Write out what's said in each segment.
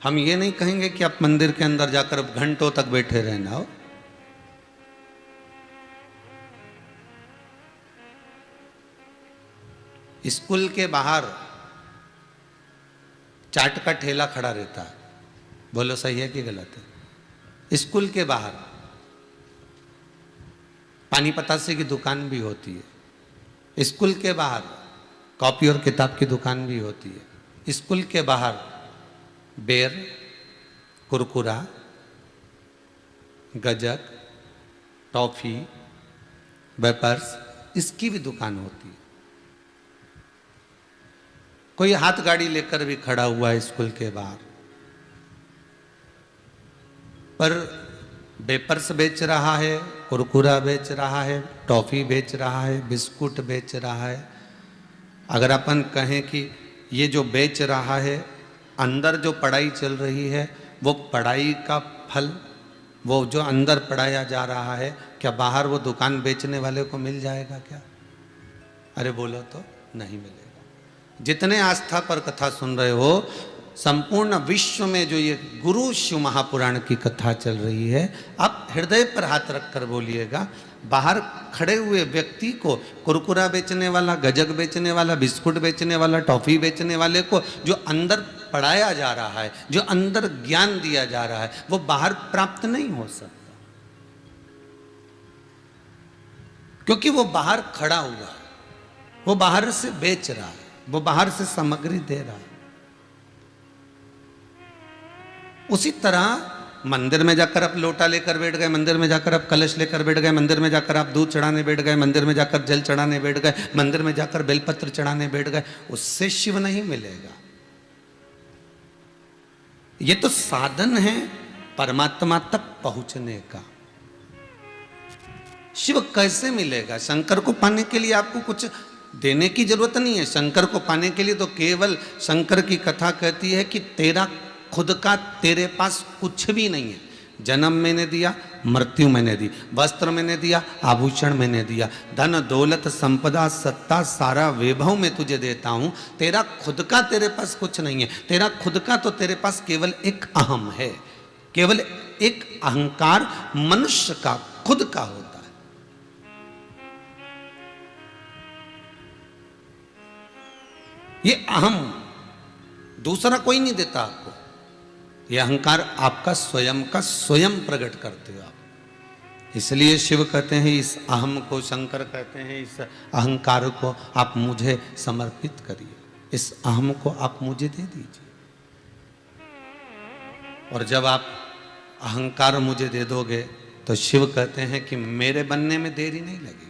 हम ये नहीं कहेंगे कि आप मंदिर के अंदर जाकर घंटों तक बैठे रहना हो। स्कूल के बाहर चाट का ठेला खड़ा रहता है, बोलो सही है कि गलत है? स्कूल के बाहर पानी पतासे की दुकान भी होती है, स्कूल के बाहर कॉपी और किताब की दुकान भी होती है, स्कूल के बाहर बेर, कुरकुरा, गजक, टॉफी, वेपर्स, इसकी भी दुकान होती है। कोई हाथ गाड़ी लेकर भी खड़ा हुआ है स्कूल के बाहर, पर वेपर्स बेच रहा है, कुरकुरा बेच रहा है, टॉफी बेच रहा है, बिस्कुट बेच रहा है। अगर अपन कहें कि ये जो बेच रहा है, अंदर जो पढ़ाई चल रही है, वो पढ़ाई का फल, वो जो अंदर पढ़ाया जा रहा है, क्या बाहर वो दुकान बेचने वाले को मिल जाएगा क्या? अरे बोलो तो नहीं मिलेगा। जितने आस्था पर कथा सुन रहे हो, संपूर्ण विश्व में जो ये गुरु शिव महापुराण की कथा चल रही है, आप हृदय पर हाथ रखकर बोलिएगा, बाहर खड़े हुए व्यक्ति को, कुरकुरा बेचने वाला, गजक बेचने वाला, बिस्कुट बेचने वाला, टॉफी बेचने वाले को जो अंदर पढ़ाया जा रहा है, जो अंदर ज्ञान दिया जा रहा है, वो बाहर प्राप्त नहीं हो सकता, क्योंकि वो बाहर खड़ा हुआ है, वो बाहर से बेच रहा है, वो बाहर से सामग्री दे रहा है। उसी तरह मंदिर में जाकर आप लोटा लेकर बैठ गए, मंदिर में जाकर आप कलश लेकर बैठ गए, मंदिर में जाकर आप दूध चढ़ाने बैठ गए, मंदिर में जाकर जल चढ़ाने बैठ गए, मंदिर में जाकर बेलपत्र चढ़ाने बैठ गए, उससे शिव नहीं मिलेगा। ये तो साधन है परमात्मा तक पहुंचने का। शिव कैसे मिलेगा? शंकर को पाने के लिए आपको कुछ देने की जरूरत नहीं है। शंकर को पाने के लिए तो केवल शंकर की कथा कहती है कि तेरा खुद का तेरे पास कुछ भी नहीं है। जन्म मैंने दिया, मृत्यु मैंने दी, वस्त्र मैंने दिया, आभूषण मैंने दिया, धन दौलत संपदा सत्ता सारा वैभव मैं तुझे देता हूं। तेरा खुद का तेरे पास कुछ नहीं है। तेरा खुद का तो तेरे पास केवल एक अहम है, केवल एक अहंकार मनुष्य का खुद का होता है। ये अहम दूसरा कोई नहीं देता आपको। ये अहंकार आपका स्वयं का स्वयं प्रकट करते हो आप। इसलिए शिव कहते हैं इस अहम को, शंकर कहते हैं इस अहंकार को आप मुझे समर्पित करिए, इस अहम को आप मुझे दे दीजिए। और जब आप अहंकार मुझे दे दोगे तो शिव कहते हैं कि मेरे बनने में देरी नहीं लगेगी।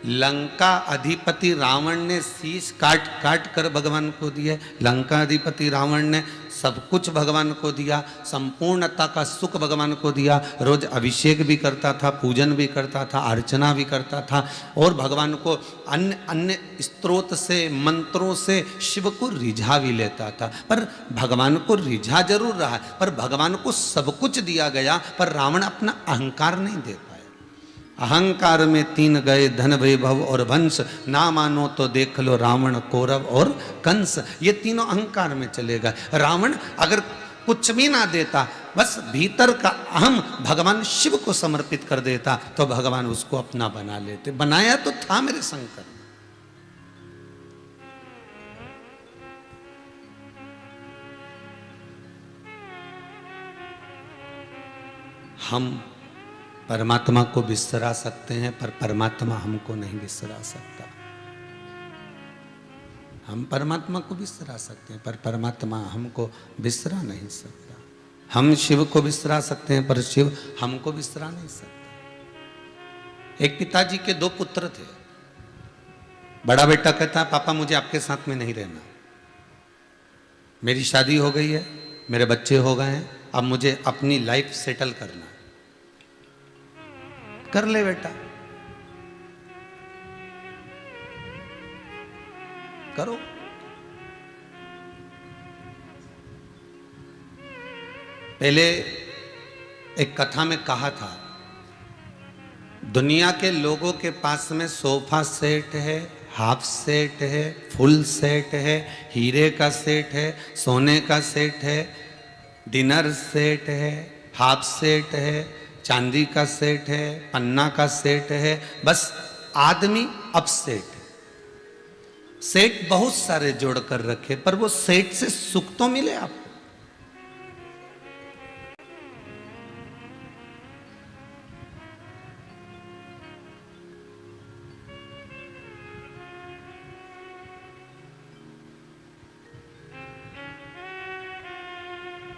लंका अधिपति रावण ने शीश काट काट कर भगवान को दिए। लंका अधिपति रावण ने सब कुछ भगवान को दिया, संपूर्णता का सुख भगवान को दिया। रोज अभिषेक भी करता था, पूजन भी करता था, अर्चना भी करता था, और भगवान को अन्य अन्य स्त्रोत से, मंत्रों से शिव को रिझा भी लेता था। पर भगवान को रिझा जरूर रहा, पर भगवान को सब कुछ दिया गया, पर रावण अपना अहंकार नहीं दे पाया। अहंकार में तीन गए, धन वैभव और वंश, ना मानो तो देख लो रावण, कौरव और कंस। ये तीनों अहंकार में चले गए। रावण अगर कुछ भी ना देता, बस भीतर का अहम भगवान शिव को समर्पित कर देता, तो भगवान उसको अपना बना लेते। बनाया तो था मेरे शंकर। हम परमात्मा को बिसरा सकते हैं, पर परमात्मा हमको नहीं बिसरा सकता। हम परमात्मा को बिसरा सकते हैं, पर परमात्मा हमको बिसरा नहीं सकता। हम शिव को बिसरा सकते हैं, पर शिव हमको बिसरा नहीं सकता। एक पिताजी के दो पुत्र थे। बड़ा बेटा कहता, पापा मुझे आपके साथ में नहीं रहना, मेरी शादी हो गई है, मेरे बच्चे हो गए हैं, अब मुझे अपनी लाइफ सेटल करना। कर ले बेटा, करो। पहले एक कथा में कहा था, दुनिया के लोगों के पास में सोफा सेट है, हाफ सेट है, फुल सेट है, हीरे का सेट है, सोने का सेट है, डिनर सेट है, हाफ सेट है, चांदी का सेट है, पन्ना का सेट है, बस आदमी अपसेट है। सेट बहुत सारे जोड़कर रखे, पर वो सेट से सुख तो मिले आपको।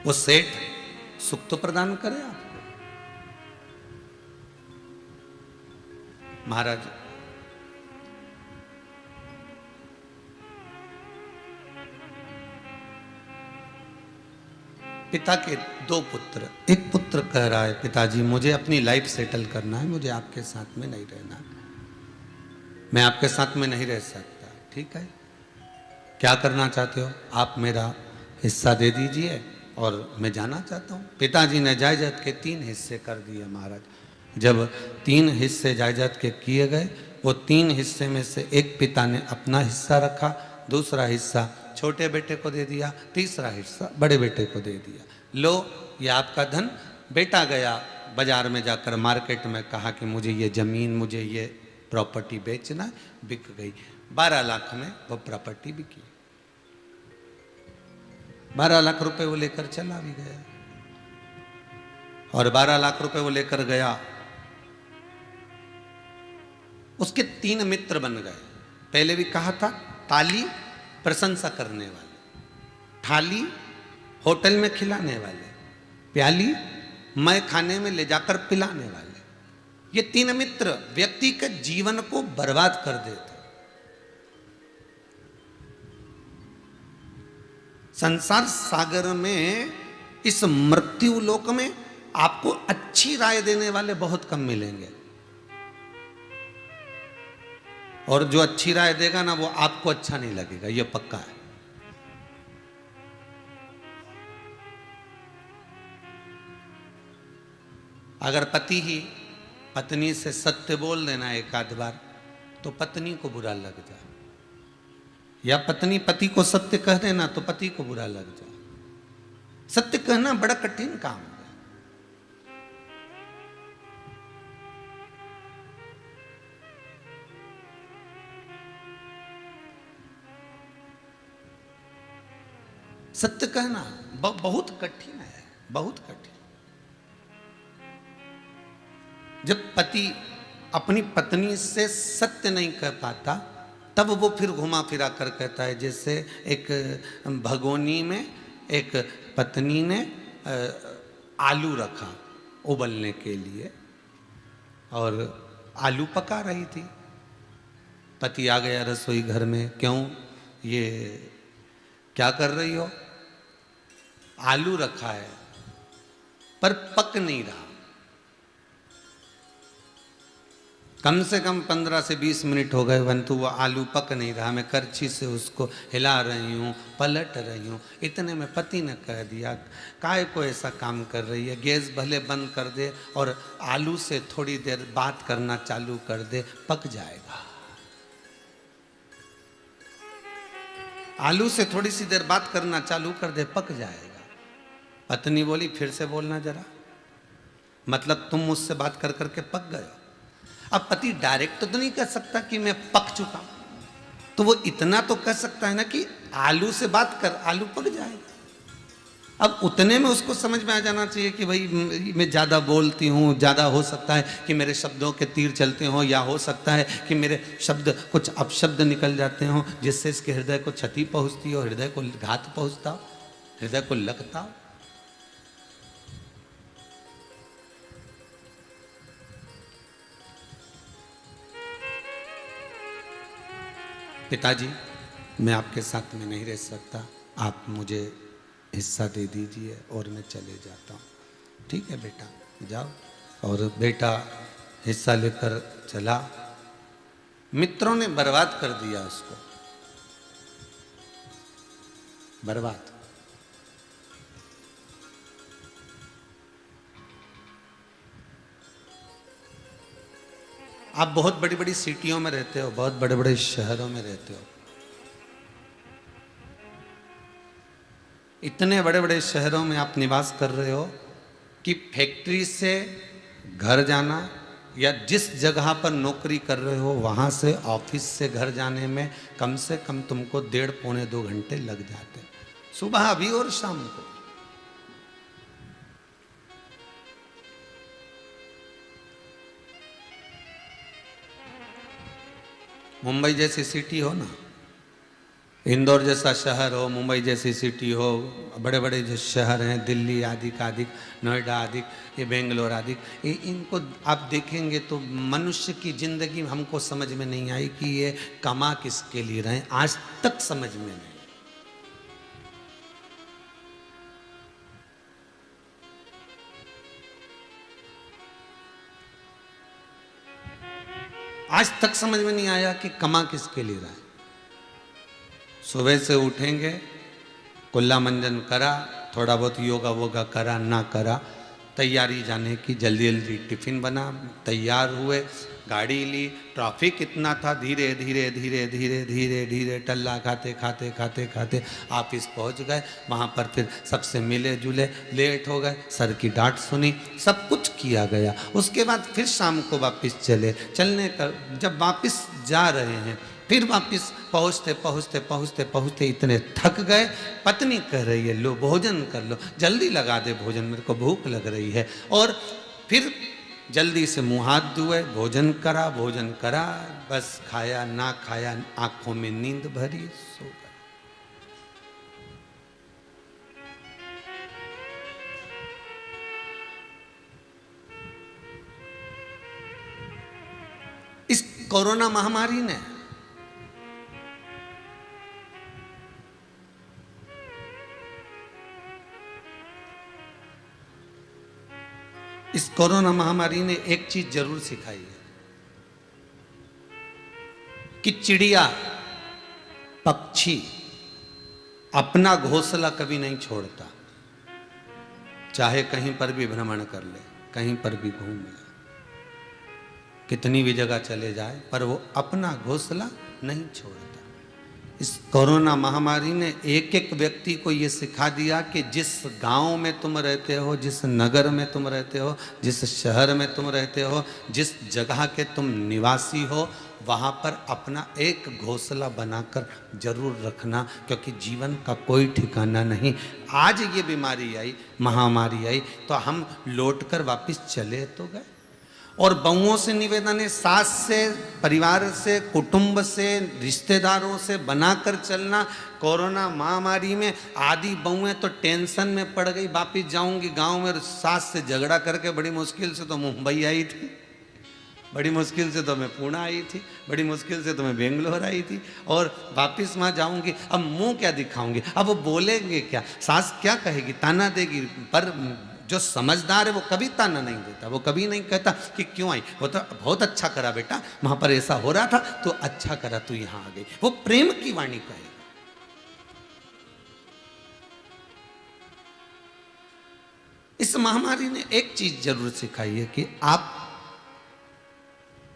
वो सेठ सुख तो प्रदान करे आपको। महाराज पिता के दो पुत्र, एक पुत्र कह रहा है पिताजी मुझे अपनी लाइफ सेटल करना है, मुझे आपके साथ में नहीं रहना, मैं आपके साथ में नहीं रह सकता। ठीक है, क्या करना चाहते हो आप, मेरा हिस्सा दे दीजिए और मैं जाना चाहता हूँ। पिताजी ने जायदाद के 3 हिस्से कर दिए महाराज। जब 3 हिस्से जायदाद के किए गए, वो 3 हिस्से में से एक पिता ने अपना हिस्सा रखा, दूसरा हिस्सा छोटे बेटे को दे दिया, तीसरा हिस्सा बड़े बेटे को दे दिया। लो ये आपका धन। बेटा गया बाजार में जाकर मार्केट में, कहा कि मुझे ये जमीन, मुझे ये प्रॉपर्टी बेचना, बिक गई। 12 लाख में वो प्रॉपर्टी बिकी। 12 लाख रुपए वो लेकर चला भी गया। और 12 लाख रुपए वो लेकर गया, उसके 3 मित्र बन गए। पहले भी कहा था, ताली प्रशंसा करने वाले, थाली होटल में खिलाने वाले, प्याली मैं खाने में ले जाकर पिलाने वाले। ये 3 मित्र व्यक्ति के जीवन को बर्बाद कर देते। संसार सागर में, इस मृत्यु लोक में आपको अच्छी राय देने वाले बहुत कम मिलेंगे, और जो अच्छी राय देगा ना वो आपको अच्छा नहीं लगेगा, ये पक्का है। अगर पति ही पत्नी से सत्य बोल देना एक आध बार, तो पत्नी को बुरा लग जाए, या पत्नी पति को सत्य कह देना तो पति को बुरा लग जाए। सत्य कहना बड़ा कठिन काम है। सत्य कहना बहुत कठिन है, बहुत कठिन। जब पति अपनी पत्नी से सत्य नहीं कह पाता, तब वो फिर घुमा फिरा कर कहता है। जैसे एक भगोनी में एक पत्नी ने आलू रखा उबलने के लिए, और आलू पका रही थी। पति आ गया रसोई घर में, क्यों ये क्या कर रही हो? आलू रखा है पर पक नहीं रहा। कम से कम 15 से 20 मिनट हो गए, परंतु वो आलू पक नहीं रहा। मैं करछी से उसको हिला रही हूँ, पलट रही हूँ। इतने में पति ने कह दिया, काहे को ऐसा काम कर रही है, गैस भले बंद कर दे और आलू से थोड़ी देर बात करना चालू कर दे, पक जाएगा। आलू से थोड़ी सी देर बात करना चालू कर दे, पक जाएगा। पत्नी बोली, फिर से बोलना जरा, मतलब तुम मुझसे बात कर करके पक गए। अब पति डायरेक्ट तो नहीं कह सकता कि मैं पक चुका, तो वो इतना तो कह सकता है ना कि आलू से बात कर, आलू पक जाएगा। अब उतने में उसको समझ में आ जाना चाहिए कि भाई मैं ज़्यादा बोलती हूँ, ज़्यादा हो सकता है कि मेरे शब्दों के तीर चलते हों, या हो सकता है कि मेरे शब्द कुछ अपशब्द निकल जाते हों, जिससे इसके हृदय को क्षति पहुँचती हो, हृदय को घात पहुँचता हो, हृदय को लगता हो। पिताजी, मैं आपके साथ में नहीं रह सकता, आप मुझे हिस्सा दे दीजिए और मैं चले जाता हूँ। ठीक है बेटा, जाओ। और बेटा हिस्सा लेकर चला। मित्रों ने बर्बाद कर दिया उसको, बर्बाद। आप बहुत बड़ी बड़ी सिटियों में रहते हो, बहुत बड़े बड़े शहरों में रहते हो। इतने बड़े बड़े शहरों में आप निवास कर रहे हो कि फैक्ट्री से घर जाना या जिस जगह पर नौकरी कर रहे हो वहाँ से ऑफिस से घर जाने में कम से कम तुमको 1.5-2 घंटे लग जाते हैं, सुबह भी और शाम को। मुंबई जैसी सिटी हो ना, इंदौर जैसा शहर हो, मुंबई जैसी सिटी हो, बड़े बड़े जो शहर हैं दिल्ली आदि आदि, नोएडा आदि, ये बेंगलोर आदि, ये इनको आप देखेंगे तो मनुष्य की ज़िंदगी हमको समझ में नहीं आई कि ये कमा किसके लिए रहे, आज तक समझ में नहीं। आज तक समझ में नहीं आया कि कमा किसके लिए रहे। सुबह से उठेंगे, कुल्ला मंजन करा, थोड़ा बहुत योगा वोगा करा ना करा, तैयारी जाने की, जल्दी जल्दी टिफिन बना, तैयार हुए, गाड़ी ली, ट्रैफिक इतना था, धीरे धीरे धीरे धीरे धीरे धीरे टल्ला खाते खाते खाते खाते ऑफिस पहुंच गए। वहाँ पर फिर सबसे मिले जुले, लेट हो गए, सर की डांट सुनी, सब कुछ किया गया। उसके बाद फिर शाम को वापस चलने का जब वापस जा रहे हैं, फिर वापस पहुँचते पहुँचते पहुँचते पहुँचते इतने थक गए, पत्नी कह रही है लो भोजन कर लो, जल्दी लगा दे भोजन, मेरे को भूख लग रही है। और फिर जल्दी से मुंह हाथ धोए, भोजन करा, बस खाया ना खाया, आंखों में नींद भरी, सो गए। इस कोरोना महामारी ने एक चीज जरूर सिखाई है कि चिड़िया, पक्षी अपना घोंसला कभी नहीं छोड़ता, चाहे कहीं पर भी भ्रमण कर ले, कहीं पर भी घूम ले, कितनी भी जगह चले जाए, पर वो अपना घोंसला नहीं छोड़ता। इस कोरोना महामारी ने एक एक व्यक्ति को ये सिखा दिया कि जिस गांव में तुम रहते हो, जिस नगर में तुम रहते हो, जिस शहर में तुम रहते हो, जिस जगह के तुम निवासी हो, वहाँ पर अपना एक घोंसला बनाकर जरूर रखना, क्योंकि जीवन का कोई ठिकाना नहीं। आज ये बीमारी आई, महामारी आई, तो हम लौटकर वापस चले तो गए। और बहुओं से निवेदन है, सास से, परिवार से, कुटुंब से, रिश्तेदारों से बनाकर चलना। कोरोना महामारी में आधी बहुएं तो टेंशन में पड़ गई, वापिस जाऊंगी गांव में, सास से झगड़ा करके बड़ी मुश्किल से तो मुंबई आई थी, बड़ी मुश्किल से तो मैं पुणे आई थी, बड़ी मुश्किल से तो मैं बेंगलोर आई थी, और वापस वहाँ जाऊंगी, अब मुंह क्या दिखाऊंगी, अब वो बोलेंगे क्या, सास क्या कहेगी, ताना देगी। पर जो समझदार है वो कभी ताना नहीं देता, वो कभी नहीं कहता कि क्यों आई, वो तो बहुत अच्छा करा बेटा, वहां पर ऐसा हो रहा था तो अच्छा करा तू यहां आ गई, वो प्रेम की वाणी कहेगा। इस महामारी ने एक चीज जरूर सिखाई है कि आप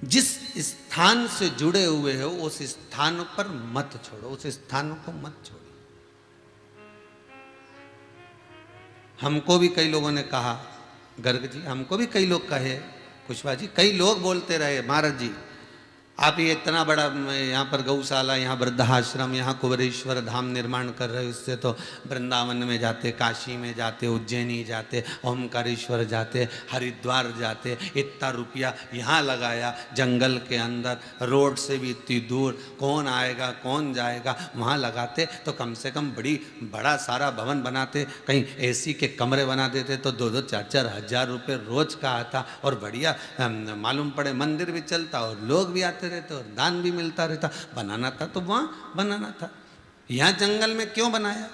जिस स्थान से जुड़े हुए हो उस स्थान पर मत छोड़ो, उस स्थान को मत छोड़ो। हमको भी कई लोगों ने कहा, गर्ग जी, हमको भी कई लोग कहे, कुशवाहा जी, कई लोग बोलते रहे, महाराज जी आप ये इतना बड़ा यहाँ पर गौशाला, यहाँ वृद्धाश्रम, यहाँ कुबेरेश्वर धाम निर्माण कर रहे हो, इससे तो वृंदावन में जाते, काशी में जाते, उज्जैनी जाते, ओमकारेश्वर जाते, हरिद्वार जाते, इतना रुपया यहाँ लगाया जंगल के अंदर, रोड से भी इतनी दूर, कौन आएगा कौन जाएगा, वहाँ लगाते तो कम से कम बड़ा सारा भवन बनाते, कहीं एसी के कमरे बना देते तो 2-2, 4-4 हज़ार रुपये रोज का आता, और बढ़िया मालूम पड़े मंदिर भी चलता और लोग भी आते रहते और दान भी मिलता रहता। बनाना था तो वहां बनाना था, यहां जंगल में क्यों बनाया?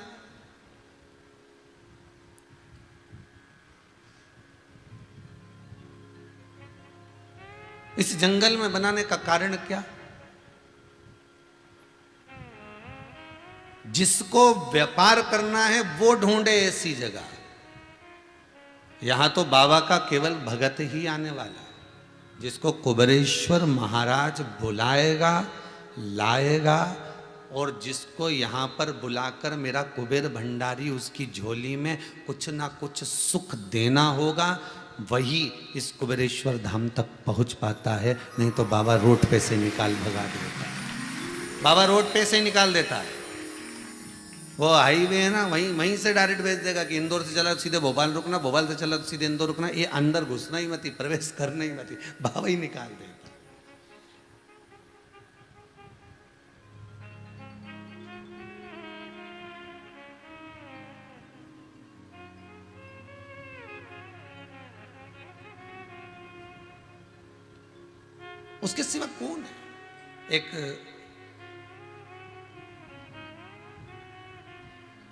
इस जंगल में बनाने का कारण क्या? जिसको व्यापार करना है वो ढूंढे ऐसी जगह। यहां तो बाबा का केवल भगत ही आने वाला है, जिसको कुबेरेश्वर महाराज बुलाएगा, लाएगा, और जिसको यहाँ पर बुलाकर मेरा कुबेर भंडारी उसकी झोली में कुछ ना कुछ सुख देना होगा, वही इस कुबेरेश्वर धाम तक पहुँच पाता है। नहीं तो बाबा रोड पे से निकाल भगा देता है, बाबा रोड पे से निकाल देता है। वो हाईवे है ना, वहीं वहीं से डायरेक्ट भेज देगा कि इंदौर से चला तो सीधे भोपाल रुकना, भोपाल से चला तो सीधे इंदौर रुकना, ये अंदर घुसना ही मत, प्रवेश करना ही मत, बाबा ही निकाल देगा। उसके सिवा कौन है? एक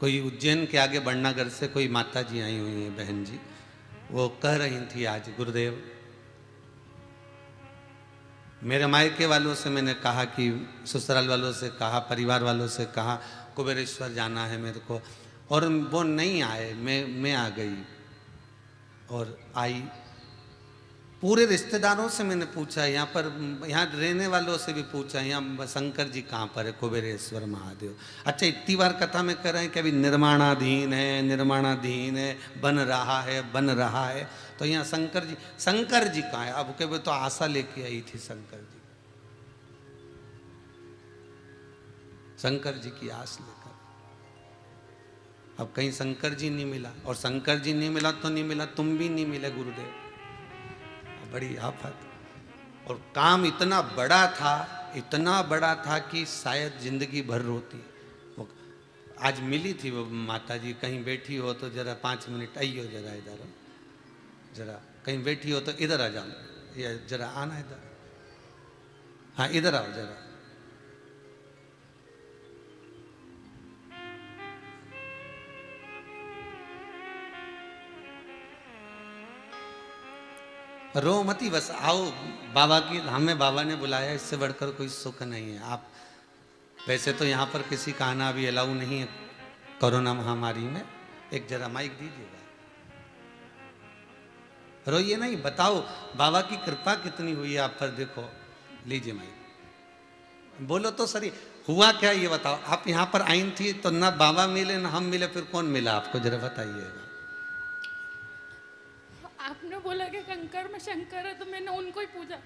कोई उज्जैन के आगे बड़नागर से कोई माता जी आई हुई है, बहन जी, वो कह रही थी आज, गुरुदेव मेरे मायके वालों से मैंने कहा कि ससुराल वालों से कहा, परिवार वालों से कहा कुबेरेश्वर जाना है मेरे को, और वो नहीं आए, मैं आ गई। और आई, पूरे रिश्तेदारों से मैंने पूछा, यहाँ पर यहाँ रहने वालों से भी पूछा, यहाँ शंकर जी कहाँ पर है, कुबेरेश्वर महादेव। अच्छा, इतनी बार कथा में कह रहे हैं कि अभी निर्माणाधीन है, निर्माणाधीन है, बन रहा है, बन रहा है, तो यहाँ शंकर जी कहाँ है? अब के तो आशा लेके आई थी शंकर जी की आस लेकर, अब कहीं शंकर जी नहीं मिला, और शंकर जी नहीं मिला तो नहीं मिला, तुम भी नहीं मिले गुरुदेव, बड़ी आफत। और काम इतना बड़ा था, इतना बड़ा था कि शायद जिंदगी भर रोती। वो आज मिली थी वो माता जी, कहीं बैठी हो तो जरा 5 मिनट आइयो, जरा इधर, जरा कहीं बैठी हो तो इधर आ जाओ, या जरा आना इधर, हाँ इधर आओ जरा। रो मती, बस आओ, बाबा की हमें बाबा ने बुलाया, इससे बढ़कर कोई सुख नहीं है। आप वैसे तो यहाँ पर किसी का आना अभी अलाउ नहीं है कोरोना महामारी में, एक जरा माइक दीजिएगा, रोइए नहीं, बताओ बाबा की कृपा कितनी हुई है आप पर, देखो, लीजिए माइक, बोलो तो सही, हुआ क्या ये बताओ। आप यहाँ पर आई थी तो ना बाबा मिले ना हम मिले, फिर कौन मिला आपको, जरा बताइएगा। आपने बोला कि कंकर में शंकर है, तो मैंने उनको ही पूछा,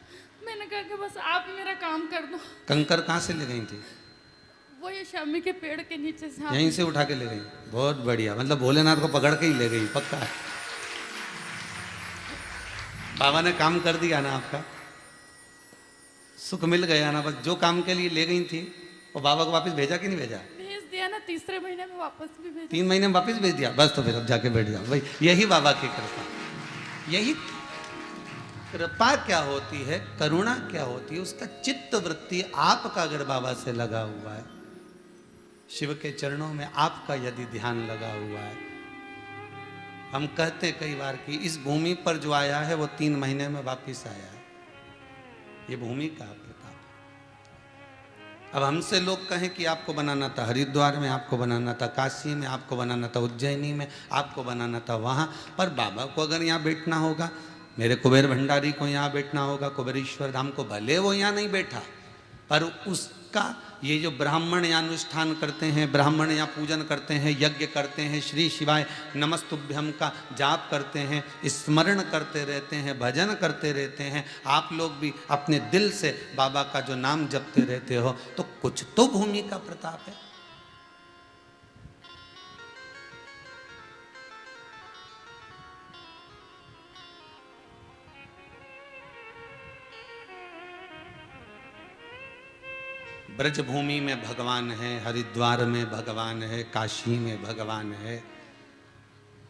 मैंने कहा कि बस आप मेरा काम कर दो। कंकर कहाँ से ले गई थी? वो ये शामी के पेड़ के नीचे से, यहीं से उठा के ले गई, बहुत बढ़िया, मतलब भोलेनाथ को पकड़ के ही ले गई, पक्का है। बाबा ने काम कर दिया ना आपका, सुख मिल गया ना, बस जो काम के लिए ले गई थी वो बाबा को वापस भेजा कि नहीं भेजा? भेज दिया ना, तीसरे महीने में वापस भी भेजा। 3 महीने में वापस भेज दिया, बस तो फिर अब जाके बैठ जाओ भाई, यही बाबा की कृपा। यही कृपा क्या होती है, करुणा क्या होती है, उसका चित्त वृत्ति आपका अगर बाबा से लगा हुआ है, शिव के चरणों में आपका यदि ध्यान लगा हुआ है। हम कहते कई बार कि इस भूमि पर जो आया है वो 3 महीने में वापिस आया है, ये भूमि का प्रताप है। अब हमसे लोग कहें कि आपको बनाना था हरिद्वार में, आपको बनाना था काशी में, आपको बनाना था उज्जैनी में, आपको बनाना था वहाँ, पर बाबा को अगर यहाँ बैठना होगा, मेरे कुबेर भंडारी को यहाँ बैठना होगा, कुबेरेश्वर धाम को, भले वो यहाँ नहीं बैठा, पर उसका ये जो ब्राह्मण यहाँ अनुष्ठान करते हैं, ब्राह्मण यहाँ पूजन करते हैं, यज्ञ करते हैं, श्री शिवाय नमस्तुभ्यम का जाप करते हैं, स्मरण करते रहते हैं, भजन करते रहते हैं, आप लोग भी अपने दिल से बाबा का जो नाम जपते रहते हो, तो कुछ तो भूमि का प्रताप है। ब्रजभूमि में भगवान है, हरिद्वार में भगवान है, काशी में भगवान है,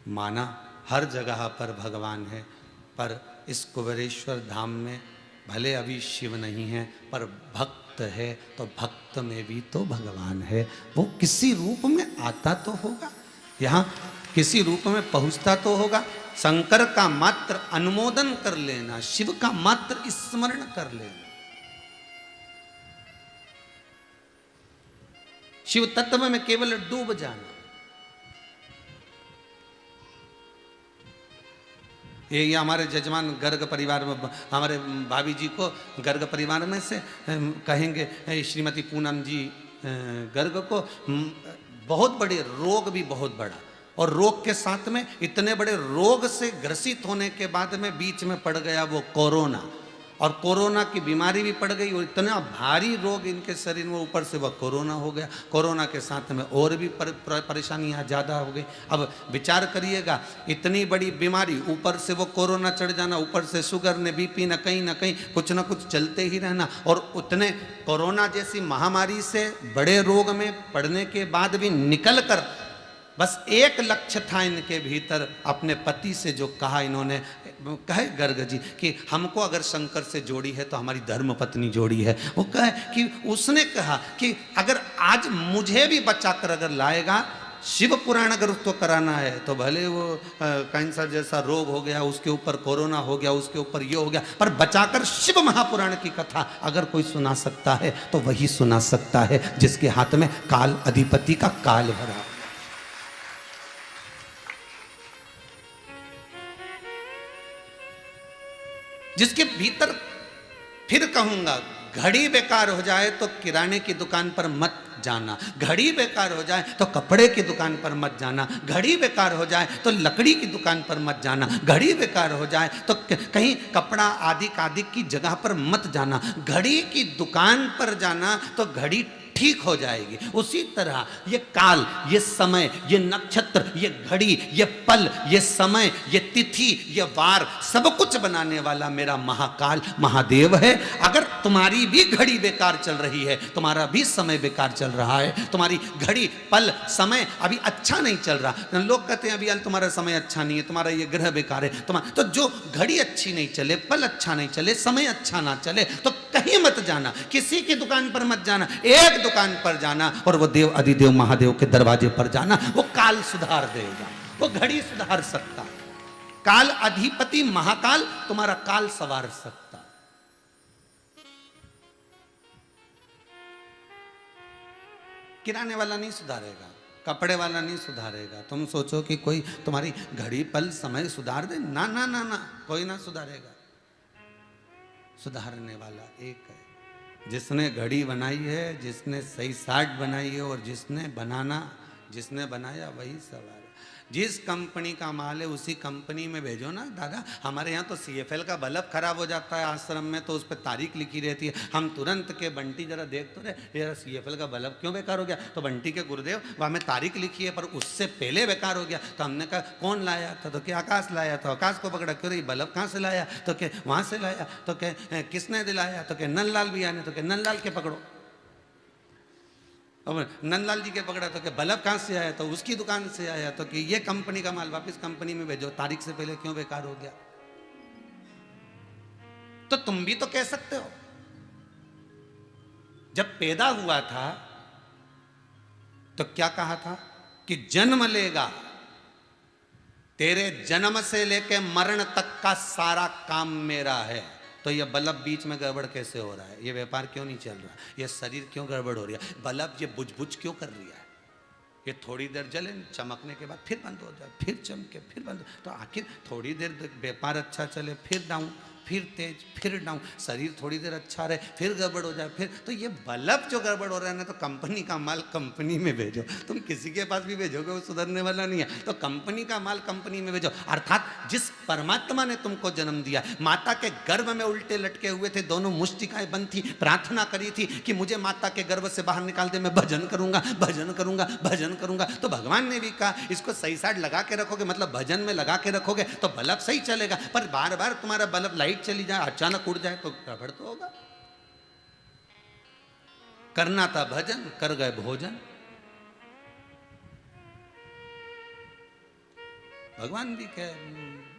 माना हर जगह पर भगवान है, पर इस कुबेरेश्वर धाम में भले अभी शिव नहीं है, पर भक्त है, तो भक्त में भी तो भगवान है। वो किसी रूप में आता तो होगा, यहाँ किसी रूप में पहुँचता तो होगा। शंकर का मात्र अनुमोदन कर लेना, शिव का मात्र स्मरण कर लेना, शिव तत्व में केवल डूब जाना, ये हमारे जजमान गर्ग परिवार में, हमारे भाभी जी को गर्ग परिवार में से कहेंगे, श्रीमती पूनम जी गर्ग को बहुत बड़े रोग भी बहुत बड़ा, और रोग के साथ में इतने बड़े रोग से ग्रसित होने के बाद में बीच में पड़ गया वो कोरोना, और कोरोना की बीमारी भी पड़ गई, और इतना भारी रोग इनके शरीर में, ऊपर से वह कोरोना हो गया। कोरोना के साथ में और भी परेशानियां ज़्यादा हो गई। अब विचार करिएगा, इतनी बड़ी बीमारी, ऊपर से वो कोरोना चढ़ जाना, ऊपर से शुगर ने बीपी न कहीं कुछ ना कुछ चलते ही रहना, और उतने कोरोना जैसी महामारी से बड़े रोग में पड़ने के बाद भी निकल कर बस एक लक्ष्य था इनके भीतर, अपने पति से जो कहा इन्होंने, कहे गर्ग जी कि हमको अगर शंकर से जोड़ी है तो हमारी धर्म पत्नी जोड़ी है। वो कहे कि उसने कहा कि अगर आज मुझे भी बचाकर अगर लाएगा, शिव पुराण अगर उसको कराना है तो भले वो कैंसर जैसा रोग हो गया, उसके ऊपर कोरोना हो गया, उसके ऊपर ये हो गया, पर बचाकर शिव महापुराण की कथा अगर कोई सुना सकता है तो वही सुना सकता है जिसके हाथ में काल अधिपति का काल भरा। जिसके भीतर, फिर कहूंगा, घड़ी बेकार हो जाए तो किराने की दुकान पर मत जाना, घड़ी बेकार हो जाए तो कपड़े की दुकान पर मत जाना, घड़ी बेकार हो जाए तो लकड़ी की दुकान पर मत जाना, घड़ी बेकार हो जाए तो कहीं कपड़ा आदि की जगह पर मत जाना, घड़ी की दुकान पर जाना तो घड़ी ठीक हो जाएगी। उसी तरह ये काल, ये समय, ये नक्षत्र, ये घड़ी, ये पल, ये समय, ये तिथि, ये वार, सब कुछ बनाने वाला मेरा महाकाल महादेव है। अगर तुम्हारी भी घड़ी बेकार चल रही है, तुम्हारा भी समय बेकार चल रहा है, तुम्हारी घड़ी पल समय अभी अच्छा नहीं चल रहा, लोग कहते हैं अभी यार तुम्हारा समय अच्छा नहीं है, तुम्हारा ये ग्रह बेकार है, तुम्हारा, तो जो घड़ी अच्छी नहीं चले, पल अच्छा नहीं चले, समय अच्छा ना चले, तो कहीं मत जाना, किसी की दुकान पर मत जाना, एक दुकान पर जाना और वो देव अधिदेव महादेव के दरवाजे पर जाना। वो काल सुधार देगा, वो घड़ी सुधार सकता, काल अधिपति महाकाल तुम्हारा काल सवार सकता। किराने वाला नहीं सुधारेगा, कपड़े वाला नहीं सुधारेगा। तुम सोचो कि कोई तुम्हारी घड़ी पल समय सुधार दे, ना ना ना ना, कोई ना सुधारेगा। सुधारने वाला एक है, जिसने घड़ी बनाई है, जिसने सही साठ बनाई है, और जिसने बनाया वही सवार। जिस कंपनी का माल है उसी कंपनी में भेजो ना दादा। हमारे यहाँ तो CFL का बल्ब खराब हो जाता है आश्रम में, तो उस पर तारीख लिखी रहती है, हम तुरंत के बंटी जरा देख तो रहे यार CFL का बल्ब क्यों बेकार हो गया, तो बंटी के गुरुदेव वहाँ में तारीख लिखी है पर उससे पहले बेकार हो गया। तो हमने कहा कौन लाया था, तो क्या आकाश लाया, तो आकाश को पकड़ा, क्यों रही बल्ब कहाँ से लाया, तो क्या वहाँ से लाया, तो क्या किसने दिलाया, तो क्या नंदलाल भैया ने, तो क्या नंदलाल के पकड़ो। अब नंदलाल जी के पकड़ा तो कि बल्ब कहाँ से आया, तो उसकी दुकान से आया, तो कि ये कंपनी का माल वापस कंपनी में भेजो, तारीख से पहले क्यों बेकार हो गया। तो तुम भी तो कह सकते हो, जब पैदा हुआ था तो क्या कहा था कि जन्म लेगा, तेरे जन्म से लेके मरण तक का सारा काम मेरा है। तो ये बल्ब बीच में गड़बड़ कैसे हो रहा है, ये व्यापार क्यों नहीं चल रहा, ये शरीर क्यों गड़बड़ हो रही है, बल्ब ये बुझ बुझ क्यों कर रही है, ये थोड़ी देर जले, चमकने के बाद फिर बंद हो जाए, फिर चमके फिर बंद, तो आखिर थोड़ी देर व्यापार अच्छा चले, फिर डाउन, फिर तेज, फिर डाउन, शरीर थोड़ी देर अच्छा रहे, फिर गड़बड़ हो जाए, फिर तो ये बल्ब जो गड़बड़ हो रहा है ना, तो कंपनी का माल कंपनी में भेजो। तुम किसी के पास भी भेजोगे वो सुधरने वाला नहीं है, तो कंपनी का माल कंपनी में भेजो। अर्थात जिस परमात्मा ने तुमको जन्म दिया, माता के गर्भ में उल्टे लटके हुए थे, दोनों मुष्टिकाएं बंद थी, प्रार्थना करी थी कि मुझे माता के गर्भ से बाहर निकाल दे, मैं भजन करूंगा भजन करूंगा भजन करूंगा। तो भगवान ने भी कहा इसको सही साइड लगा के रखोगे, मतलब भजन में लगा के रखोगे तो बल्ब सही चलेगा, पर बार बार तुम्हारा बल्ब लाइट चली जाए, अचानक उड़ जाए तो गड़बड़ तो होगा। करना था भजन, कर गए भोजन। भगवान भी कहे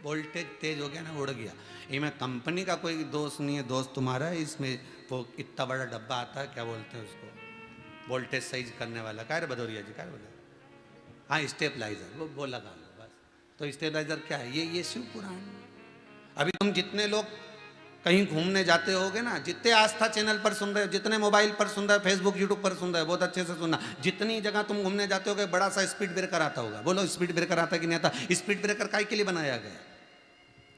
वोल्टेज तेज हो गया ना, उड़ गया। इसमें कंपनी का कोई दोष नहीं है, दोस्त तुम्हारा है। इसमें वो इतना बड़ा डब्बा आता है, क्या बोलते हैं उसको, वोल्टेज सही करने वाला, क्या रे भदौरिया जी, क्या बोले, हाँ स्टेबलाइजर, वो लगा लो बस। तो स्टेबलाइजर क्या है, ये शिव पुराण। अभी तुम जितने लोग कहीं घूमने जाते होगे ना, जितने आस्था चैनल पर सुन रहे हो, जितने मोबाइल पर सुन रहे हो, फेसबुक यूट्यूब पर सुन रहे हो, बहुत अच्छे से सुनना। जितनी जगह तुम घूमने जाते होगे बड़ा सा स्पीड ब्रेकर आता होगा, बोलो स्पीड ब्रेकर आता है कि नहीं आता। स्पीड ब्रेकर काय के लिए बनाया गया,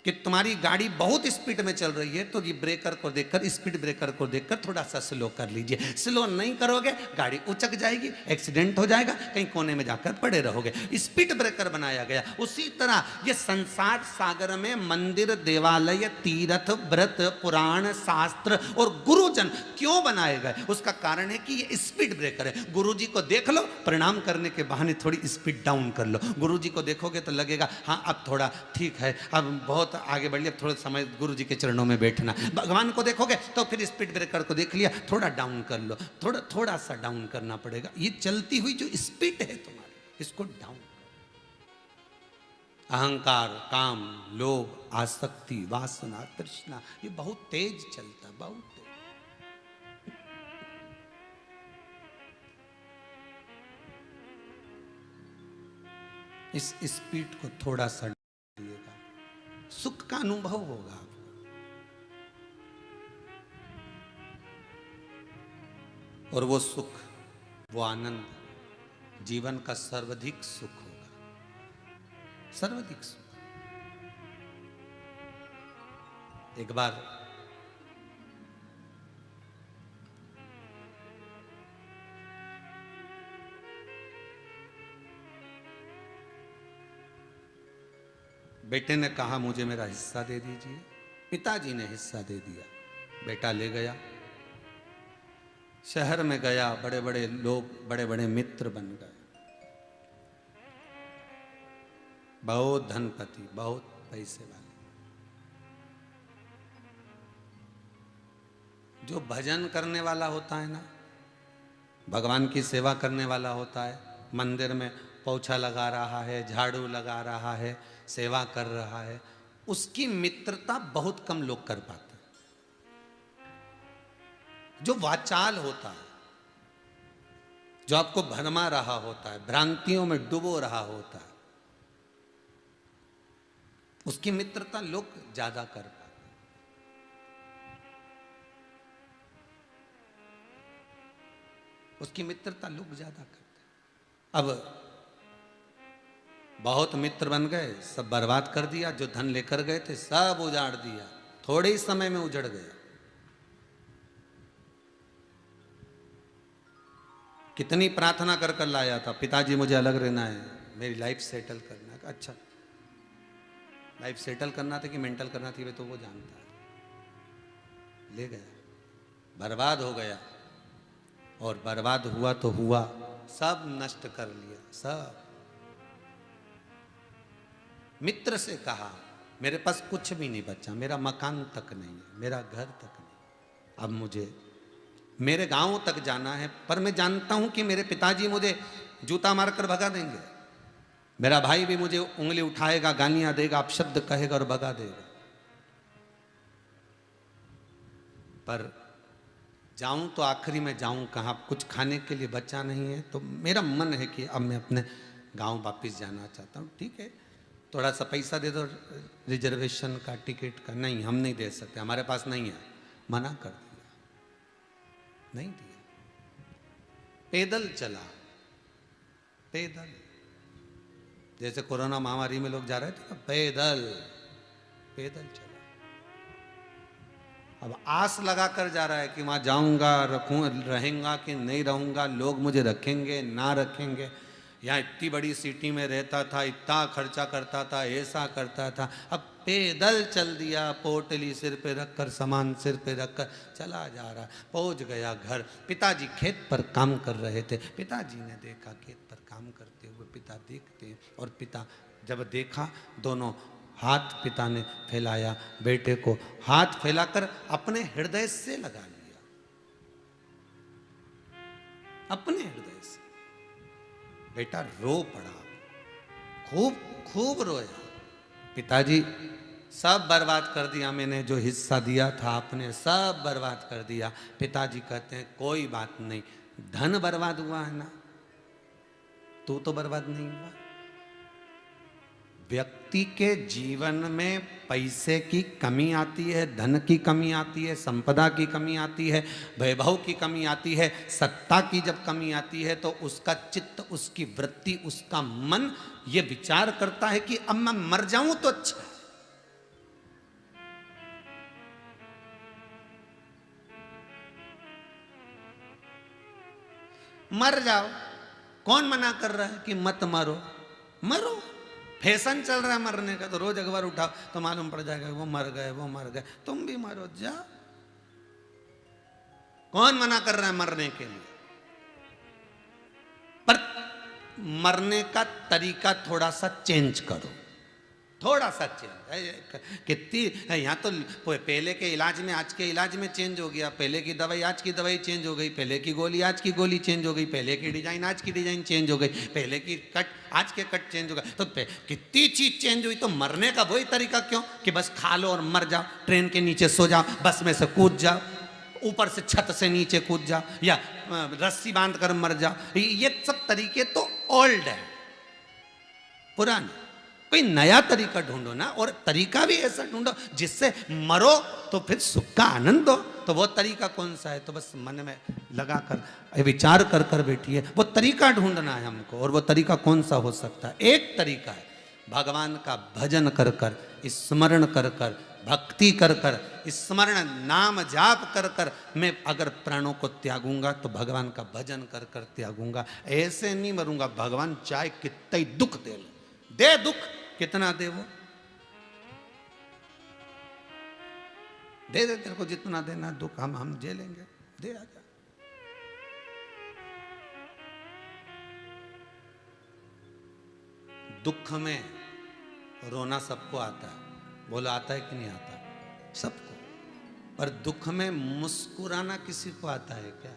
कि तुम्हारी गाड़ी बहुत स्पीड में चल रही है तो ये ब्रेकर को देखकर, स्पीड ब्रेकर को देखकर थोड़ा सा स्लो कर लीजिए। स्लो नहीं करोगे गाड़ी उचक जाएगी, एक्सीडेंट हो जाएगा, कहीं कोने में जाकर पड़े रहोगे। स्पीड ब्रेकर बनाया गया। उसी तरह ये संसार सागर में मंदिर, देवालय, तीर्थ, व्रत, पुराण, शास्त्र और गुरुजन क्यों बनाए गए? उसका कारण है कि ये स्पीड ब्रेकर है। गुरु जी को देख लो, प्रणाम करने के बहाने थोड़ी स्पीड डाउन कर लो। गुरु जी को देखोगे तो लगेगा हाँ अब थोड़ा ठीक है, अब बहुत आगे बढ़ लिया, थोड़ा समय गुरु जी के चरणों में बैठना। भगवान को देखोगे तो फिर स्पीड ब्रेकर को देख लिया, थोड़ा डाउन कर लो, थोड़ा सा डाउन करना पड़ेगा। ये चलती हुई जो स्पीड है तुम्हारी, इसको डाउन। अहंकार, काम, लोभ, आसक्ति, वासना, तृष्णा, ये बहुत तेज चलता, बहुत तेज। इस स्पीड को थोड़ा सा दिएगा, सुख का अनुभव होगा। और वो सुख, वो आनंद जीवन का सर्वाधिक सुख होगा, सर्वाधिक सुख। एक बार बेटे ने कहा मुझे मेरा हिस्सा दे दीजिए। पिताजी ने हिस्सा दे दिया। बेटा ले गया, शहर में गया, बड़े बड़े लोग, बड़े बड़े मित्र बन गए, बहुत धनपति, बहुत पैसे वाले। जो भजन करने वाला होता है ना, भगवान की सेवा करने वाला होता है, मंदिर में पोछा लगा रहा है, झाड़ू लगा रहा है, सेवा कर रहा है, उसकी मित्रता बहुत कम लोग कर पाते। जो वाचाल होता है, जो आपको भरमा रहा होता है, भ्रांतियों में डुबो रहा होता है, उसकी मित्रता लोग ज्यादा कर पाते। उसकी मित्रता लोग ज्यादा करते। अब बहुत मित्र बन गए, सब बर्बाद कर दिया। जो धन लेकर गए थे सब उजाड़ दिया, थोड़े ही समय में उजड़ गया। कितनी प्रार्थना कर कर लाया था, पिताजी मुझे अलग रहना है, मेरी लाइफ सेटल करना है। अच्छा, लाइफ सेटल करना था कि मेंटल करना थी, वे तो वो जानता है। ले गया, बर्बाद हो गया। और बर्बाद हुआ तो हुआ, सब नष्ट कर लिया, सब। मित्र से कहा मेरे पास कुछ भी नहीं बचा, मेरा मकान तक नहीं है, मेरा घर तक नहीं, अब मुझे मेरे गांव तक जाना है, पर मैं जानता हूं कि मेरे पिताजी मुझे जूता मारकर भगा देंगे, मेरा भाई भी मुझे उंगली उठाएगा, गालियां देगा, अपशब्द कहेगा और भगा देगा। पर जाऊं तो आखिरी में जाऊं कहाँ? कुछ खाने के लिए बचा नहीं है। तो मेरा मन है कि अब मैं अपने गांव वापस जाना चाहता हूं। ठीक है, थोड़ा सा पैसा दे दो रिजर्वेशन का, टिकट का। नहीं, हम नहीं दे सकते, हमारे पास नहीं है। मना कर दिया, नहीं दिया। पैदल चला, पैदल, जैसे कोरोना महामारी में लोग जा रहे थे ना, पैदल पैदल चला। अब आस लगा कर जा रहा है कि वहां जाऊंगा, रहेंगा कि नहीं रहूंगा, लोग मुझे रखेंगे ना रखेंगे। यहाँ इतनी बड़ी सिटी में रहता था, इतना खर्चा करता था, ऐसा करता था, अब पैदल चल दिया, पोटली सिर पे रखकर, सामान सिर पे रखकर चला जा रहा। पहुंच गया घर। पिताजी खेत पर काम कर रहे थे। पिताजी ने देखा खेत पर काम करते हुए, पिता देखते हैं, और पिता जब देखा, दोनों हाथ पिता ने फैलाया, बेटे को हाथ फैलाकर अपने हृदय से लगा लिया, अपने हृदय से। बेटा रो पड़ा, खूब खूब रोया। पिताजी सब बर्बाद कर दिया मैंने, जो हिस्सा दिया था आपने सब बर्बाद कर दिया। पिताजी कहते हैं कोई बात नहीं, धन बर्बाद हुआ है ना, तू तो बर्बाद नहीं हुआ। व्यक्ति के जीवन में पैसे की कमी आती है, धन की कमी आती है, संपदा की कमी आती है, वैभव की कमी आती है, सत्ता की जब कमी आती है तो उसका चित्त, उसकी वृत्ति, उसका मन ये विचार करता है कि अब मैं मर जाऊं तो अच्छा है, मर जाओ। कौन मना कर रहा है कि मत मरो? मरो, फैशन चल रहा है मरने का, तो रोज अखबार उठाओ तो मालूम पड़ जाएगा वो मर गए, वो मर गए, तुम भी मरो जाओ। कौन मना कर रहा है मरने के लिए? पर मरने का तरीका थोड़ा सा चेंज करो, थोड़ा सा चेंज। कितनी यहाँ तो पहले के इलाज में आज के इलाज में चेंज हो गया, पहले की दवाई आज की दवाई चेंज हो गई, पहले की गोली आज की गोली चेंज हो गई, पहले की डिजाइन आज की डिजाइन चेंज हो गई, पहले की कट आज के कट चेंज हो गए। तो कितनी चीज चेंज हुई, तो मरने का वही तरीका क्यों कि बस खा लो और मर जाओ, ट्रेन के नीचे सो जाओ, बस में से कूद जाओ, ऊपर से छत से नीचे कूद जाओ, या रस्सी बांध कर मर जाओ। ये सब तरीके तो ओल्ड है, पुराने। कोई नया तरीका ढूंढो ना, और तरीका भी ऐसा ढूंढो जिससे मरो तो फिर सुख का आनंद दो। तो वो तरीका कौन सा है? तो बस मन में लगा कर विचार कर कर बैठिए, वो तरीका ढूंढना है हमको। और वो तरीका कौन सा हो सकता है? एक तरीका है भगवान का भजन कर कर, स्मरण कर कर, भक्ति कर कर, स्मरण नाम जाप कर कर मैं अगर प्राणों को त्यागूंगा तो भगवान का भजन कर कर त्यागूंगा। ऐसे नहीं मरूंगा। भगवान चाहे कितना ही दुख दे दुख, कितना दे वो दे तेरे को जितना देना दुख हम झेलेंगे, दे आजा। दुख में रोना सबको आता है, बोला आता है कि नहीं आता? सबको। पर दुख में मुस्कुराना किसी को आता है क्या?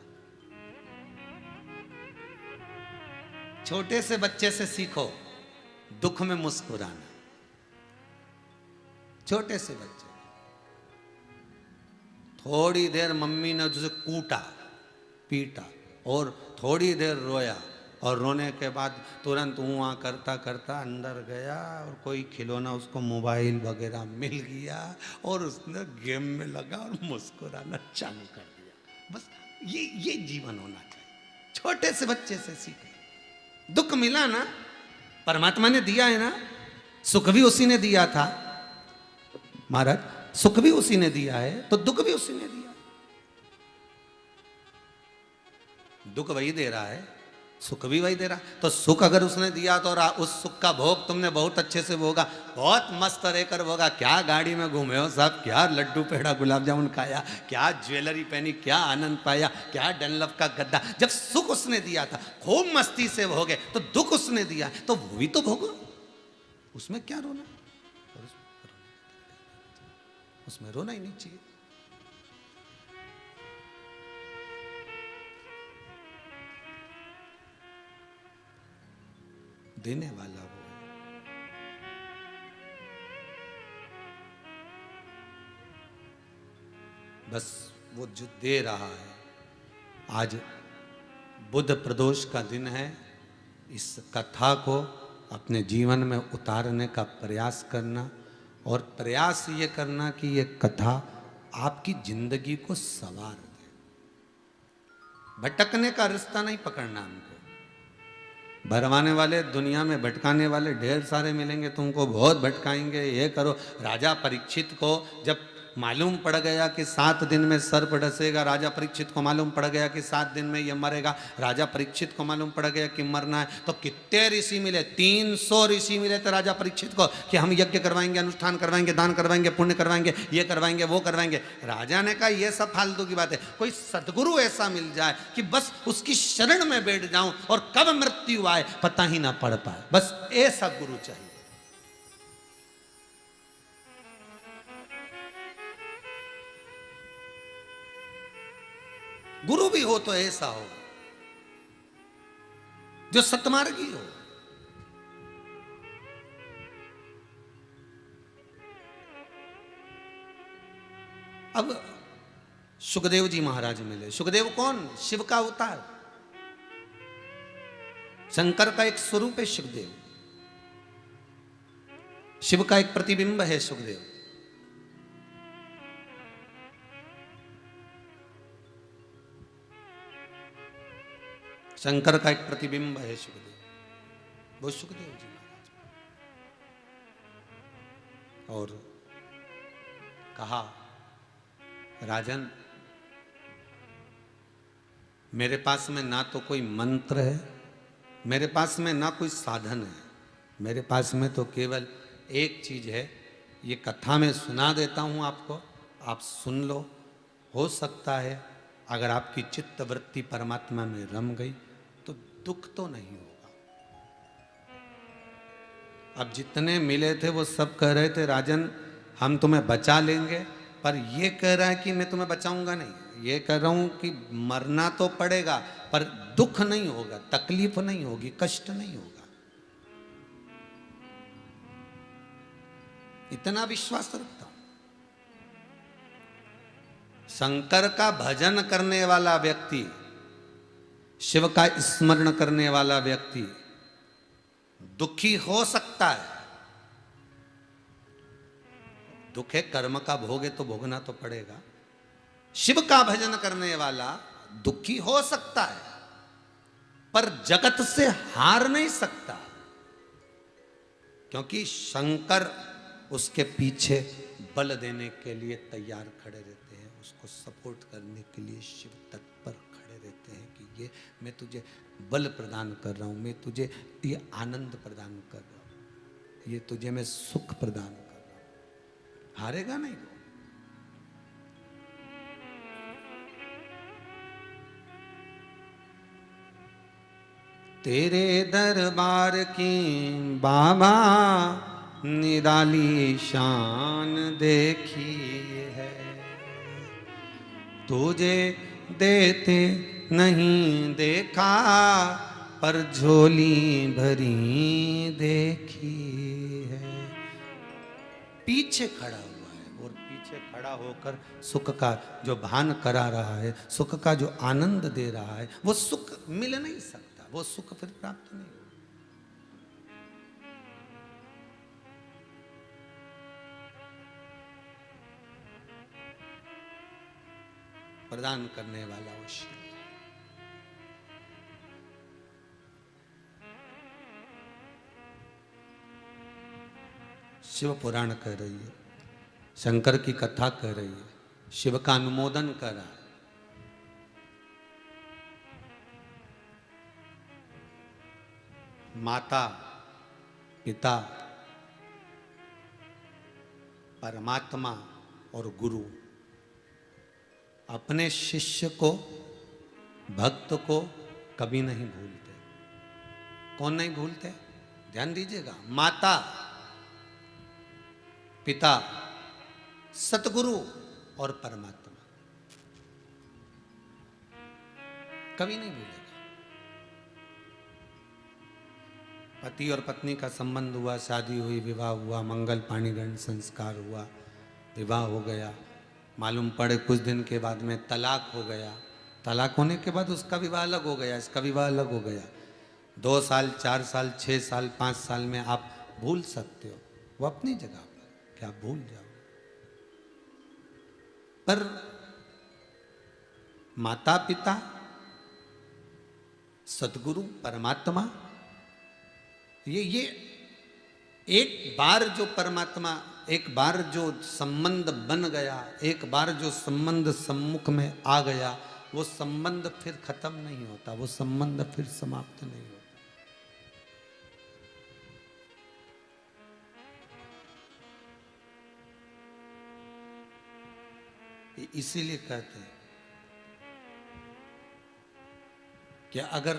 छोटे से बच्चे से सीखो दुख में मुस्कुराना। छोटे से बच्चे, थोड़ी देर मम्मी ने तुझे कूटा पीटा और थोड़ी देर रोया, और रोने के बाद तुरंत ऊँआ करता करता अंदर गया और कोई खिलौना उसको मोबाइल वगैरह मिल गया और उसने गेम में लगा और मुस्कुराना चालू कर दिया। बस ये जीवन होना चाहिए। छोटे से बच्चे से सीखे। दुख मिला ना, परमात्मा ने दिया है ना, सुख भी उसी ने दिया था महाराज, सुख भी उसी ने दिया है तो दुख भी उसी ने दिया। दुख वही दे रहा है, सुख भी वही दे रहा। तो सुख अगर उसने दिया तो उस सुख का भोग तुमने बहुत अच्छे से भोगा, बहुत मस्त रहकर भोगा। क्या गाड़ी में घूमे हो साहब, क्या लड्डू पेड़ा गुलाब जामुन खाया, क्या ज्वेलरी पहनी, क्या आनंद पाया, क्या डनलप का गद्दा। जब सुख उसने दिया था खूब मस्ती से भोगे, तो दुख उसने दिया तो वो भी तो भोगो। उसमें क्या रोना? उसमें रोना ही नहीं चाहिए। देने वाला वो है। बस वो जो दे रहा है। आज बुध प्रदोष का दिन है। इस कथा को अपने जीवन में उतारने का प्रयास करना, और प्रयास ये करना कि ये कथा आपकी जिंदगी को संवार दे। भटकने का रास्ता नहीं पकड़ना हमको। भरवाने वाले, दुनिया में भटकाने वाले ढेर सारे मिलेंगे, तुमको बहुत भटकाएंगे। ये करो। राजा परीक्षित को जब मालूम पड़ गया कि 7 दिन में सर्प डसेगा, राजा परीक्षित को मालूम पड़ गया कि 7 दिन में ये मरेगा, राजा परीक्षित को मालूम पड़ गया कि मरना है, तो कितने ऋषि मिले? 300 ऋषि मिले थे राजा परीक्षित को कि हम यज्ञ करवाएंगे, अनुष्ठान करवाएंगे, दान करवाएंगे, पुण्य करवाएंगे, ये करवाएंगे, वो करवाएंगे। राजा ने कहा ये सब फालतू की बात है, कोई सदगुरु ऐसा मिल जाए कि बस उसकी शरण में बैठ जाऊं और कब मृत्यु आए पता ही ना पड़ पाए। बस ऐसा गुरु चाहिए। गुरु भी हो तो ऐसा हो जो सतमार्गी हो। अब सुखदेव जी महाराज मिले। सुखदेव कौन? शिव का अवतार, शंकर का एक स्वरूप है सुखदेव। शिव का एक प्रतिबिंब है सुखदेव। शंकर का एक प्रतिबिंब है सुखदेव, वो सुखदेव जी महाराज। और कहा राजन, मेरे पास में ना तो कोई मंत्र है, मेरे पास में ना कोई साधन है, मेरे पास में तो केवल एक चीज है। ये कथा में सुना देता हूं आपको, आप सुन लो। हो सकता है अगर आपकी चित्त वृत्ति परमात्मा में रम गई तो दुख तो नहीं होगा। अब जितने मिले थे वो सब कह रहे थे राजन हम तुम्हें बचा लेंगे, पर ये कह रहा है कि मैं तुम्हें बचाऊंगा नहीं। ये कह रहा हूं कि मरना तो पड़ेगा पर दुख नहीं होगा, तकलीफ नहीं होगी, कष्ट नहीं होगा। इतना विश्वास रखता हूं। शंकर का भजन करने वाला व्यक्ति, शिव का स्मरण करने वाला व्यक्ति दुखी हो सकता है। दुख है, कर्म का भोग है तो भोगना तो पड़ेगा। शिव का भजन करने वाला दुखी हो सकता है पर जगत से हार नहीं सकता, क्योंकि शंकर उसके पीछे बल देने के लिए तैयार खड़े रहते हैं, उसको सपोर्ट करने के लिए शिव तत्पर खड़े रहते हैं कि ये मैं तुझे बल प्रदान कर रहा हूं, मैं तुझे ये आनंद प्रदान कर रहा हूं, ये तुझे मैं सुख प्रदान कर रहा हूं। हारेगा नहीं वो। तेरे दरबार की बाबा निराली शान देखी है, तुझे देते नहीं देखा पर झोली भरी देखी है। पीछे खड़ा हुआ है और पीछे खड़ा होकर सुख का जो भान करा रहा है, सुख का जो आनंद दे रहा है, वो सुख मिल नहीं सकता, वो सुख फिर प्राप्त नहीं। प्रदान करने वाला वो शिव। शिव पुराण कह रही है, शंकर की कथा कह रही है, शिव का अनुमोदन कर रहा है। माता पिता परमात्मा और गुरु अपने शिष्य को, भक्त को कभी नहीं भूलते। कौन नहीं भूलते? ध्यान दीजिएगा, माता पिता सतगुरु और परमात्मा कभी नहीं भूलेगा। पति और पत्नी का संबंध हुआ, शादी हुई, विवाह हुआ, मंगल पाणीग्रहण संस्कार हुआ, विवाह हो गया, मालूम पड़े कुछ दिन के बाद में तलाक हो गया, तलाक होने के बाद उसका विवाह अलग हो गया, इसका विवाह अलग हो गया। 2 साल 4 साल 6 साल 5 साल में आप भूल सकते हो, वो अपनी जगह पर, क्या भूल जाओ। पर माता पिता सतगुरु परमात्मा, ये एक बार जो परमात्मा, एक बार जो संबंध बन गया, एक बार जो संबंध सम्मुख में आ गया, वो संबंध फिर खत्म नहीं होता, वो संबंध फिर समाप्त नहीं होता। इसीलिए कहते हैं कि अगर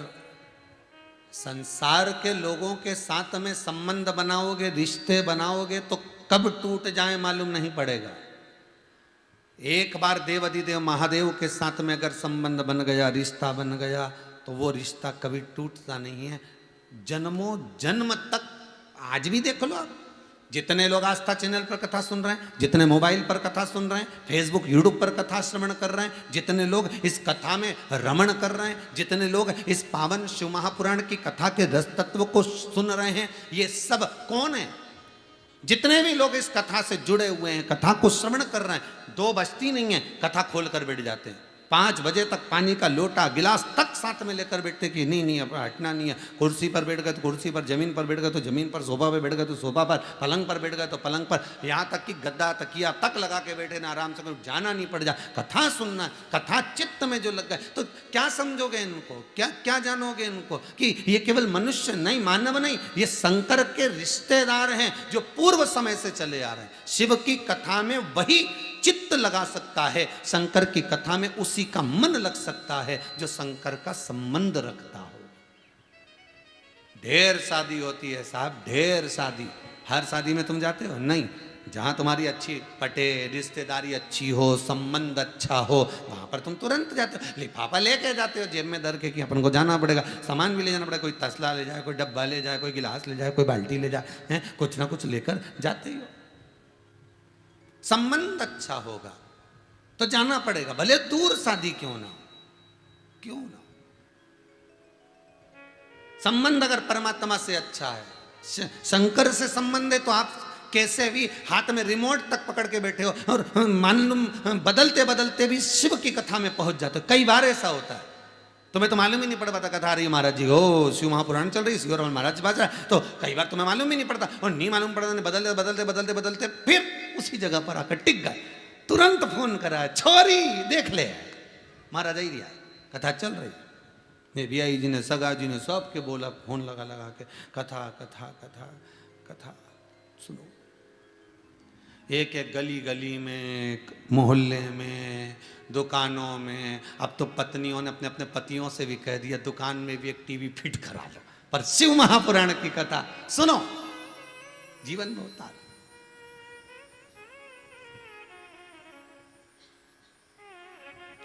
संसार के लोगों के साथ में संबंध बनाओगे, रिश्ते बनाओगे, तो कब टूट जाए मालूम नहीं पड़ेगा। एक बार देव अधिदेव महादेव के साथ में अगर संबंध बन गया, रिश्ता बन गया, तो वो रिश्ता कभी टूटता नहीं है, जन्मों जन्म तक। आज भी देख लो आप, जितने लोग आस्था चैनल पर कथा सुन रहे हैं, जितने मोबाइल पर कथा सुन रहे हैं, फेसबुक यूट्यूब पर कथा श्रवण कर रहे हैं, जितने लोग इस कथा में रमण कर रहे हैं, जितने लोग इस पावन शिव महापुराण की कथा के रस तत्व को सुन रहे हैं, ये सब कौन है? जितने भी लोग इस कथा से जुड़े हुए हैं, कथा को श्रवण कर रहे हैं, 2 बजती नहीं है, कथा खोल कर बैठ जाते हैं। 5 बजे तक पानी का लोटा गिलास तक साथ में लेकर बैठते कि नहीं नहीं अब हटना नहीं है। कुर्सी पर बैठ गए तो कुर्सी पर, जमीन पर बैठ गए तो जमीन पर, सोफा पे बैठ गए तो सोफा पर, पलंग पर बैठ गए तो पलंग पर, यहाँ तक कि गद्दा तकिया तक लगा के बैठे ना, आराम से कहीं जाना नहीं पड़ जाए। कथा सुनना, कथा चित्त में जो लग गए तो क्या समझोगे इनको, क्या क्या जानोगे इनको कि ये केवल मनुष्य नहीं, मानव नहीं, ये शंकर के रिश्तेदार हैं जो पूर्व समय से चले आ रहे हैं। शिव की कथा में वही चित्त लगा सकता है, शंकर की कथा में उसी का मन लग सकता है जो शंकर का संबंध रखता हो। ढेर शादी होती है साहब, ढेर शादी। हर शादी में तुम जाते हो? नहीं। जहां तुम्हारी अच्छी पटे, रिश्तेदारी अच्छी हो, संबंध अच्छा हो, वहां पर तुम तुरंत जाते हो। लिफाफा लेके जाते हो जेब में धर के कि अपन को जाना पड़ेगा, सामान भी ले जाना पड़ेगा। कोई तसला ले जाए, कोई डब्बा ले जाए, कोई गिलास ले जाए, कोई बाल्टी ले जाए, हैं, कुछ ना कुछ लेकर जाते ही हो। संबंध अच्छा होगा तो जाना पड़ेगा, भले दूर शादी क्यों ना हो, क्यों ना हो। संबंध अगर परमात्मा से अच्छा है, शंकर से संबंध है, तो आप कैसे भी हाथ में रिमोट तक पकड़ के बैठे हो और मालूम बदलते बदलते भी शिव की कथा में पहुंच जाते हो। कई बार ऐसा होता है, तुम्हें तो मालूम ही नहीं पड़ पाता कथा आ रही है महाराज जी, ओ शिव महापुराण चल रही, शिव और महाराज बाज रहा है, तो कई बार तुम्हें मालूम ही नहीं पड़ता, और नहीं मालूम पड़ता, बदलते बदलते बदलते बदलते फिर उसी जगह पर आकर टिक गए। तुरंत फोन करा, छोरी देख ले महाराज आई रिया, कथा चल रही। ये बियाई जी ने, सगा जी ने, सबके बोला, फोन लगा लगा के कथा कथा कथा कथा सुनो। एक एक गली गली में, मोहल्ले में, दुकानों में, अब तो पत्नियों ने अपने अपने पतियों से भी कह दिया दुकान में भी एक टीवी फिट करा लो, पर शिव महापुराण की कथा सुनो, जीवन में उतार।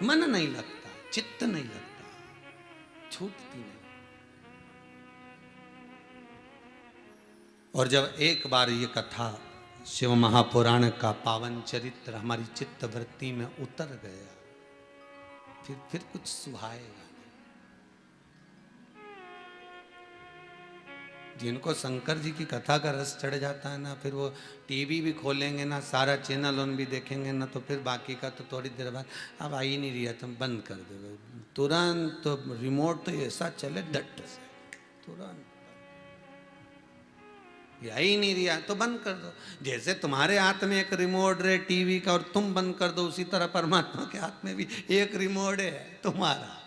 मन नहीं लगता, चित्त नहीं लगता, छूटती नहीं। और जब एक बार ये कथा शिव महापुराण का पावन चरित्र हमारी चित्त वृत्ति में उतर गया, फिर कुछ सुहाएगा। जिनको शंकर जी की कथा का रस चढ़ जाता है ना, फिर वो टीवी भी खोलेंगे ना, सारा चैनल उन भी देखेंगे ना, तो फिर बाकी का तो थोड़ी देर बाद अब आ ही नहीं रहा, तुम बंद कर दो तुरंत। तो रिमोट तो ऐसा चले डट से, तुरंत आ ही नहीं रहा तो बंद कर दो। जैसे तुम्हारे हाथ में एक रिमोट है टीवी का और तुम बंद कर दो, उसी तरह परमात्मा के हाथ में भी एक रिमोट है तुम्हारा।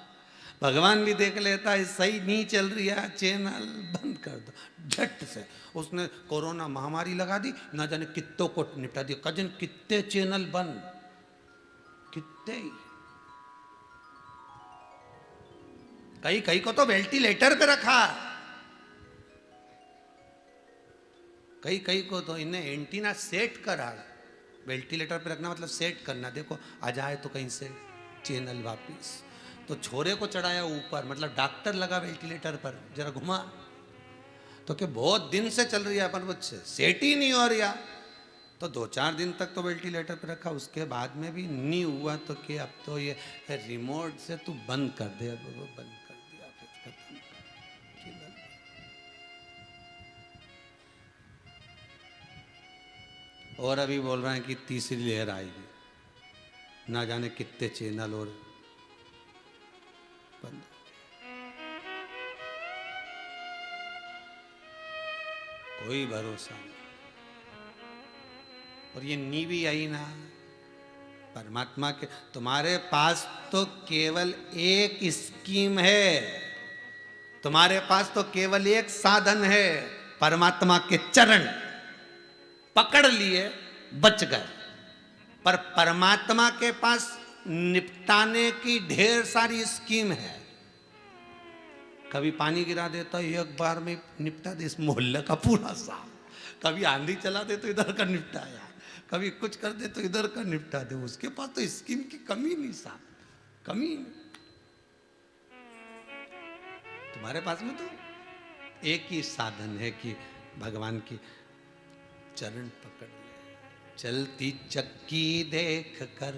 भगवान भी देख लेता है सही नहीं चल रही है चैनल, बंद कर दो झट से। उसने कोरोना महामारी लगा दी, ना जाने कित्तों को निपटा दिया, कजन कितने चैनल बंद, कितने ही। कई कई को तो वेंटिलेटर पे रखा, कई कई को तो इन्हें एंटीना सेट करा। वेंटिलेटर पे रखना मतलब सेट करना, देखो आ जाए तो कहीं से चैनल वापिस। तो छोरे को चढ़ाया ऊपर, मतलब डॉक्टर लगा वेंटिलेटर पर, जरा घुमा तो कि बहुत दिन से चल रही है अपन कुछ सेट ही नहीं हो रहा। तो 2-4 दिन तक तो वेंटिलेटर पर रखा, उसके बाद में भी नहीं हुआ तो कि अब तो ये रिमोट से तू बंद कर दे। अब वो बंद कर दिया, फिर खत्म। और अभी बोल रहे हैं कि तीसरी लहर आएगी, ना जाने कितने चैनल और बंद। कोई भरोसा नहीं। और ये नीवी आई ना परमात्मा के, तुम्हारे पास तो केवल एक स्कीम है, तुम्हारे पास तो केवल एक साधन है, परमात्मा के चरण पकड़ लिए बच गए। पर परमात्मा के पास निपटाने की ढेर सारी स्कीम है। कभी पानी गिरा देता एक बार में निपटा दे इस मोहल्ले का पूरा साफ, कभी आंधी चला दे तो इधर का निपटाया, कभी कुछ कर दे तो इधर का निपटा दे। उसके पास तो स्कीम की कमी नहीं साहब, कमी नहीं। तुम्हारे पास में तो एक ही साधन है कि भगवान की चरण पकड़ ले। चलती चक्की देख कर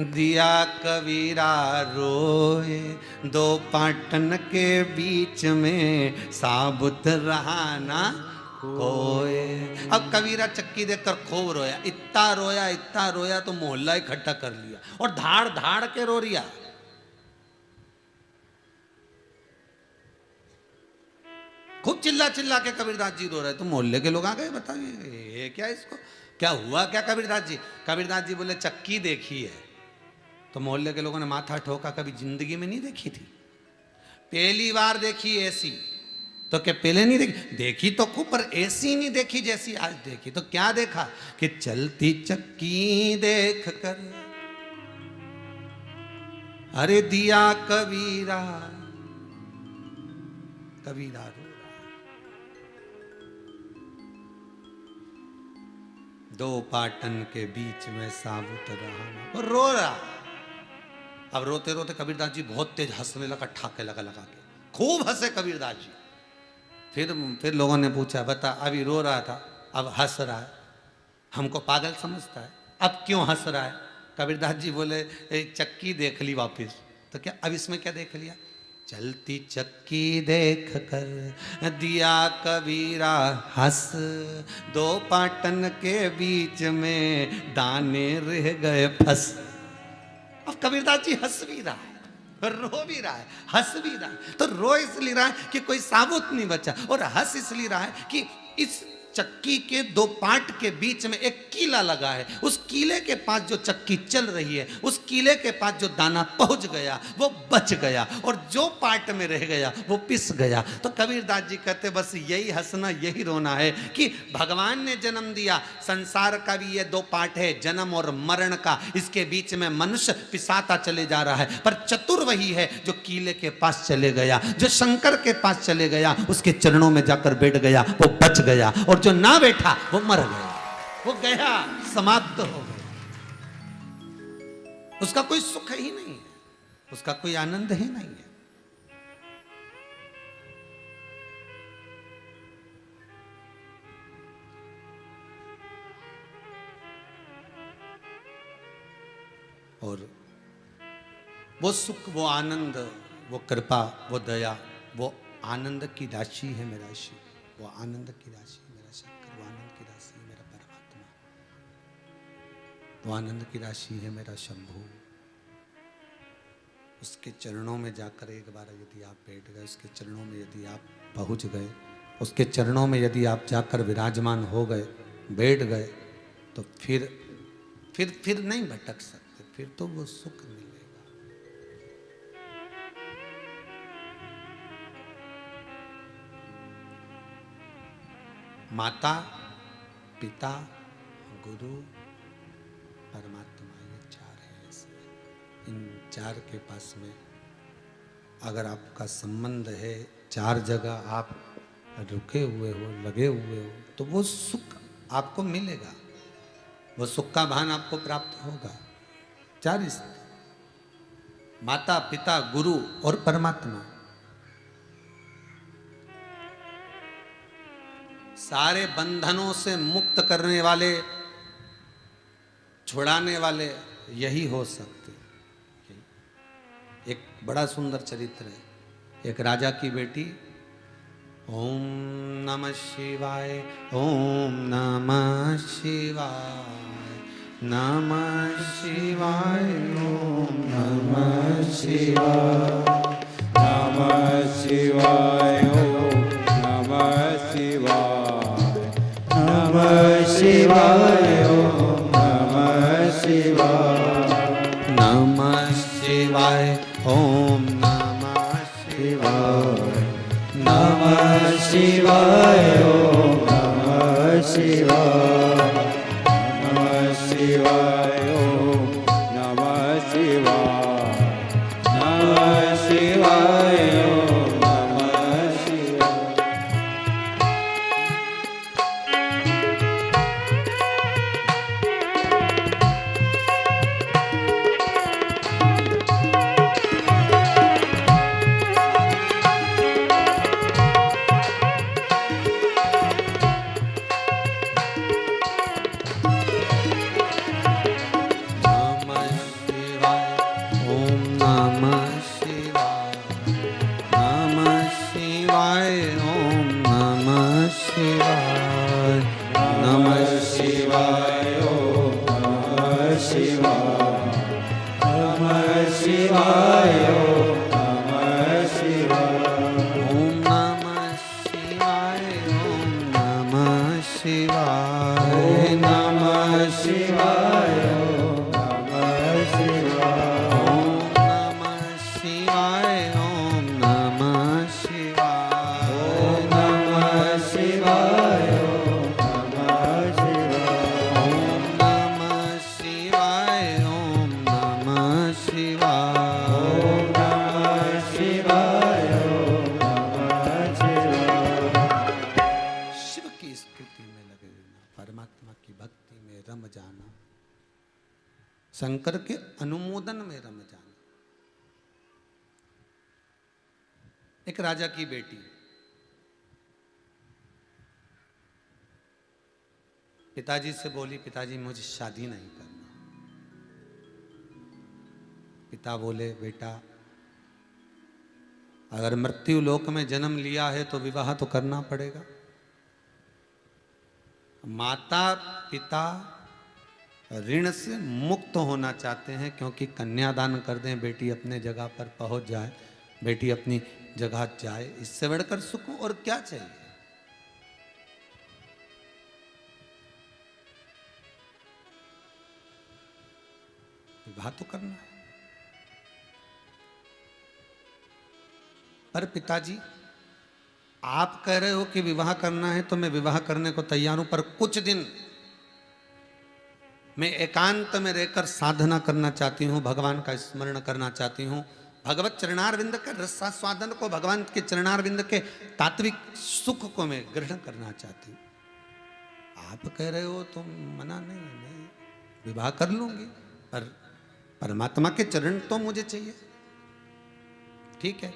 दिया कबीरा रोए, 2 पाटन के बीच में साबुत रहा ना खोए। अब कबीरा चक्की देखकर खूब रोया, इतना रोया तो मोहल्ला इकट्ठा कर लिया और धाड़ धाड़ के रो रिया। खूब चिल्ला चिल्ला के कबीरदास जी रो रहे, तो मोहल्ले के लोग आ गए, बताइए ये क्या, इसको क्या हुआ क्या कबीरदास जी? कबीरदास जी बोले चक्की देखी है। तो मोहल्ले के लोगों ने माथा ठोका, कभी जिंदगी में नहीं देखी थी, पहली बार देखी ऐसी। तो क्या पहले नहीं देखी? देखी तो खूब, पर ऐसी नहीं देखी जैसी आज देखी। तो क्या देखा कि चलती चक्की देख कर अरे दिया कबीरा, कबीरा रो रहा, दो पाटन के बीच में साबुत रहा, और रो रहा। अब रोते रोते कबीरदास जी बहुत तेज हंसने लगा, ठाके लगा लगा के खूब हंसे कबीरदास जी। फिर लोगों ने पूछा, बता अभी रो रहा था, अब हंस रहा है, हमको पागल समझता है, अब क्यों हंस रहा है? कबीरदास जी बोले चक्की देख ली वापस। तो क्या अब इसमें क्या देख लिया? चलती चक्की देख कर दिया कबीरा हंस, दो पाटन के बीच में दाने रह गए फंस। अब कबीरदास जी हंस भी रहा है, रो भी रहा है, हंस भी रहा है। तो रो इसलिए रहा है कि कोई साबुत नहीं बचा, और हंस इसलिए रहा है कि इस चक्की के दो पार्ट के बीच में एक कीला लगा है। उस कीले के पास जो चक्की चल रही है, उस कीले के पास जो दाना पहुंच गया वो बच गया, और जो पार्ट में रह गया वो पिस गया। तो कबीरदास जी कहते बस यही हंसना यही रोना है कि भगवान ने जन्म दिया, संसार का भी ये दो पार्ट है, जन्म और मरण का। इसके बीच में मनुष्य पिसाता चले जा रहा है, पर चतुर वही है जो कीले के पास चले गया, जो शंकर के पास चले गया, उसके चरणों में जाकर बैठ गया, वो बच गया। और जो ना बैठा वो मर गया, वो गया, समाप्त हो गया। उसका कोई सुख ही नहीं है, उसका कोई आनंद ही नहीं है। और वो सुख, वो आनंद, वो कृपा, वो दया, वो आनंद की राशि है मेरा शिव, वो आनंद की राशि मेरा शंकर, वो आनंद की राशि है मेरा परमात्मा, वो आनंद की राशि है मेरा शंभू। उसके चरणों में जाकर एक बार यदि आप बैठ गए, उसके चरणों में यदि आप पहुंच गए, उसके चरणों में यदि आप जाकर विराजमान हो गए, बैठ गए, तो फिर नहीं भटक सकते, फिर तो वो सुख मिलेगा। माता, पिता, गुरु, परमात्मा, ये चार है इसमें। इन चार के पास में अगर आपका संबंध है, चार जगह आप रुके हुए हो, लगे हुए हो, तो वो सुख आपको मिलेगा, वो सुख का भान आपको प्राप्त होगा। चार स्थिति, माता, पिता, गुरु और परमात्मा। सारे बंधनों से मुक्त करने वाले, छुड़ाने वाले यही हो सकते। एक बड़ा सुंदर चरित्र है, एक राजा की बेटी ओम नमः शिवाय, ओम नमः शिवाय, नमः शिवाय, ओम नमः शिवाय, नमः शिवाय, ओम नमः शिवाय, नमः शिवाय, ओम नमः शिवाय, नमः शिवाय, ओम नमः शिवाय, नमः शिवाय, ओम नमः शिवाय, नमः शिवाय, ओम नमः शिवाय, नमः शिवाय, ओम नमः शिवाय। शिवाय ओम नमः शिवाय ओम नमः शिवाय ओम नमः शिवाय ओम नमः शिवाय ओम नमः शिवाय ओम नमः शिवाय ओम नमः शिवाय ओम नमः शिवाय। शिव की स्तुति में लगे रहना, परमात्मा की भक्ति में रम जाना, शंकर के अनुमोदन में रम जाना। एक राजा की बेटी पिताजी से बोली, पिताजी मुझे शादी नहीं करना। पिता बोले, बेटा अगर मृत्यु लोक में जन्म लिया है तो विवाह तो करना पड़ेगा। माता पिता ऋण से मुक्त होना चाहते हैं, क्योंकि कन्यादान कर दें, बेटी अपने जगह पर पहुंच जाए, बेटी अपनी जगह जाए, इससे बढ़कर सुख और क्या चाहिए। विवाह तो करना है। पर पिताजी आप कह रहे हो कि विवाह करना है, तो मैं विवाह करने को तैयार हूं, पर कुछ दिन मैं एकांत में रहकर साधना करना चाहती हूं, भगवान का स्मरण करना चाहती हूं, भगवत चरणारविंद के रसास्वादन को, भगवान के चरणारविंद के तात्विक सुख को मैं ग्रहण करना चाहती हूं। आप कह रहे हो तो मना नहीं, मैं विवाह कर लूंगी, पर परमात्मा के चरण तो मुझे चाहिए। ठीक है,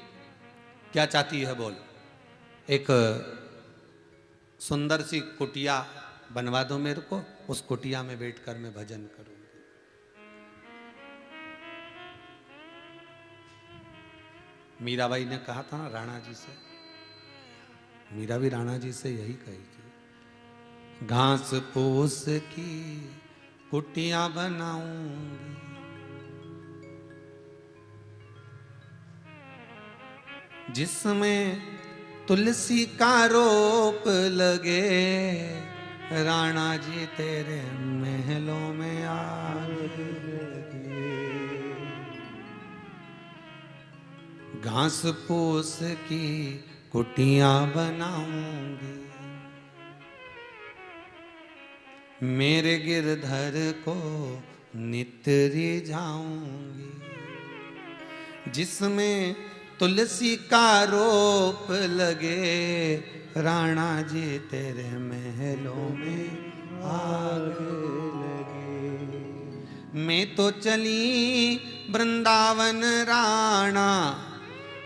क्या चाहती है बोल। एक सुंदर सी कुटिया बनवा दो मेरे को, उस कुटिया में बैठकर मैं भजन करूंगी। मीराबाई ने कहा था ना राणा जी से, मीरा भी राणा जी से यही कही थी, घास फूस की कुटिया बनाऊंगी, जिसमें तुलसी का रोप लगे, राणा जी तेरे महलों में आग लगे। घास फूस की कुटियां बनाऊंगी, मेरे गिरधर को नितरी जाऊंगी, जिसमें तुलसी का रोप लगे, राणा जी तेरे महलों में आग लगे। मैं तो चली वृंदावन राणा,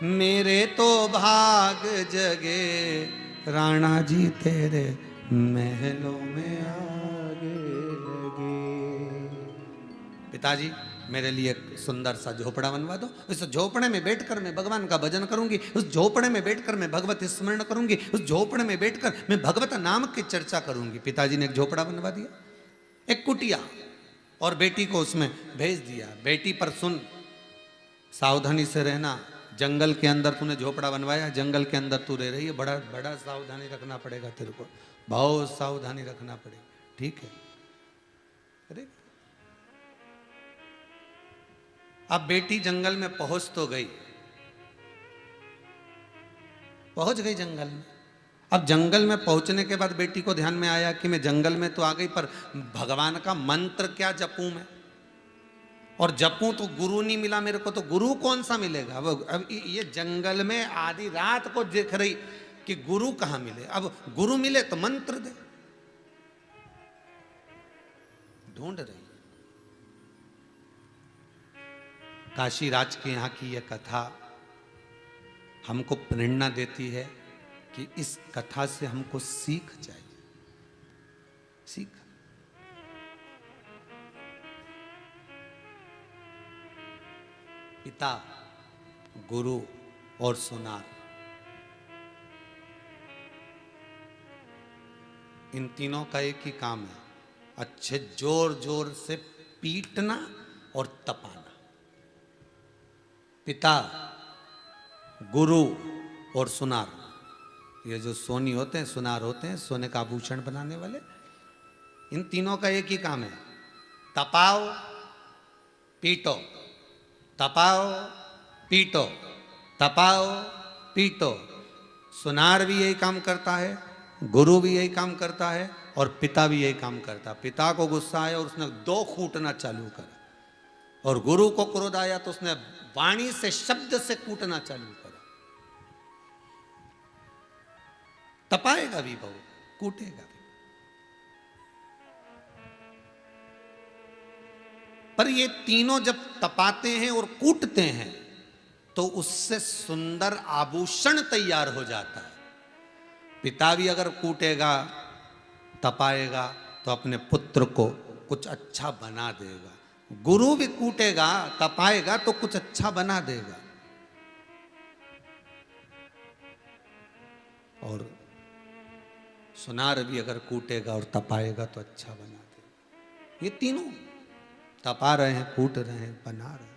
मेरे तो भाग जगे, राणा जी तेरे महलों में आग लगे। पिताजी मेरे लिए एक सुंदर सा झोपड़ा बनवा दो, उस झोपड़े में बैठकर मैं भगवान का भजन करूंगी, उस झोपड़े में बैठकर मैं भगवत स्मरण करूंगी, उस झोपड़े में बैठकर मैं भगवत नाम की चर्चा करूंगी। पिताजी ने एक झोपड़ा बनवा दिया, एक कुटिया, और बेटी को उसमें भेज दिया। बेटी पर सुन, सावधानी से रहना, जंगल के अंदर तूने झोपड़ा बनवाया, जंगल के अंदर तू रह रही है, बड़ा बड़ा सावधानी रखना पड़ेगा तेरे को, बहुत सावधानी रखना पड़ेगा, ठीक है। अरे अब बेटी जंगल में पहुंच तो गई, पहुंच गई जंगल में। अब जंगल में पहुंचने के बाद बेटी को ध्यान में आया कि मैं जंगल में तो आ गई, पर भगवान का मंत्र क्या जपूं मैं, और जपूं तो गुरु नहीं मिला मेरे को, तो गुरु कौन सा मिलेगा। अब ये जंगल में आधी रात को देख रही कि गुरु कहां मिले, अब गुरु मिले तो मंत्र दे, ढूंढ रही। काशी राज के यहाँ की यह कथा हमको प्रेरणा देती है कि इस कथा से हमको सीख चाहिए, सीख। पिता, गुरु और सुनार, इन तीनों का एक ही काम है, अच्छे जोर जोर से पीटना और तपाना। पिता, गुरु और सुनार, ये जो सोनी होते हैं, सुनार होते हैं, सोने का आभूषण बनाने वाले, इन तीनों का एक ही काम है, तपाओ पीटो, तपाओ पीटो, तपाओ पीटो। सुनार भी यही काम करता है, गुरु भी यही काम करता है, और पिता भी यही काम करता है। पिता को गुस्सा आया और उसने 2 कूटना चालू करा, और गुरु को क्रोध आया तो उसने वाणी से, शब्द से कूटना चालू करा। तपाएगा भी बहु, कूटेगा भी। पर ये तीनों जब तपाते हैं और कूटते हैं तो उससे सुंदर आभूषण तैयार हो जाता है। पिता भी अगर कूटेगा, तपाएगा तो अपने पुत्र को कुछ अच्छा बना देगा। गुरु भी कूटेगा, तपाएगा तो कुछ अच्छा बना देगा। और सुनार भी अगर कूटेगा और तपाएगा तो अच्छा बना देगा। ये तीनों तपा रहे हैं, कूट रहे हैं, बना रहे हैं।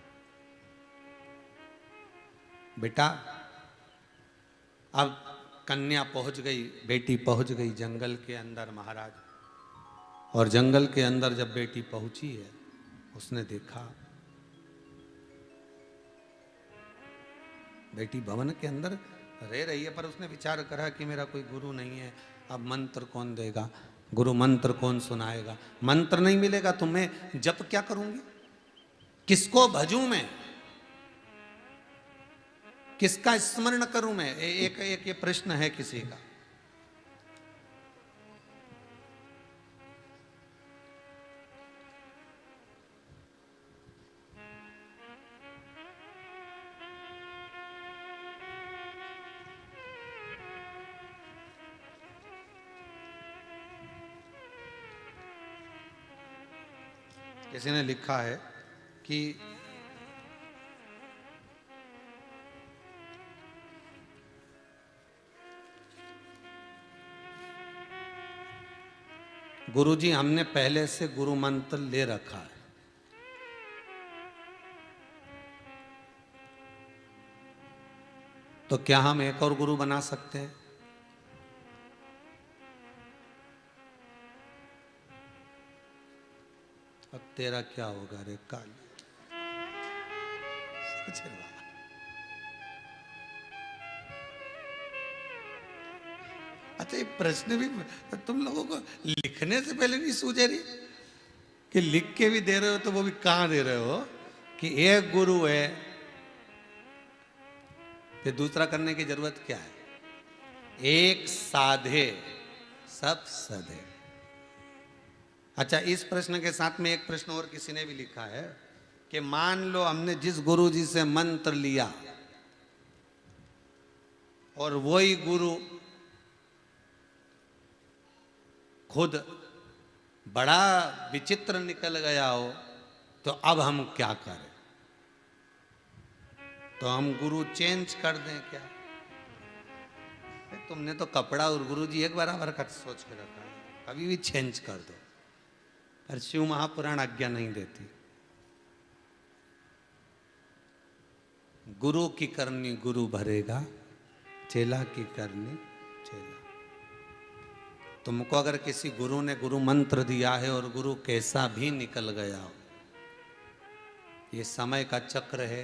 बेटा, अब कन्या पहुंच गई, बेटी पहुंच गई जंगल के अंदर महाराज। और जंगल के अंदर जब बेटी पहुंची है, उसने देखा बेटी भवन के अंदर रह रही है, पर उसने विचार करा कि मेरा कोई गुरु नहीं है, अब मंत्र कौन देगा, गुरु मंत्र कौन सुनाएगा, मंत्र नहीं मिलेगा तो मैं जप क्या करूंगी, किसको भजूं मैं, किसका स्मरण करूं मैं। एक ये प्रश्न है किसी का। किसी ने लिखा है कि गुरुजी, हमने पहले से गुरु मंत्र ले रखा है, तो क्या हम एक और गुरु बना सकते हैं? अब तेरा क्या होगा रे काली। अच्छा, ये प्रश्न भी तुम लोगों को लिखने से पहले नहीं सूझे रही कि लिख के भी दे रहे हो, तो वो भी कहां दे रहे हो कि एक गुरु है, फिर दूसरा करने की जरूरत क्या है? एक साधे सब सधे। अच्छा, इस प्रश्न के साथ में एक प्रश्न और किसी ने भी लिखा है कि मान लो हमने जिस गुरु जी से मंत्र लिया और वही गुरु खुद बड़ा विचित्र निकल गया हो, तो अब हम क्या करें? तो हम गुरु चेंज कर दें क्या? तुमने तो कपड़ा और गुरु जी एक बराबर का सोच के रखा है, कभी भी चेंज कर दो। पर शिव महापुराण आज्ञा नहीं देती। गुरु की करनी गुरु भरेगा, चेला की करनी चेला। तुमको अगर किसी गुरु ने गुरु मंत्र दिया है और गुरु कैसा भी निकल गया हो, ये समय का चक्र है,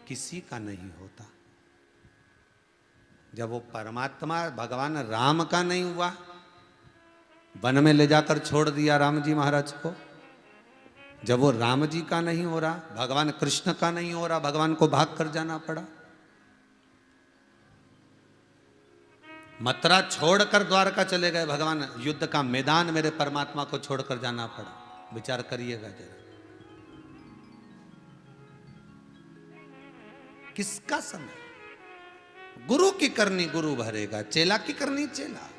किसी का नहीं होता। जब वो परमात्मा भगवान राम का नहीं हुआ, वन में ले जाकर छोड़ दिया राम जी महाराज को, जब वो राम जी का नहीं हो रहा, भगवान कृष्ण का नहीं हो रहा, भगवान को भाग कर जाना पड़ा। मथुरा छोड़कर द्वारका चले गए भगवान, युद्ध का मैदान मेरे परमात्मा को छोड़कर जाना पड़ा। विचार करिएगा जरा, किसका समय? गुरु की करनी गुरु भरेगा, चेला की करनी चेला।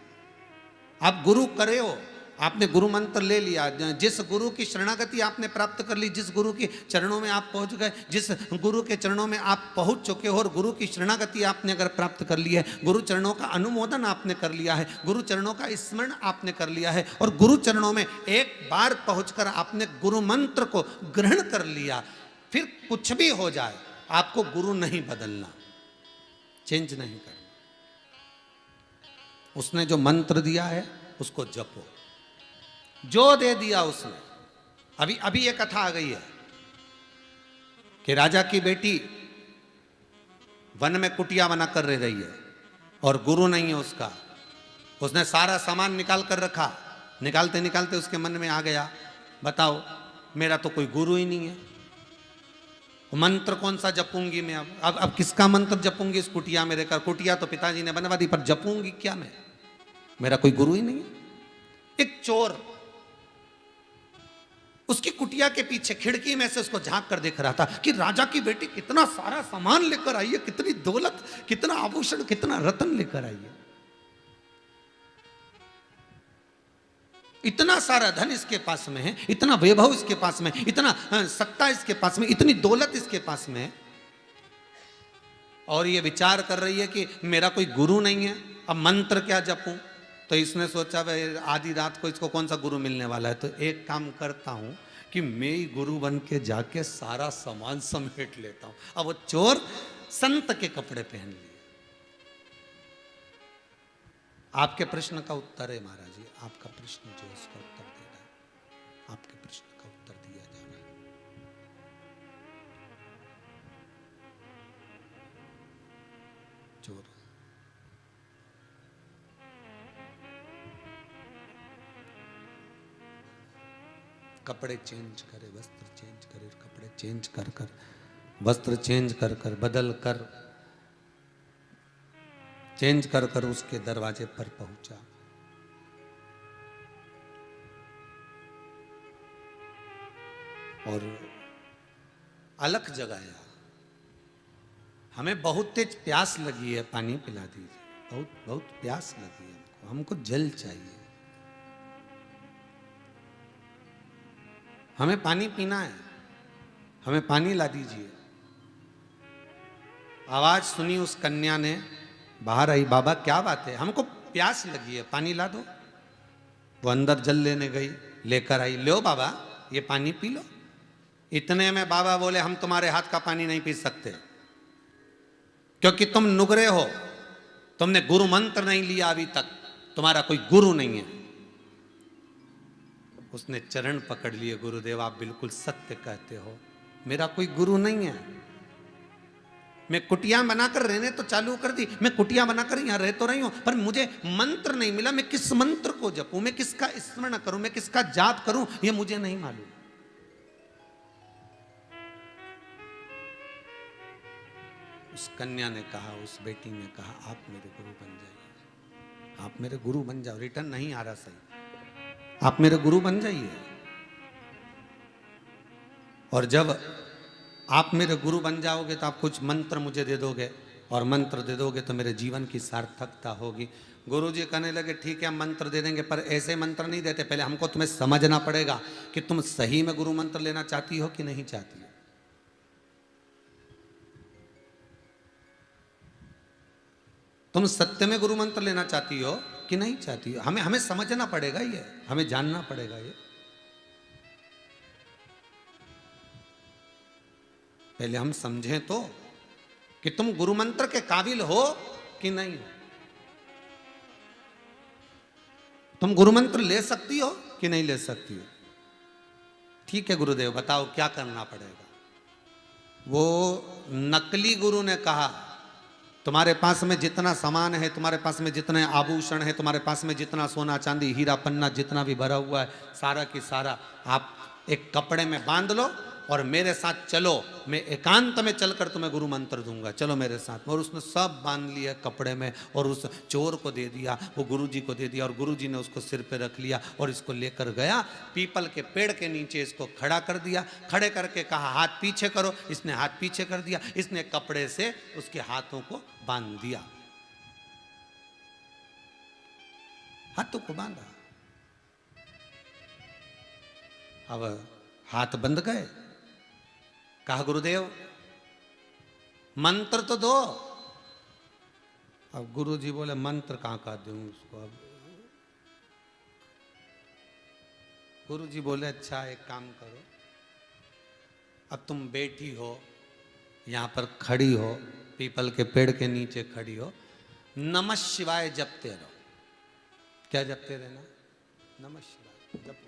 आप गुरु करे हो, आपने गुरु मंत्र ले लिया, जिस गुरु की शरणागति आपने प्राप्त कर ली, जिस गुरु के चरणों में आप पहुंच गए, जिस गुरु के चरणों में आप पहुंच चुके हो और गुरु की शरणागति आपने अगर प्राप्त कर ली है, गुरु चरणों का अनुमोदन आपने कर लिया है, गुरु चरणों का स्मरण आपने कर लिया है और गुरु चरणों में एक बार पहुंचकर आपने गुरु मंत्र को ग्रहण कर लिया, फिर कुछ भी हो जाए आपको गुरु नहीं बदलना, चेंज नहीं करना। उसने जो मंत्र दिया है उसको जपो, जो दे दिया उसने अभी अभी ये कथा आ गई है कि राजा की बेटी वन में कुटिया बना कर रह रही है और गुरु नहीं है उसका। उसने सारा सामान निकाल कर रखा, निकालते निकालते उसके मन में आ गया, बताओ मेरा तो कोई गुरु ही नहीं है, मंत्र कौन सा जपूंगी मैं? अब किसका मंत्र जपूंगी इस कुटिया में रहकर? कुटिया तो पिताजी ने बनवा दी, पर जपूंगी क्या मैं? मेरा कोई गुरु ही नहीं है। एक चोर उसकी कुटिया के पीछे खिड़की में से उसको झांक कर देख रहा था कि राजा की बेटी कितना सारा सामान लेकर आई है, कितनी दौलत, कितना आभूषण, कितना रत्न लेकर आई है, इतना सारा धन इसके पास में है, इतना वैभव इसके पास में, इतना सत्ता इसके पास में, इतनी दौलत इसके पास में, और ये विचार कर रही है कि मेरा कोई गुरु नहीं है, अब मंत्र क्या जपूं? तो इसने सोचा भाई आधी रात को इसको कौन सा गुरु मिलने वाला है, तो एक काम करता हूं कि मैं ही गुरु बन के जाके सारा सामान समेट लेता हूं। अब वो चोर संत के कपड़े पहन लिए। आपके प्रश्न का उत्तर है महाराज जी, आपका प्रश्न जो उसका उत्तर दे रहा है, आपके प्रश्न का उत्तर दिया जा रहा है। चोर कपड़े चेंज करे, वस्त्र चेंज करे, कपड़े चेंज कर कर, वस्त्र चेंज कर कर, बदल कर, चेंज कर कर उसके दरवाजे पर पहुंचा। और अलख जगाया, हमें बहुत तेज प्यास लगी है, पानी पिला दीजिए, बहुत बहुत प्यास लगी है हमको जल चाहिए, हमें पानी पीना है, हमें पानी ला दीजिए। आवाज सुनी उस कन्या ने, बाहर आई, बाबा क्या बात है, हमको प्यास लगी है, पानी ला दो। वो अंदर जल लेने गई, लेकर आई, लो बाबा ये पानी पी लो। इतने में बाबा बोले हम तुम्हारे हाथ का पानी नहीं पी सकते, क्योंकि तुम नुगरे हो, तुमने गुरु मंत्र नहीं लिया अभी तक, तुम्हारा कोई गुरु नहीं है। उसने चरण पकड़ लिए, गुरुदेव आप बिल्कुल सत्य कहते हो, मेरा कोई गुरु नहीं है। मैं कुटिया बनाकर रहने तो चालू कर दी, मैं कुटिया बनाकर यहां रह तो रही हूं, पर मुझे मंत्र नहीं मिला, मैं किस मंत्र को जपूं, मैं किसका स्मरण करूं, मैं किसका जाप करूं, यह मुझे नहीं मालूम। उस कन्या ने कहा, उस बेटी ने कहा, आप मेरे गुरु बन जाइए, आप मेरे गुरु बन जाओ, रिटर्न नहीं आ रहा सही, आप मेरे गुरु बन जाइए। और जब आप मेरे गुरु बन जाओगे तो आप कुछ मंत्र मुझे दे दोगे, और मंत्र दे दोगे तो मेरे जीवन की सार्थकता होगी। गुरुजी कहने लगे ठीक है हम मंत्र दे देंगे, पर ऐसे मंत्र नहीं देते, पहले हमको तुम्हें समझना पड़ेगा कि तुम सही में गुरु मंत्र लेना चाहती हो कि नहीं चाहती हो। तुम सत्य में गुरु मंत्र लेना चाहती हो कि नहीं चाहती हो, हमें समझना पड़ेगा, ये हमें जानना पड़ेगा। ये पहले हम समझें तो कि तुम गुरु मंत्र के काबिल हो कि नहीं हो, तुम गुरु मंत्र ले सकती हो कि नहीं ले सकती हो। ठीक है गुरुदेव बताओ क्या करना पड़ेगा। वो नकली गुरु ने कहा तुम्हारे पास में जितना सामान है, तुम्हारे पास में जितने आभूषण है, तुम्हारे पास में जितना सोना चांदी हीरा पन्ना जितना भी भरा हुआ है, सारा की सारा आप एक कपड़े में बांध लो और मेरे साथ चलो, मैं एकांत में चलकर तुम्हें गुरु मंत्र दूंगा, चलो मेरे साथ। और उसने सब बांध लिया कपड़े में और उस चोर को दे दिया, वो गुरुजी को दे दिया, और गुरुजी ने उसको सिर पे रख लिया और इसको लेकर गया पीपल के पेड़ के नीचे, इसको खड़ा कर दिया। खड़े करके कहा हाथ पीछे करो, इसने हाथ पीछे कर दिया, इसने कपड़े से उसके हाथों को बांध दिया, हाथों को बांधा। अब हाथ बंध गए। कहा गुरुदेव मंत्र तो दो। अब गुरुजी बोले मंत्र कहां का दूं उसको। अब गुरुजी बोले अच्छा एक काम करो, अब तुम बैठी हो यहां पर, खड़ी हो, पीपल के पेड़ के नीचे खड़ी हो, नमः शिवाय जपते रहो। क्या जपते रहना? नमः शिवाय जपो।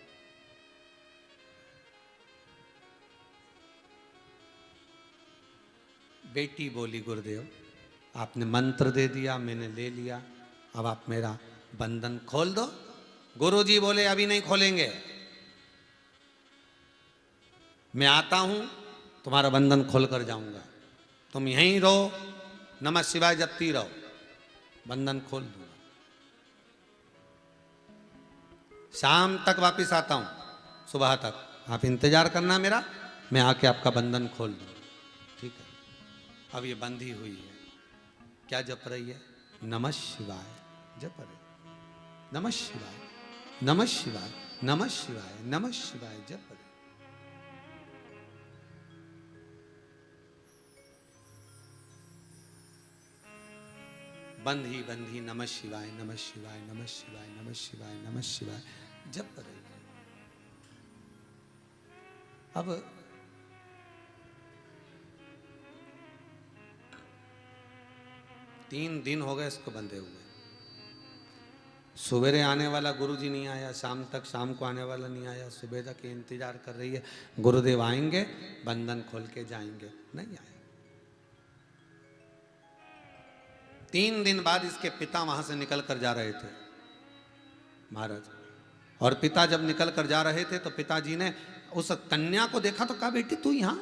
बेटी बोली, गुरुदेव आपने मंत्र दे दिया, मैंने ले लिया, अब आप मेरा बंधन खोल दो। गुरुजी बोले अभी नहीं खोलेंगे, मैं आता हूं, तुम्हारा बंधन खोल कर जाऊंगा, तुम यहीं रहो, नमः शिवाय जपती रहो, बंधन खोल दूंगा। शाम तक वापस आता हूं, सुबह तक आप इंतजार करना मेरा, मैं आके आपका बंधन खोल दूंगा। ठीक है, अब ये बंधी हुई है, क्या जप रही है? नमः शिवाय जप रही, नमः शिवाय, नमः शिवाय, नमः शिवाय, नमः शिवाय जप रही। बंधी बंधी नमः शिवाय, नमः शिवाय, नमः शिवाय, नमः शिवाय, नमः शिवाय जप रही है। अब तीन दिन हो गए इसको बंधे हुए, सवेरे आने वाला गुरुजी नहीं आया, शाम तक, शाम को आने वाला नहीं आया, सुबह तक इंतजार कर रही है, गुरुदेव आएंगे बंधन खोल के जाएंगे, नहीं आया। 3 दिन बाद इसके पिता वहां से निकल कर जा रहे थे महाराज, और पिता जब निकल कर जा रहे थे तो पिताजी ने उस कन्या को देखा तो कहा, बेटी तू यहां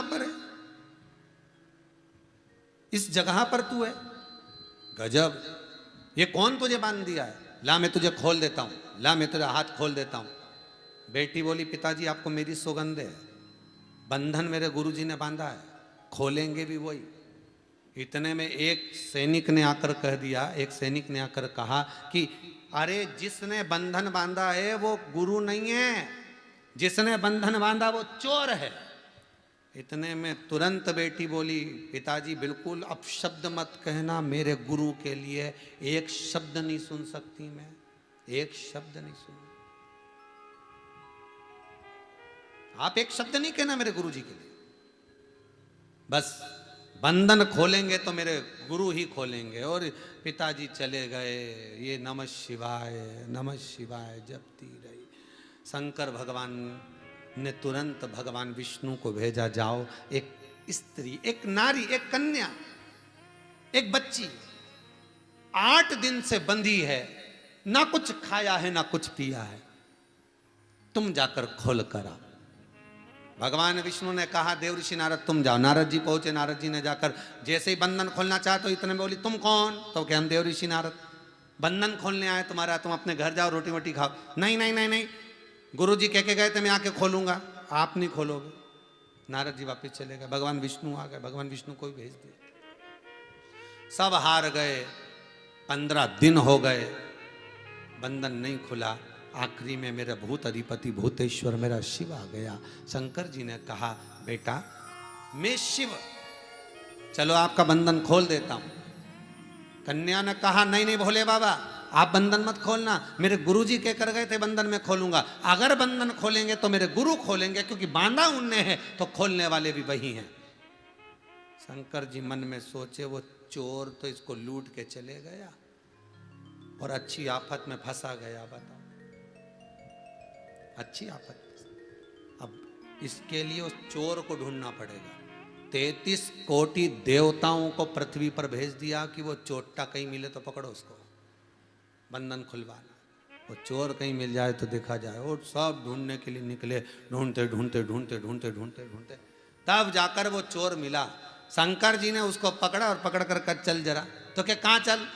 पर है, इस जगह पर तू है, गजब, ये कौन तुझे बांध दिया है? ला मैं तुझे खोल देता हूं, ला मैं तुझे हाथ खोल देता हूं। बेटी बोली, पिताजी आपको मेरी सौगंध है, बंधन मेरे गुरुजी ने बांधा है, खोलेंगे भी वही। इतने में एक सैनिक ने आकर कह दिया, एक सैनिक ने आकर कहा कि अरे जिसने बंधन बांधा है वो गुरु नहीं है, जिसने बंधन बांधा वो चोर है। इतने में तुरंत बेटी बोली, पिताजी बिल्कुल अपशब्द मत कहना, मेरे गुरु के लिए एक शब्द नहीं सुन सकती मैं, एक शब्द नहीं सुन, आप एक शब्द नहीं कहना मेरे गुरुजी के लिए, बस बंधन खोलेंगे तो मेरे गुरु ही खोलेंगे। और पिताजी चले गए, ये नमः शिवाय जपती रही। शंकर भगवान ने तुरंत भगवान विष्णु को भेजा, जाओ एक स्त्री, एक नारी, एक कन्या, एक बच्ची 8 दिन से बंधी है, ना कुछ खाया है ना कुछ पिया है, तुम जाकर खोल कर आओ। भगवान विष्णु ने कहा, देवऋषि नारद तुम जाओ। नारद जी पहुंचे, नारद जी ने जाकर जैसे ही बंधन खोलना चाहा तो इतने में बोली, तुम कौन? तो क्या, हम देवऋषि नारद, बंधन खोलने आए तुम्हारा, तुम अपने घर जाओ, रोटी वोटी खाओ। नहीं नहीं नहीं नहीं, गुरुजी कह के गए थे मैं आके खोलूंगा, आप नहीं खोलोगे। नारद जी वापस चले गए, भगवान विष्णु आ गए, भगवान विष्णु को भी भेज दिया, सब हार गए। 15 दिन हो गए, बंधन नहीं खुला। आखिरी में मेरा भूत अधिपति भूतेश्वर मेरा शिव आ गया। शंकर जी ने कहा, बेटा मैं शिव, चलो आपका बंधन खोल देता हूं। कन्या ने कहा, नहीं नहीं भोले बाबा, आप बंधन मत खोलना, मेरे गुरुजी कह कर गए थे बंधन में खोलूंगा, अगर बंधन खोलेंगे तो मेरे गुरु खोलेंगे, क्योंकि बांधा उनने है तो खोलने वाले भी वही हैं। शंकर जी मन में सोचे, वो चोर तो इसको लूट के चले गया और अच्छी आफत में फंसा गया, बताओ अच्छी आफत। अब इसके लिए उस चोर को ढूंढना पड़ेगा। 33 कोटि देवताओं को पृथ्वी पर भेज दिया कि वो चोटा कहीं मिले तो पकड़ो उसको, बंधन खुलवाना। वो चोर कहीं मिल जाए तो देखा जाए। और सब ढूंढने के लिए निकले, ढूंढते ढूंढते ढूंढते ढूंढते ढूंढते ढूंढते तब जाकर वो चोर मिला। शंकर जी ने उसको पकड़ा और पकड़ कर कहा, चल जरा। तो क्या, कहां चल?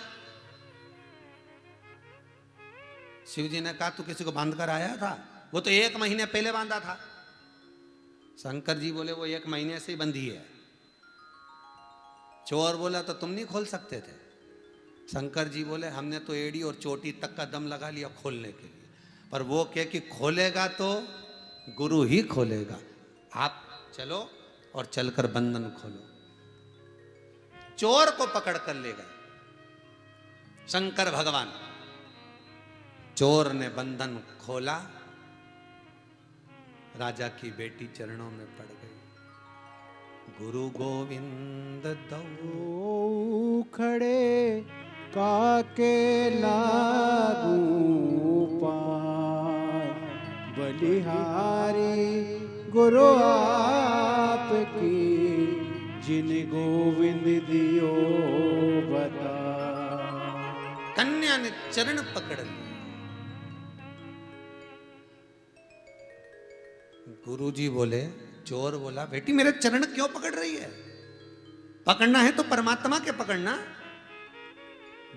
शिव जी ने कहा, तू किसी को बांध कर आया था? वो तो 1 महीने पहले बांधा था। शंकर जी बोले, वो 1 महीने से ही बंधी है। चोर बोला, तो तुम नहीं खोल सकते थे? शंकर जी बोले, हमने तो एड़ी और चोटी तक का दम लगा लिया खोलने के लिए, पर वो कहे कि खोलेगा तो गुरु ही खोलेगा, आप चलो और चलकर बंधन खोलो। चोर को पकड़ कर ले गए शंकर भगवान। चोर ने बंधन खोला, राजा की बेटी चरणों में पड़ गई। गुरु गोविंद दो खड़े काके लागू पाय, बलिहारी गुरु आपकी जिन गोविंद दियो बता। कन्या ने चरण पकड़ लिए। गुरुजी बोले, चोर बोला, बेटी मेरे चरण क्यों पकड़ रही है? पकड़ना है तो परमात्मा के पकड़ना।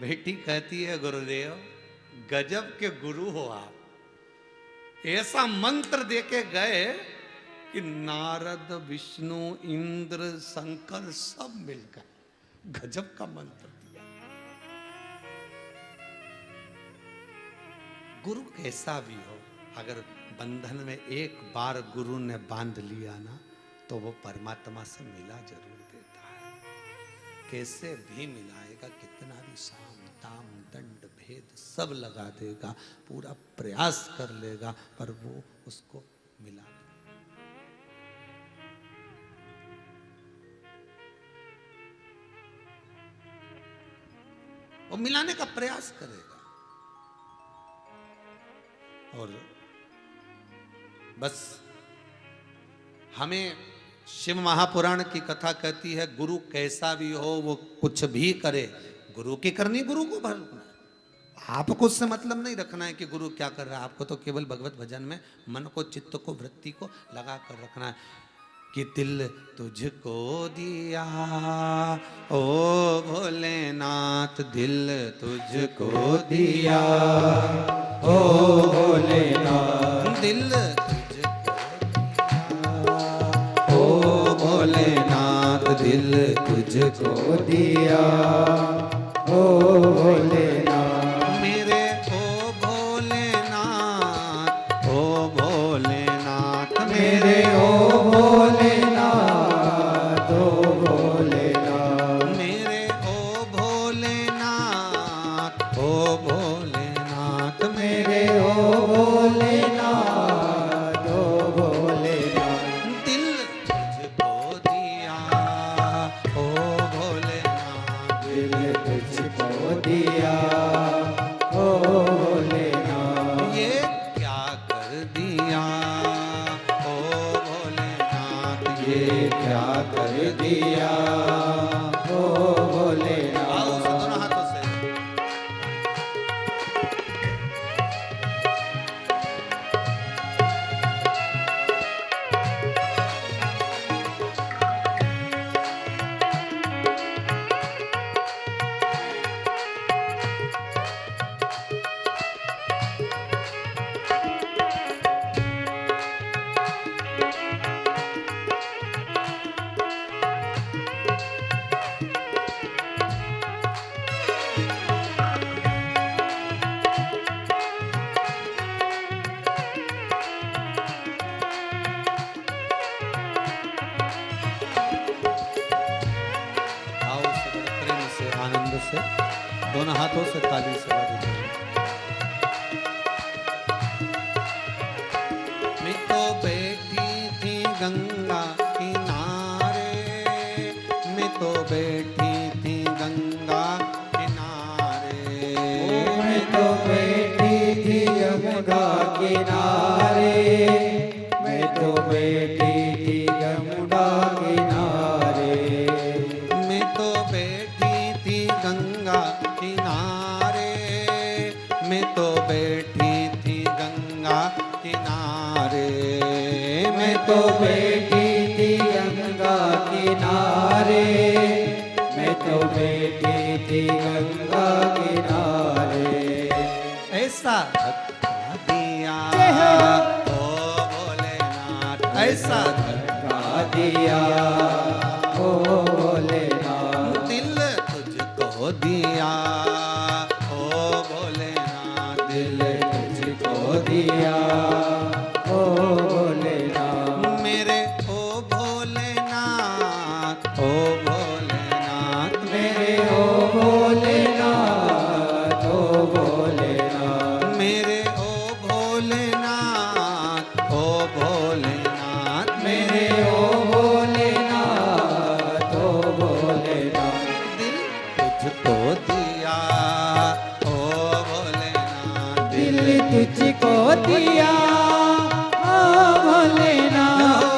बेटी कहती है, गुरुदेव गजब के गुरु हो आप, ऐसा मंत्र देके गए कि नारद, विष्णु, इंद्र, शंकर सब मिलकर गजब का मंत्र दिया। गुरु कैसा भी हो, अगर बंधन में एक बार गुरु ने बांध लिया ना, तो वो परमात्मा से मिला जरूर देता है। कैसे भी मिलाएगा, कितना भी साम दाम दंड भेद सब लगा देगा, पूरा प्रयास कर लेगा, पर वो उसको मिला। वो मिलाने का प्रयास करेगा। और बस हमें शिव महापुराण की कथा कहती है, गुरु कैसा भी हो, वो कुछ भी करे, गुरु की करनी, गुरु को भरना। आपको उससे मतलब नहीं रखना है कि गुरु क्या कर रहा है। आपको तो केवल भगवत भजन में मन को, चित्त को, वृत्ति को लगा कर रखना है कि दिल तुझको दिया ओ भोलेनाथ, दिल तुझको दिया ओ भोलेनाथ, दिल तुझको, ओ भोलेनाथ, दिल तुझको दिया ओ भोलेनाथ, मेरे ओ भोलेनाथ, ओ भोलेनाथ, मेरे ओ भोलेनाथ, ओ भोलेनाथ, मेरे ओ भोलेनाथ, ओ भोलेनाथ, मेरे ओ भोलेनाथ, ओ भोलेनाथ, दिल तुझको दिया ओ भोलेनाथ, दिल तुझको दिया ओ भोलेनाथ, ये क्या कर दिया ओ भोलेनाथ, ये क्या कर दिया ओ भोलेनाथ। आओ उसे दोनों हाथों से। आओ उसे बड़े प्रेम से, आनंद से, दोनों हाथों से ताली से बजाइए। मैं तो बैठी थी गंगा किनारे, मैं तो बैठी थी गंगा किनारे, मैं तो बैठी थी गंगा किनारे, मैं तो बैठी थी गंगा किनारे, मैं तो बैठी थी गंगा किनारे, मैं तो बैठी थी गंगा किनारे, मैं तो बैठी थी गंगा किनारे, मैं तो बैठी थी गंगा किनारे, ऐसा धक्का दिया ओ भोलेनाथ, ऐसा धक्का दिया ओ भोलेनाथ, दिल तुझको दिया ओ भोलेनाथ, दिल तुझको दिया ओ भोलेनाथ, मेरे ओ भोलेनाथ, ओ भोलेनाथ, मेरे ओ भोलेनाथ, ओ भोलेनाथ, मेरे ओ भोलेनाथ, ओ भोलेनाथ, मेरे ओ भोलेनाथ, ओ भोलेनाथ, दिल तुझको दिया ओ भोलेनाथ, दिल तुझको दिया ओ भोलेनाथ,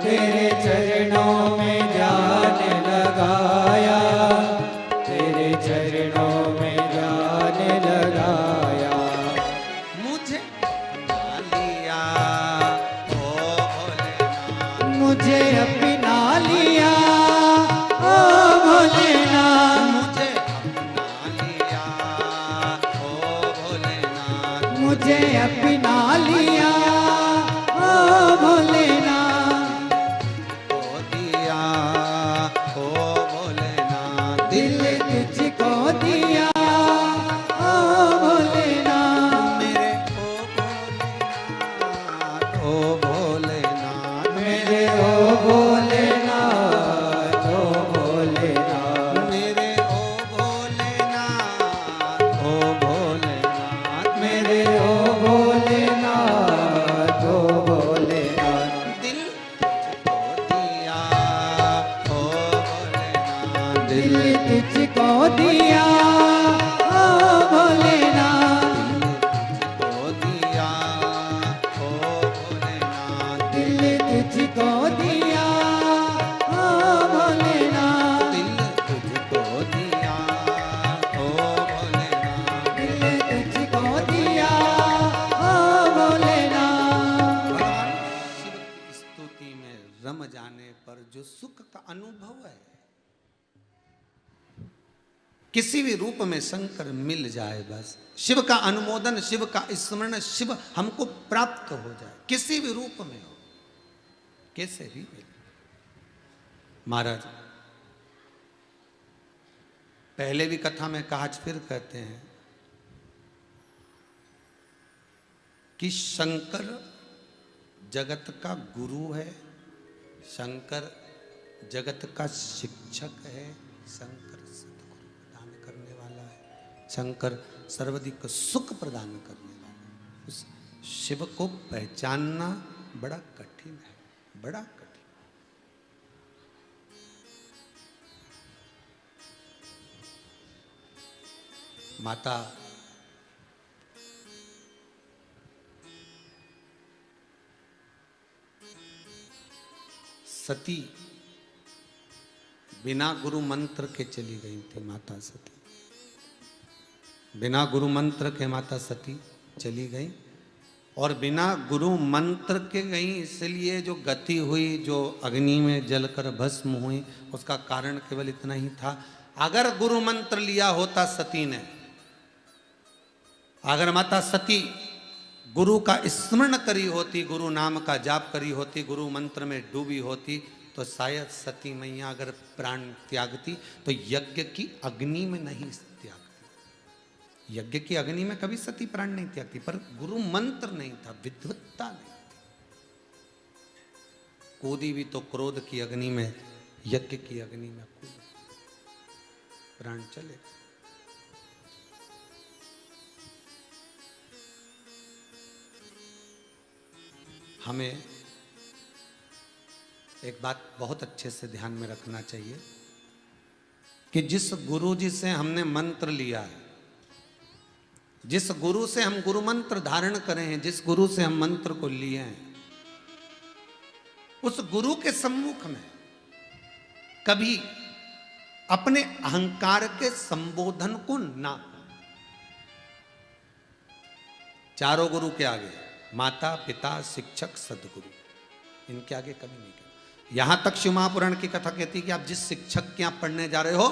तेरे चरणों में जान लगाया, तेरे चरणों में जान लगाया। मुझे अपना लिया ओ भोलेनाथ, मुझे अपना लिया ओ भोलेनाथ, मुझे अपना लिया ओ भोलेनाथ, मुझे अपना लिया ओ भोलेनाथ, दिल तुझको दिया ओ भोलेनाथ, दिल तुझको दिया ओ भोलेनाथ, दिल तुझको दिया ओ भोलेनाथ, दिल तुझको दिया ओ भोलेनाथ। भगवान शिव की स्तुति में रम जाने पर जो सुख का अनुभव है, किसी भी रूप में शंकर मिल जाए, बस शिव का अनुमोदन, शिव का स्मरण, शिव हमको प्राप्त हो जाए, किसी भी रूप में हो, कैसे भी मिले। महाराज पहले भी कथा में कहा, आज फिर कहते हैं कि शंकर जगत का गुरु है, शंकर जगत का शिक्षक है, शंकर सद्गुरु प्रदान करने वाला है, शंकर सर्वाधिक सुख प्रदान करने वाला है। उस शिव को पहचानना बड़ा कठिन है, बड़ा कठिन। माता सती बिना गुरु मंत्र के चली गई थी। माता सती बिना गुरु मंत्र के माता सती चली गई, और बिना गुरु मंत्र के गई, इसलिए जो गति हुई, जो अग्नि में जलकर भस्म हुई, उसका कारण केवल इतना ही था, अगर गुरु मंत्र लिया होता सती ने, अगर माता सती गुरु का स्मरण करी होती, गुरु नाम का जाप करी होती, गुरु मंत्र में डूबी होती, तो शायद सती मैया अगर प्राण त्यागती तो यज्ञ की अग्नि में नहीं त्यागती। यज्ञ की अग्नि में कभी सती प्राण नहीं त्यागती, पर गुरु मंत्र नहीं था, विद्वत्ता नहीं थी। कूदी भी तो क्रोध की अग्नि में, यज्ञ की अग्नि में कूद, प्राण चले। हमें एक बात बहुत अच्छे से ध्यान में रखना चाहिए कि जिस गुरु जी से हमने मंत्र लिया है, जिस गुरु से हम गुरु मंत्र धारण करें हैं, जिस गुरु से हम मंत्र को लिए हैं, उस गुरु के सम्मुख में कभी अपने अहंकार के संबोधन को ना, चारों गुरु के आगे, माता पिता शिक्षक सदगुरु, इनके आगे कभी नहीं करें। यहां तक शिव महापुराण की कथा कहती है कि आप जिस शिक्षक के आप पढ़ने जा रहे हो,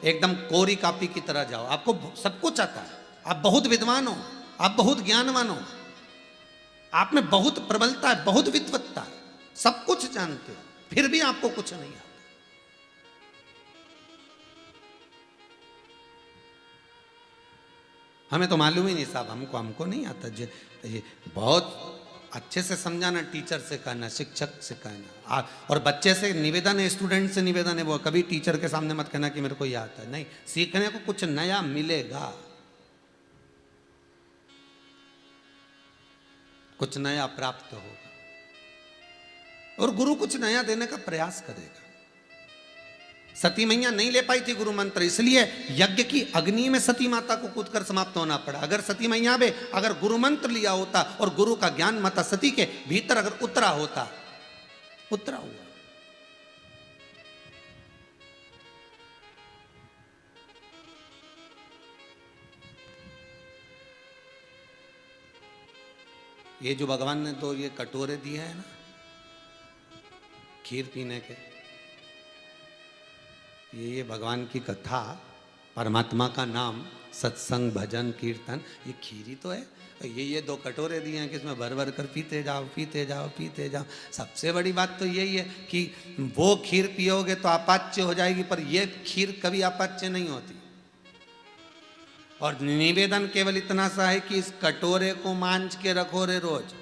एकदम कोरी कापी की तरह जाओ। आपको सब कुछ आता है, आप बहुत विद्वान हो, आप बहुत ज्ञानवान हो, आप में बहुत प्रबलता है, बहुत विद्वत्ता है, सब कुछ जानते हो, फिर भी आपको कुछ नहीं आता। हमें तो मालूम ही नहीं साहब, हमको नहीं आता। ये बहुत अच्छे से समझाना, टीचर से कहना, शिक्षक से कहना, और बच्चे से निवेदन है, स्टूडेंट से निवेदन है, वो कभी टीचर के सामने मत कहना कि मेरे को ये आता है। नहीं, सीखने को कुछ नया मिलेगा, कुछ नया प्राप्त होगा, और गुरु कुछ नया देने का प्रयास करेगा। सती मैया नहीं ले पाई थी गुरु मंत्र, इसलिए यज्ञ की अग्नि में सती माता को कूदकर समाप्त होना पड़ा। अगर सती मैया में अगर गुरु मंत्र लिया होता और गुरु का ज्ञान माता सती के भीतर अगर उतरा होता, उतरा हुआ। ये जो भगवान ने तो ये कटोरे दिए हैं ना खीर पीने के, ये भगवान की कथा, परमात्मा का नाम, सत्संग, भजन, कीर्तन, ये खीर ही तो है। ये दो कटोरे दिए हैं कि इसमें भर भर कर पीते जाओ पीते जाओ पीते जाओ। सबसे बड़ी बात तो यही है कि वो खीर पियोगे तो अपाच्य हो जाएगी, पर ये खीर कभी अपाच्य नहीं होती। और निवेदन केवल इतना सा है कि इस कटोरे को मांझ के रखो रे रोज।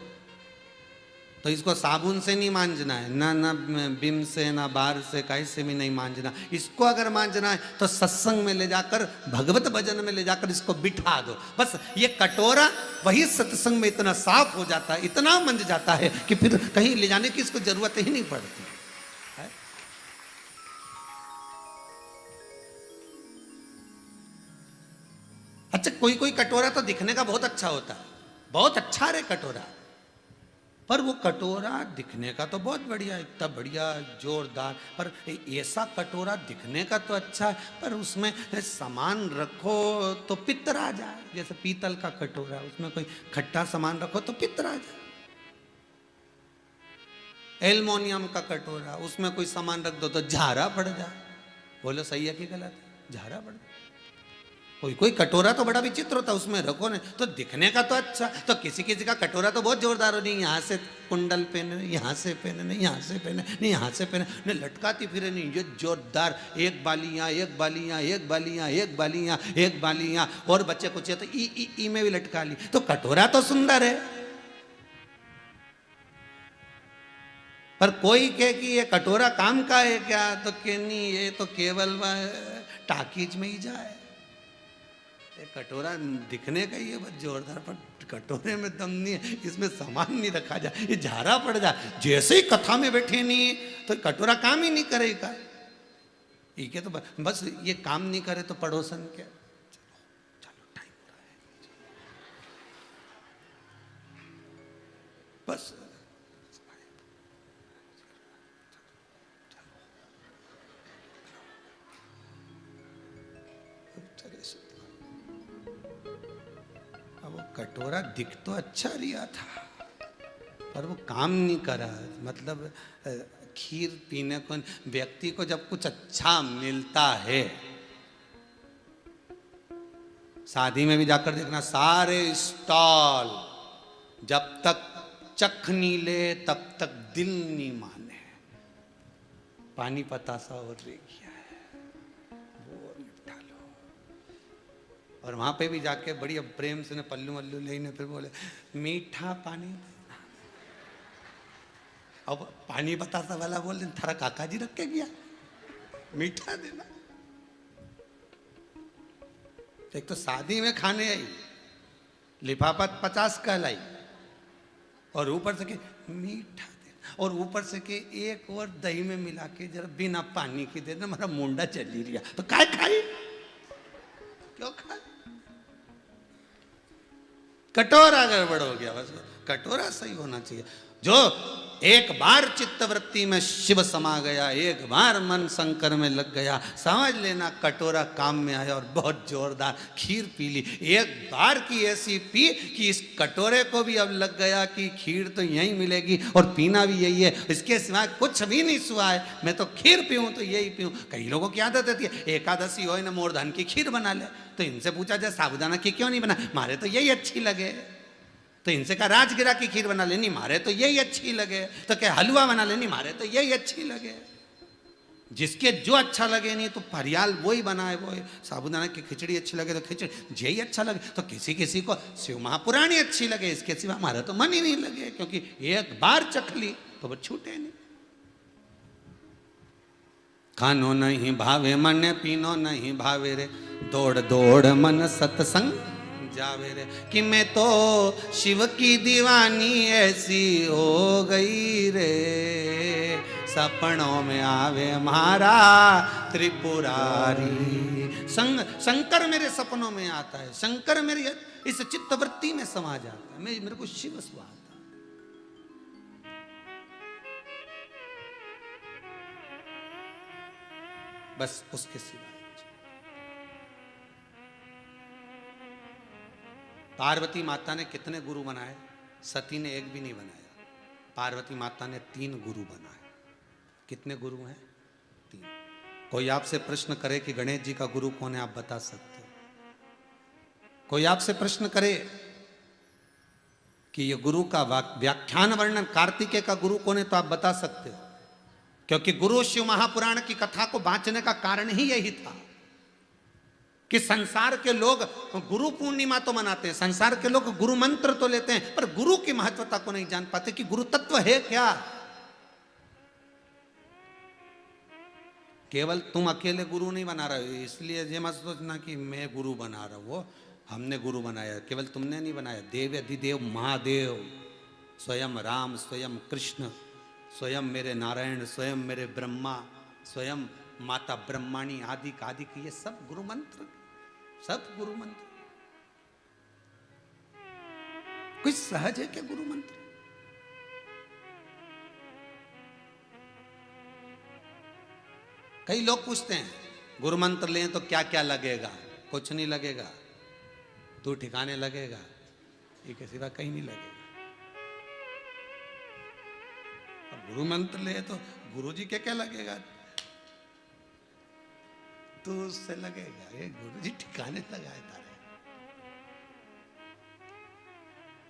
तो इसको साबुन से नहीं मांझना है, ना बिम से, ना बार से, कहीं से भी नहीं मांझना। इसको अगर मांझना है तो सत्संग में ले जाकर, भगवत भजन में ले जाकर इसको बिठा दो। बस ये कटोरा वही सत्संग में इतना साफ हो जाता है, इतना मंज जाता है कि फिर कहीं ले जाने की इसको जरूरत ही नहीं पड़ती है। अच्छा, कोई कोई कटोरा तो दिखने का बहुत अच्छा होता है, बहुत अच्छा रे कटोरा, पर वो कटोरा दिखने का तो बहुत बढ़िया है, इतना बढ़िया जोरदार, पर ऐसा कटोरा दिखने का तो अच्छा है, पर उसमें सामान रखो तो पित्तर आ जाए। जैसे पीतल का कटोरा, उसमें कोई खट्टा सामान रखो तो पित्तर आ जाए। एल्युमिनियम का कटोरा, उसमें कोई सामान रख दो तो झारा पड़ जाए। बोलो सही है कि गलत है? झारा पड़ जाए। कोई कोई कटोरा तो बड़ा विचित्र होता है, उसमें रखो ना तो दिखने का तो अच्छा, तो किसी किसी का कटोरा तो बहुत जोरदार हो, नहीं यहाँ से कुंडल पहने, यहाँ से पहने, नहीं यहाँ से पहने, नहीं यहाँ से पहने, नहीं लटकाती फिरे, नहीं ये जोरदार, एक बाली यहाँ, एक बाली यहाँ, एक बाली यहाँ, एक बाली यहाँ, एक बाली यहाँ, और बच्चे कुछ तो ई में भी लटका ली। तो कटोरा तो सुंदर है, पर कोई कहे कि ये कटोरा काम का है क्या, तो के नहीं, ये तो केवल टाकीज में ही जाए। कटोरा दिखने का ही है बस जोरदार, पर कटोरे में दम नहीं है, इसमें सामान नहीं रखा जाए, ये झारा पड़ जाए। जैसे ही कथा में बैठे नहीं तो कटोरा काम ही नहीं करेगा। ठीक है, तो बस ये काम नहीं करे तो पड़ोसन क्या, चलो टाइम हो रहा है, बस कटोरा दिख तो अच्छा रिया था, पर वो काम नहीं करा। मतलब खीर पीने को व्यक्ति को जब कुछ अच्छा मिलता है, शादी में भी जाकर देखना, सारे स्टॉल जब तक चख नहीं ले तब तक दिल नहीं माने। पानी पतासा और रह गया है, वो निपटा लो। और वहां पे भी जाके बड़ी प्रेम से पल्लू वल्लू लेने, फिर बोले मीठा पानी। अब पानी बतासा वाला बोल दे, थारा काका जी रख के गया, मीठा देना। एक तो शादी में खाने आई, लिफाफा 50 का लाई, और ऊपर से के मीठा देना, और ऊपर से के एक और दही में मिला के जरा बिना पानी की देना, हमारा मुंडा चल ही रहा। तो काय खाई, क्यों खाए? कटोरा गड़बड़ हो गया। बस कटोरा सही होना चाहिए। जो एक बार चित्तवृत्ति में शिव समा गया, एक बार मन शंकर में लग गया, समझ लेना कटोरा काम में आया और बहुत जोरदार खीर पी ली। एक बार की ऐसी पी कि इस कटोरे को भी अब लग गया कि खीर तो यहीं मिलेगी और पीना भी यही है, इसके सिवाय कुछ भी नहीं सुहा है। मैं तो खीर पीऊँ तो यही पीऊँ। कई लोगों की आदत रहती है, एकादशी हो ना मोरधन की खीर बना ले। तो इनसे पूछा जाए साबुदाना की क्यों नहीं बना, मारे तो यही अच्छी लगे। तो इनसे कहा राजगिरा की खीर बना लेनी, मारे तो यही अच्छी लगे। तो क्या हलवा बना लेनी, मारे तो यही अच्छी लगे। जिसके जो अच्छा लगे, नहीं तो फरियाल वही बनाए, वो साबुदाना की खिचड़ी अच्छी लगे तो खिचड़ी यही अच्छा लगे। तो किसी किसी को शिव महापुराणी अच्छी लगे, इसके सिवा हमारा तो मन ही नहीं लगे, क्योंकि एक बार चख ली तो वो छूटे नहीं। खानो नहीं भावे मन, पीनो नहीं भावे रे, दौड़ दौड़ मन सत्संग जावे रे। कि मैं तो शिव की दीवानी ऐसी हो गई रे, सपनों में आवे हमारा त्रिपुरारी। शंकर मेरे सपनों में आता है, शंकर मेरी इस चित्तवृत्ति में समा जाता है। मेरे को शिव स्वाहा। बस उसके सिवा। पार्वती माता ने कितने गुरु बनाए? सती ने एक भी नहीं बनाया। पार्वती माता ने 3 गुरु बनाए। कितने गुरु हैं? 3। कोई आपसे प्रश्न करे कि गणेश जी का गुरु कौन है, आप बता सकते हो? कोई आपसे प्रश्न करे कि ये गुरु का व्याख्यान वर्णन कार्तिकेय का गुरु कौन है, तो आप बता सकते हो? क्योंकि गुरु शिव महापुराण की कथा को बांचने का कारण ही यही था कि संसार के लोग गुरु पूर्णिमा तो मनाते हैं, संसार के लोग गुरु मंत्र तो लेते हैं, पर गुरु की महत्वता को नहीं जान पाते कि गुरु तत्व है क्या। केवल तुम अकेले गुरु नहीं बना रहे हो, इसलिए ये मत सोचना कि मैं गुरु बना रहा हूं, हमने गुरु बनाया। केवल तुमने नहीं बनाया, देव अधिदेव महादेव, स्वयं राम, स्वयं कृष्ण, स्वयं मेरे नारायण, स्वयं मेरे ब्रह्मा, स्वयं माता ब्रह्माणी आदि आदि की, ये सब गुरु मंत्र, सब गुरु मंत्र। कोई सहज है क्या गुरु मंत्र? कई लोग पूछते हैं गुरु मंत्र लें तो क्या क्या लगेगा? कुछ नहीं लगेगा, तू ठिकाने लगेगा, ये के सिवा कहीं नहीं लगेगा। अब गुरु मंत्र ले तो गुरु जी के क्या लगेगा? तू उससे लगेगा, ये गुरु जी ठिकाने लगाए तारे।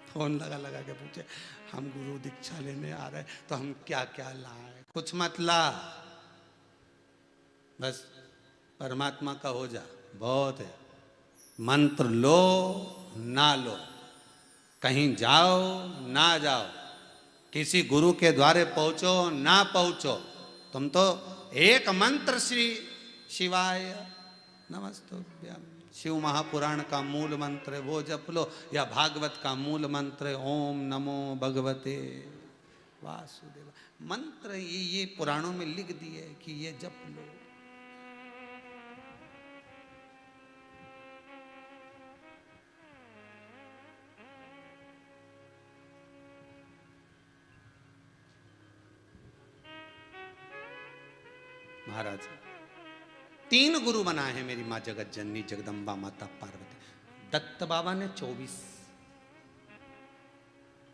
फोन लगा लगा के पूछे हम गुरु दीक्षा लेने आ रहे तो हम क्या क्या लाए? कुछ मत ला, बस परमात्मा का हो जा, बहुत है। मंत्र लो ना लो, कहीं जाओ ना जाओ, किसी गुरु के द्वारे पहुंचो ना पहुंचो, तुम तो एक मंत्र श्री शिवाय नमस्तुभ्यं, शिव महापुराण का मूल मंत्र है वो जप लो, या भागवत का मूल मंत्र है ओम नमो भगवते वासुदेव। मंत्र ये पुराणों में लिख दिए कि ये जप लो। महाराज 3 गुरु बनाए हैं मेरी माँ जगत जननी जगदम्बा माता पार्वती। दत्त बाबा ने 24,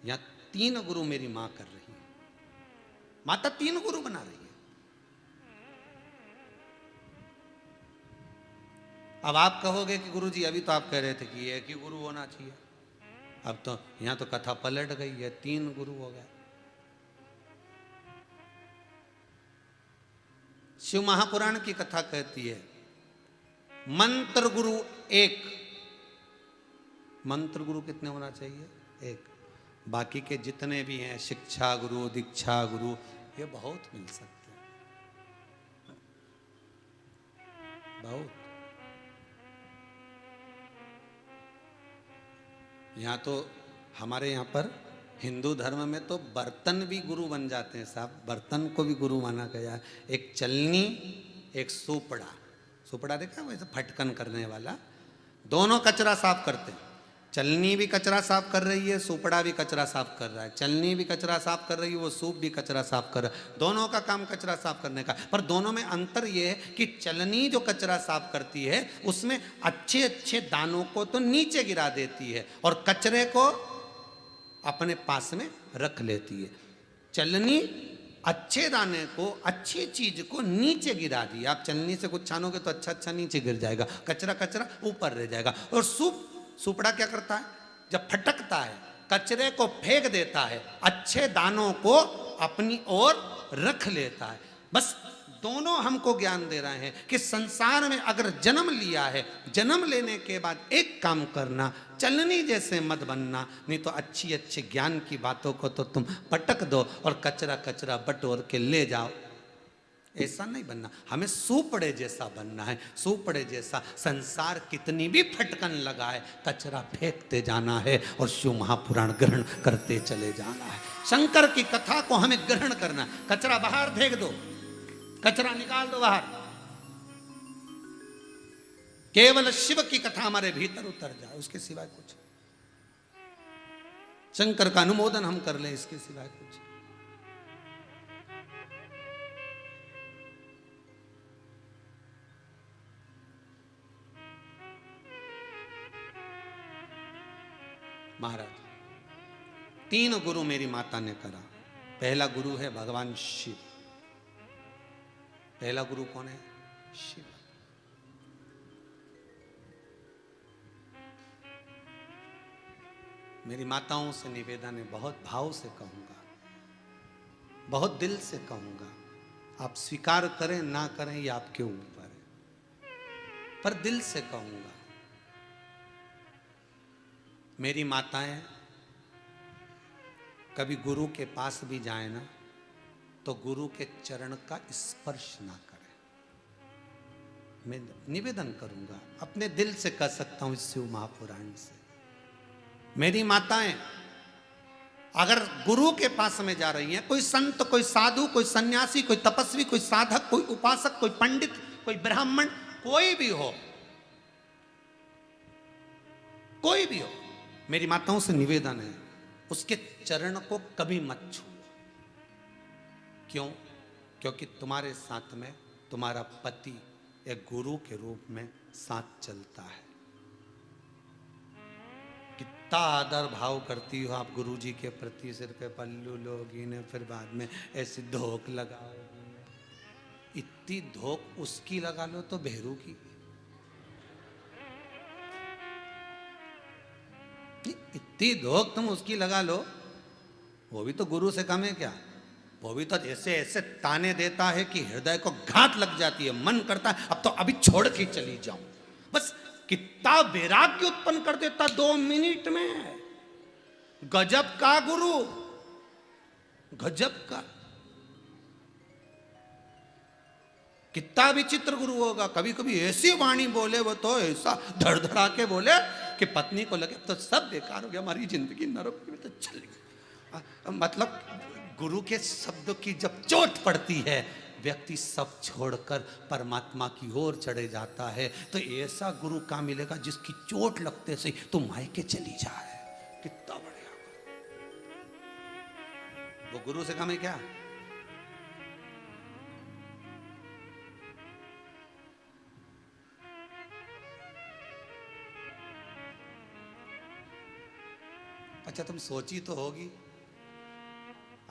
या 3 गुरु मेरी माँ कर रही है। माता 3 गुरु बना रही है। अब आप कहोगे कि गुरु जी अभी तो आप कह रहे थे कि एक ही गुरु होना चाहिए, अब तो यहां तो कथा पलट गई है, 3 गुरु हो गए। शिव महापुराण की कथा कहती है मंत्र गुरु 1। मंत्र गुरु कितने होना चाहिए? 1। बाकी के जितने भी हैं शिक्षा गुरु, दीक्षा गुरु, ये बहुत मिल सकते हैं, बहुत। यहाँ तो हमारे यहाँ पर हिंदू धर्म में तो बर्तन भी गुरु बन जाते हैं साहब, बर्तन को भी गुरु माना गया। एक चलनी, एक सुपड़ा। सुपड़ा देखा वैसे फटकन करने वाला, दोनों कचरा साफ करते हैं। चलनी भी कचरा साफ कर रही है, सुपड़ा भी कचरा साफ कर रहा है। चलनी भी कचरा साफ कर रही है, वो सूप भी कचरा साफ कर रहा है। दोनों का काम कचरा साफ करने का, पर दोनों में अंतर ये है कि चलनी जो कचरा साफ करती है उसमें अच्छे अच्छे दानों को तो नीचे गिरा देती है और कचरे को अपने पास में रख लेती है। चलनी अच्छे दाने को, अच्छी चीज को नीचे गिरा दी। आप चलनी से कुछ छानोगे तो अच्छा अच्छा नीचे गिर जाएगा, कचरा कचरा ऊपर रह जाएगा। और सुपड़ा क्या करता है? जब फटकता है कचरे को फेंक देता है, अच्छे दानों को अपनी ओर रख लेता है। बस दोनों हमको ज्ञान दे रहे हैं कि संसार में अगर जन्म लिया है, जन्म लेने के बाद एक काम करना, चलनी जैसे मत बनना, नहीं तो अच्छी अच्छी ज्ञान की बातों को तो तुम पटक दो और कचरा कचरा बटोर के ले जाओ। ऐसा नहीं बनना, हमें सुपड़े जैसा बनना है। सुपड़े जैसा संसार कितनी भी फटकन लगाए, कचरा फेंकते जाना है और शिव महापुराण ग्रहण करते चले जाना है। शंकर की कथा को हमें ग्रहण करना। कचरा बाहर फेंक दो, कचरा निकाल दो बाहर, केवल शिव की कथा हमारे भीतर उतर जाए, उसके सिवाय कुछ। शंकर का अनुमोदन हम कर लें, इसके सिवाय कुछ। महाराज, 3 गुरु मेरी माता ने करा। पहला गुरु है भगवान शिव। पहला गुरु कौन है? शिव। मेरी माताओं से निवेदन है, बहुत भाव से कहूंगा, बहुत दिल से कहूंगा, आप स्वीकार करें ना करें ये आपके ऊपर है, पर दिल से कहूंगा। मेरी माताएं कभी गुरु के पास भी जाए ना तो गुरु के चरण का स्पर्श ना करें। मैं निवेदन करूंगा, अपने दिल से कह सकता हूं इस शिव महापुराण से। मेरी माताएं अगर गुरु के पास में जा रही हैं, कोई संत, कोई साधु, कोई सन्यासी, कोई तपस्वी, कोई साधक, कोई उपासक, कोई पंडित, कोई ब्राह्मण, कोई भी हो, कोई भी हो, मेरी माताओं से निवेदन है उसके चरण को कभी मत छू। क्यों? क्योंकि तुम्हारे साथ में तुम्हारा पति एक गुरु के रूप में साथ चलता है। कितना आदर भाव करती हो आप गुरु जी के प्रति, सिर पे पल्लू लोगी ने, फिर बाद में ऐसी धोक लगाओगी। इतनी धोक उसकी लगा लो तो भेरू की, इतनी धोक तुम उसकी लगा लो, वो भी तो गुरु से कम है क्या? वो भी तो ऐसे ऐसे ताने देता है कि हृदय को घात लग जाती है, मन करता है अब तो अभी छोड़ के चली जाऊं। बस कितना वैराग्य उत्पन्न कर देता 2 मिनट में। गजब का गुरु, गजब का। कितना विचित्र गुरु होगा। कभी कभी ऐसी वाणी बोले वो तो ऐसा धड़धड़ा के बोले कि पत्नी को लगे तो सब बेकार हो गया, हमारी जिंदगी नरक में तो चल गई। मतलब गुरु के शब्दों की जब चोट पड़ती है व्यक्ति सब छोड़कर परमात्मा की ओर चढ़े जाता है। तो ऐसा गुरु कहाँ मिलेगा जिसकी चोट लगते से तू मायके चली जाए। कितना बढ़िया वो गुरु से कम है क्या? अच्छा तुम सोची तो होगी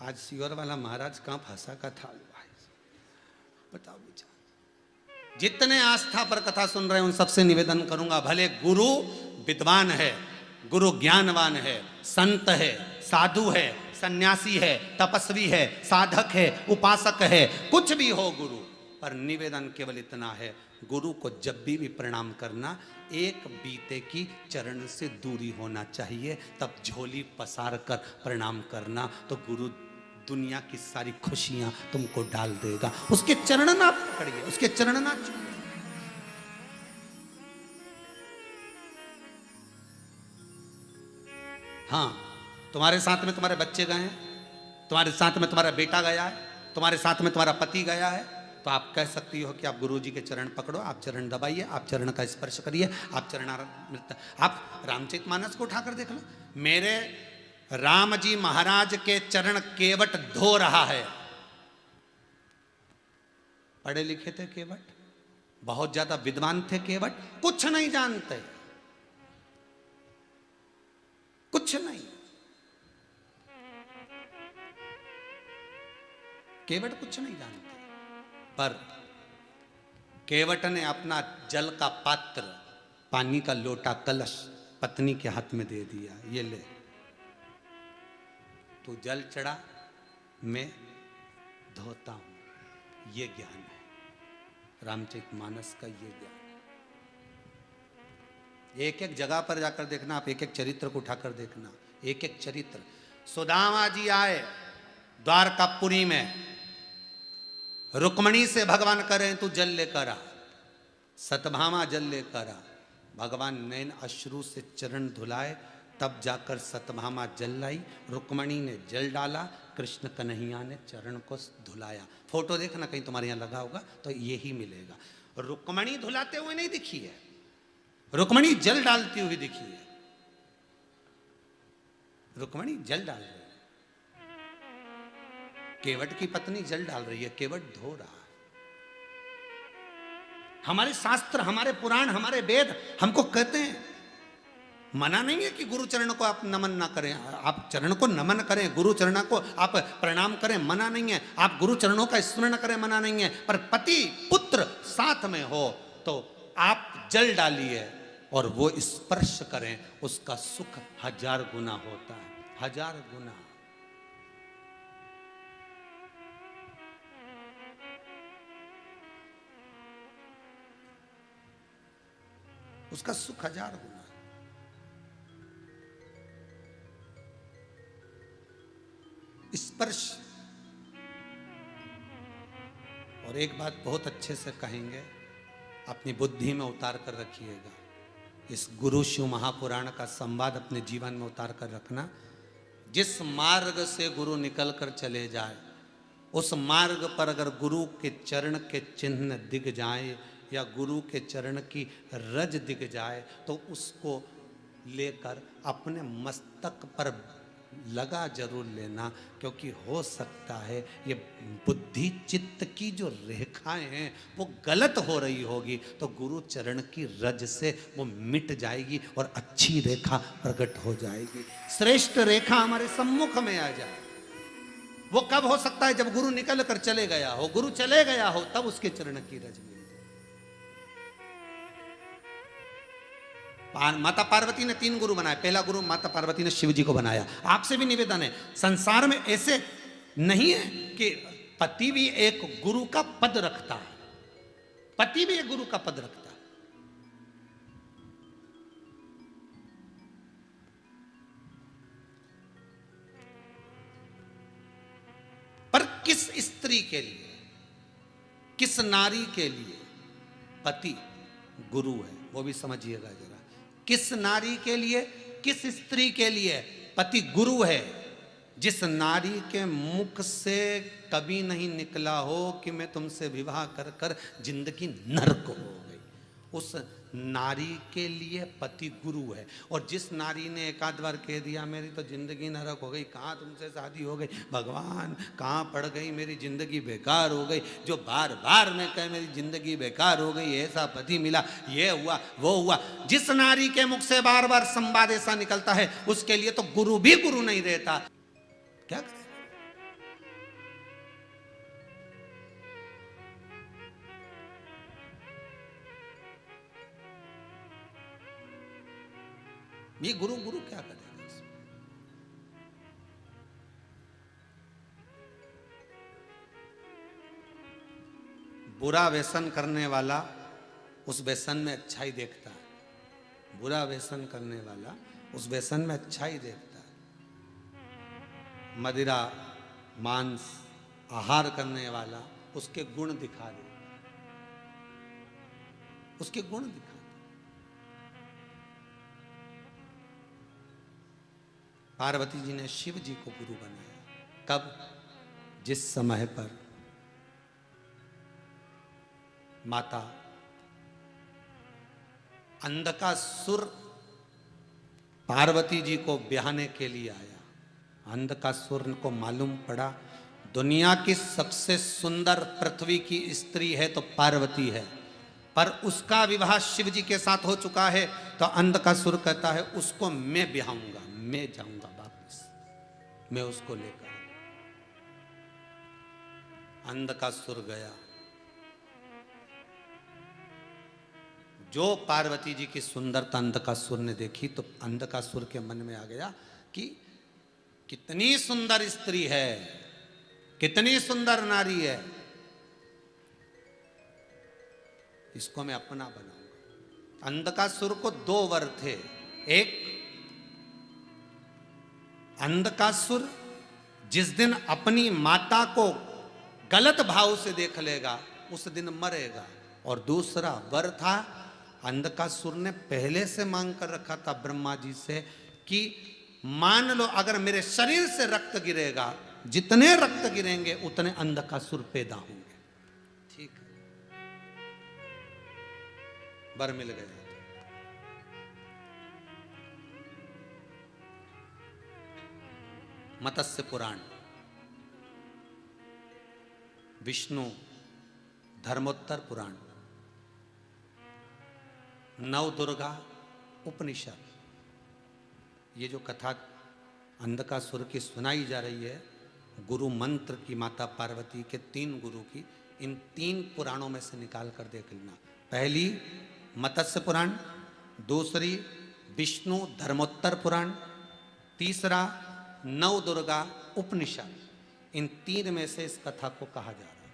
आज सीवर वाला महाराज कहां फंसा कथा हुआ है, बताओ विचार। जितने आस्था पर कथा सुन रहे हैं उन सबसे निवेदन करूंगा, भले गुरु विद्वान है, गुरु ज्ञानवान है, संत है, साधु है, सन्यासी है, तपस्वी है, साधक है, उपासक है, कुछ भी हो गुरु, पर निवेदन केवल इतना है, गुरु को जब भी प्रणाम करना एक बीते की चरण से दूरी होना चाहिए, तब झोली पसार कर प्रणाम करना तो गुरु दुनिया की सारी खुशियां तुमको डाल देगा। उसके चरण ना पकड़िए, उसके चरण ना छूइए। हाँ, तुम्हारे साथ में तुम्हारे बच्चे गए हैं, तुम्हारे साथ में तुम्हारा बेटा गया है, तुम्हारे साथ में तुम्हारा पति गया है, तो आप कह सकती हो कि आप गुरु जी के चरण पकड़ो, आप चरण दबाइए, आप चरण का स्पर्श करिए, आप चरण मिलता। आप रामचरितमानस को उठाकर देख लो, मेरे राम जी महाराज के चरण केवट धो रहा है। पढ़े लिखे थे केवट, बहुत ज्यादा विद्वान थे केवट, कुछ नहीं जानते, कुछ नहीं। केवट कुछ नहीं जानते, पर केवट ने अपना जल का पात्र, पानी का लोटा, कलश पत्नी के हाथ में दे दिया, ये ले तू जल चढ़ा, मैं धोता हूं। ये ज्ञान है रामचरितमानस का, ये ज्ञान। एक एक जगह पर जाकर देखना, आप एक एक चरित्र को उठाकर देखना, एक एक चरित्र। सुदामा जी आए द्वारकापुरी में, रुक्मणी से भगवान करें तू जल लेकर आ, सतभामा जल लेकर आ। भगवान नैन अश्रु से चरण धुलाए, तब जाकर सतभामा जल लाई, रुक्मणी ने जल डाला, कृष्ण कन्हैया ने चरण को धुलाया। फोटो देखना कहीं तुम्हारे यहाँ लगा होगा तो यही मिलेगा। रुक्मणी धुलाते हुए नहीं दिखी है, रुक्मणी जल डालती हुई दिखी है। रुक्मणी जल डाल रही है, केवट की पत्नी जल डाल रही है, केवट धो रहा है। हमारे शास्त्र, हमारे पुराण, हमारे वेद हमको कहते हैं मना नहीं है कि गुरु चरण को आप नमन ना करें, आप चरण को नमन करें, गुरु चरण को आप प्रणाम करें, मना नहीं है। आप गुरु चरणों का स्मरण करें, मना नहीं है। पर पति पुत्र साथ में हो तो आप जल डालिए और वो स्पर्श करें, उसका सुख 1000 गुना होता है, 1000 गुना। उसका सुख 1000 गुना। स्पर्श। और एक बात बहुत अच्छे से कहेंगे, अपनी बुद्धि में उतार कर रखिएगा, इस गुरु शिव महापुराण का संवाद अपने जीवन में उतार कर रखना। जिस मार्ग से गुरु निकल कर चले जाए, उस मार्ग पर अगर गुरु के चरण के चिन्ह दिख जाए या गुरु के चरण की रज दिख जाए, तो उसको लेकर अपने मस्तक पर लगा जरूर लेना, क्योंकि हो सकता है ये बुद्धि चित्त की जो रेखाएं हैं वो गलत हो रही होगी, तो गुरु चरण की रज से वो मिट जाएगी और अच्छी रेखा प्रकट हो जाएगी, श्रेष्ठ रेखा हमारे सम्मुख में आ जाए। वो कब हो सकता है? जब गुरु निकल कर चले गया हो, गुरु चले गया हो, तब उसके चरण की रज मिले। माता पार्वती ने 3 गुरु बनाए। पहला गुरु माता पार्वती ने शिव जी को बनाया। आपसे भी निवेदन है, संसार में ऐसे नहीं है कि पति भी एक गुरु का पद रखता है, पति भी एक गुरु का पद रखता है। पर किस स्त्री के लिए, किस नारी के लिए पति गुरु है, वो भी समझिएगा जरा। किस नारी के लिए, किस स्त्री के लिए पति गुरु है? जिस नारी के मुख से कभी नहीं निकला हो कि मैं तुमसे विवाह कर कर जिंदगी नरक हो गई, उस नारी के लिए पति गुरु है। और जिस नारी ने एक आध बार कह दिया मेरी तो जिंदगी नरक हो गई, कहाँ तुमसे शादी हो गई, भगवान कहाँ पड़ गई, मेरी जिंदगी बेकार हो गई, जो बार बार मैं कहे मेरी जिंदगी बेकार हो गई, ऐसा पति मिला, ये हुआ वो हुआ, जिस नारी के मुख से बार बार संवाद ऐसा निकलता है, उसके लिए तो गुरु भी गुरु नहीं रहता। क्या करें? ये गुरु गुरु क्या करेगा इसमें? बुरा व्यसन करने वाला उस व्यसन में अच्छाई देखता है, बुरा व्यसन करने वाला उस व्यसन में अच्छाई देखता है। मदिरा मांस आहार करने वाला उसके गुण दिखा दे, उसके गुण दिखा। पार्वती जी ने शिव जी को गुरु बनाया। कब? जिस समय पर माता अंधकासुर पार्वती जी को ब्याहने के लिए आया। अंधकासुर को मालूम पड़ा दुनिया की सबसे सुंदर पृथ्वी की स्त्री है तो पार्वती है, पर उसका विवाह शिव जी के साथ हो चुका है। तो अंधकासुर कहता है उसको मैं ब्याहूंगा, मैं जाऊंगा वापस, मैं उसको लेकर। अंधकासुर गया। जो पार्वती जी की सुंदरता अंधकासुर ने देखी तो अंधकासुर के मन में आ गया कि कितनी सुंदर स्त्री है, कितनी सुंदर नारी है, इसको मैं अपना बनाऊंगा। अंधकासुर को 2 वर थे। एक, अंधकासुर जिस दिन अपनी माता को गलत भाव से देख लेगा उस दिन मरेगा। और दूसरा वर था, अंधकासुर ने पहले से मांग कर रखा था ब्रह्मा जी से कि मान लो अगर मेरे शरीर से रक्त गिरेगा, जितने रक्त गिरेंगे उतने अंधकासुर पैदा होंगे। ठीक है, वर मिल गया। मत्स्य पुराण, विष्णु धर्मोत्तर पुराण, नवदुर्गा उपनिषद, ये जो कथा अंधकासुर की सुनाई जा रही है, गुरु मंत्र की माता पार्वती के 3 गुरु की, इन 3 पुराणों में से निकाल कर देख लेना। पहली मत्स्य पुराण, दूसरी विष्णु धर्मोत्तर पुराण, तीसरा नवदुर्गा उपनिषद। इन 3 में से इस कथा को कहा जा रहा है।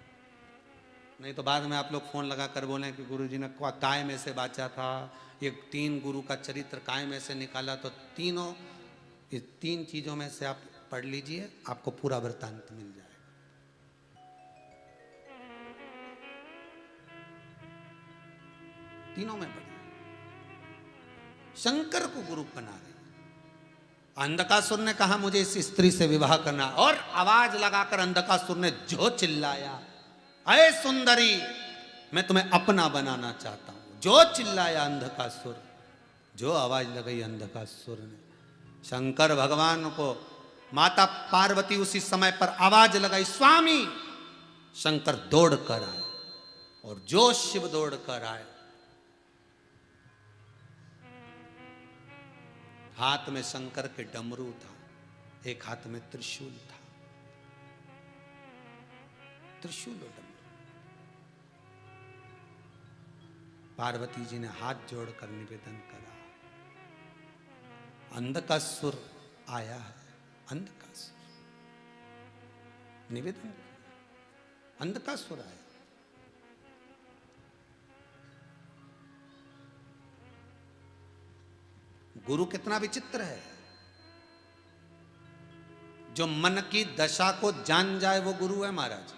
नहीं तो बाद में आप लोग फोन लगा कर बोलें कि गुरुजी ने काय में से बाचा था, ये 3 गुरु का चरित्र काय में से निकाला। तो तीनों, इस 3 चीजों में से आप पढ़ लीजिए, आपको पूरा वृत्तांत मिल जाएगा। तीनों में पढ़िए। शंकर को गुरु बना रहे। अंधकासुर ने कहा मुझे इस स्त्री से विवाह करना, और आवाज लगाकर अंधकासुर ने जो चिल्लाया, अरे सुंदरी मैं तुम्हें अपना बनाना चाहता हूं, जो चिल्लाया अंधकासुर, जो आवाज लगाई अंधकासुर ने। शंकर भगवान को माता पार्वती उसी समय पर आवाज लगाई, स्वामी। शंकर दौड़ कर आए, और जो शिव दौड़ कर आए, हाथ में शंकर के डमरू था, एक हाथ में त्रिशूल था। त्रिशूल और डमरू। पार्वती जी ने हाथ जोड़कर निवेदन करा, अंधकासुर आया है। अंधकासुर निवेदन किया, अंधकासुर आया। गुरु कितना विचित्र है, जो मन की दशा को जान जाए वो गुरु है महाराज।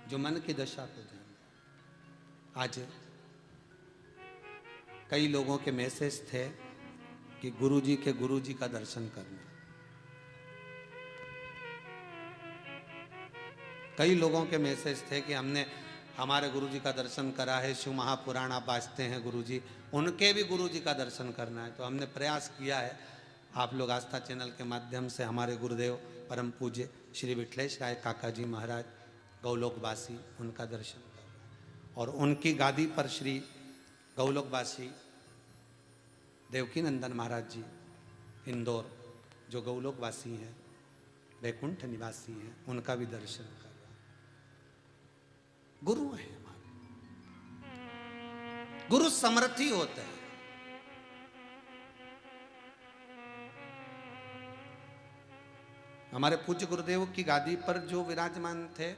जो मन की दशा को जान जाए। आज कई लोगों के मैसेज थे कि गुरुजी के गुरुजी का दर्शन करना। कई लोगों के मैसेज थे कि हमने हमारे गुरुजी का दर्शन करा है, शिव महापुराण आप वाचते हैं गुरुजी, उनके भी गुरुजी का दर्शन करना है। तो हमने प्रयास किया है, आप लोग आस्था चैनल के माध्यम से हमारे गुरुदेव परम पूज्य श्री विठलेश राय काका जी महाराज गौलोकवासी, उनका दर्शन कर, और उनकी गादी पर श्री गौलोकवासी देवकी नंदन महाराज जी इंदौर, जो गौलोकवासी हैं, वैकुंठ निवासी हैं, उनका भी दर्शन कर। गुरु है हमारे, गुरु समर्थी होते हैं। हमारे पूज्य गुरुदेव की गादी पर जो विराजमान थे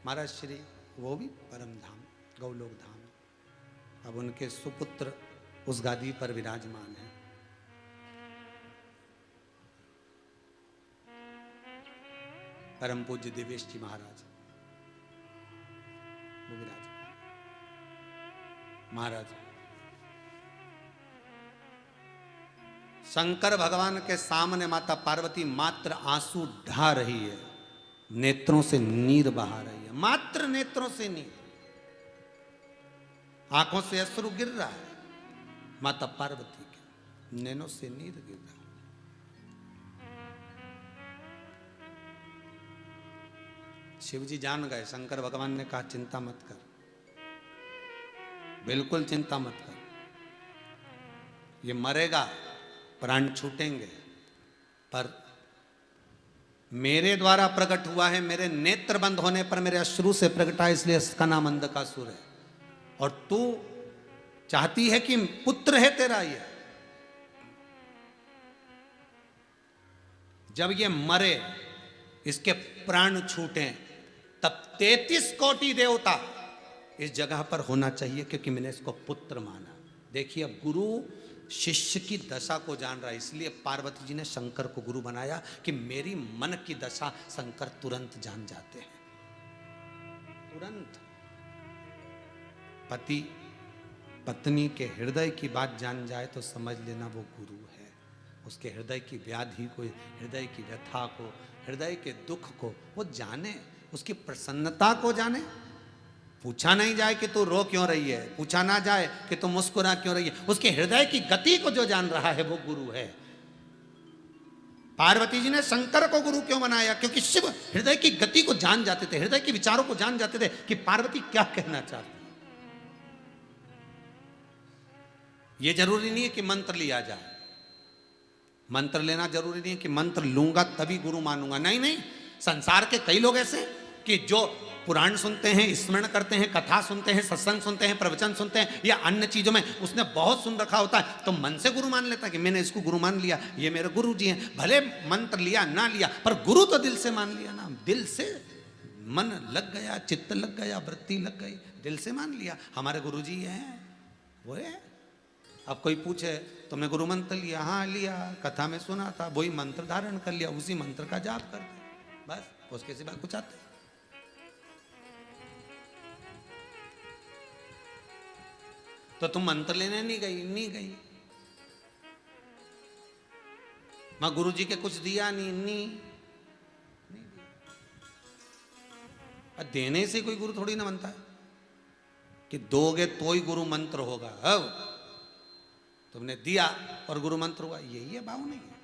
महाराज श्री, वो भी परम धाम गौलोक धाम। अब उनके सुपुत्र उस गादी पर विराजमान है। परम पूज्य दिवेश जी महाराज वो विराजमान। महाराज शंकर भगवान के सामने माता पार्वती मात्र आंसू ढा रही है, नेत्रों से नीर बहा रही है, मात्र नेत्रों से नीर, आंखों से अश्रु गिर रहा है। माता पार्वती के नैनों से नीर गिर रहा है। शिव जी जान गए, शंकर भगवान ने कहा चिंता मत कर, बिल्कुल चिंता मत कर, ये मरेगा, प्राण छूटेंगे, पर मेरे द्वारा प्रकट हुआ है, मेरे नेत्र बंद होने पर मेरे अश्रु से प्रकटा है, इसलिए इसका नाम अंधकासुर है। और तू चाहती है कि पुत्र है तेरा ये, जब ये मरे, इसके प्राण छूटे, तब 33 कोटि देवता इस जगह पर होना चाहिए, क्योंकि मैंने इसको पुत्र माना। देखिए अब गुरु शिष्य की दशा को जान रहा है, इसलिए पार्वती जी ने शंकर को गुरु बनाया कि मेरी मन की दशा शंकर तुरंत जान जाते हैं, तुरंत। पति पत्नी के हृदय की बात जान जाए तो समझ लेना वो गुरु है। उसके हृदय की व्याधि को, हृदय की व्यथा को, हृदय के दुख को वो जाने, उसकी प्रसन्नता को जाने। पूछा नहीं जाए कि तू रो क्यों रही है, पूछा ना जाए कि तू मुस्कुरा क्यों रही है, उसके हृदय की गति को जो जान रहा है वो गुरु है। पार्वती जी ने शंकर को गुरु क्यों बनाया? क्योंकि शिव हृदय की गति को जान जाते थे, हृदय के विचारों को जान जाते थे कि पार्वती क्या कहना चाहती है। ये जरूरी नहीं है कि मंत्र लिया जाए, मंत्र लेना जरूरी नहीं है कि मंत्र लूंगा तभी गुरु मानूंगा। नहीं नहीं, संसार के कई लोग ऐसे कि जो पुराण सुनते हैं, स्मरण करते हैं, कथा सुनते हैं, सत्संग सुनते हैं, प्रवचन सुनते हैं, या अन्य चीजों में उसने बहुत सुन रखा होता है, तो मन से गुरु मान लेता है कि मैंने इसको गुरु मान लिया, ये मेरे गुरु जी हैं। भले मंत्र लिया ना लिया, पर गुरु तो दिल से मान लिया ना, दिल से मन लग गया, चित्त लग गया, वृत्ति लग गई, दिल से मान लिया हमारे गुरु जी हैं वो है। अब कोई पूछे तुमने गुरु मंत्र लिया? हाँ लिया, कथा में सुना था, वही मंत्र धारण कर लिया, उसी मंत्र का जाप कर दिया, बस उसके सिवा कुछ आते। तो तुम मंत्र लेने नहीं गई? नहीं गई। मैं गुरु जी के कुछ दिया नहीं दिया। देने से कोई गुरु थोड़ी ना बनता है कि दोगे तो ही गुरु मंत्र होगा। अब तुमने दिया और गुरु मंत्र हुआ, यही है भाव? नहीं है।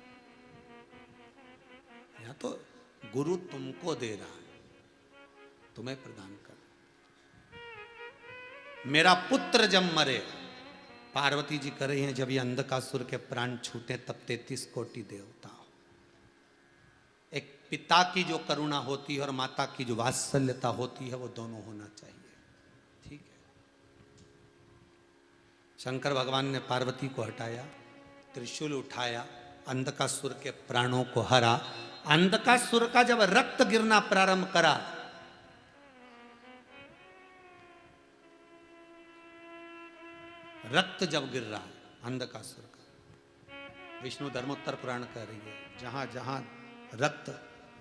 यहां तो गुरु तुमको दे रहा है, तुम्हें प्रदान कर। मेरा पुत्र जब मरे, पार्वती जी कर रही हैं, जब ये अंधकासुर के प्राण छूटे तब 33 कोटि देवता हो। एक पिता की जो करुणा होती है और माता की जो वात्सल्यता होती है, वो दोनों होना चाहिए। ठीक है। शंकर भगवान ने पार्वती को हटाया, त्रिशूल उठाया, अंधकासुर के प्राणों को हरा। अंधकासुर का जब रक्त गिरना प्रारंभ करा, रक्त जब गिर रहा है अंधकासुर का, विष्णु धर्मोत्तर पुराण कह रही है, जहां जहां रक्त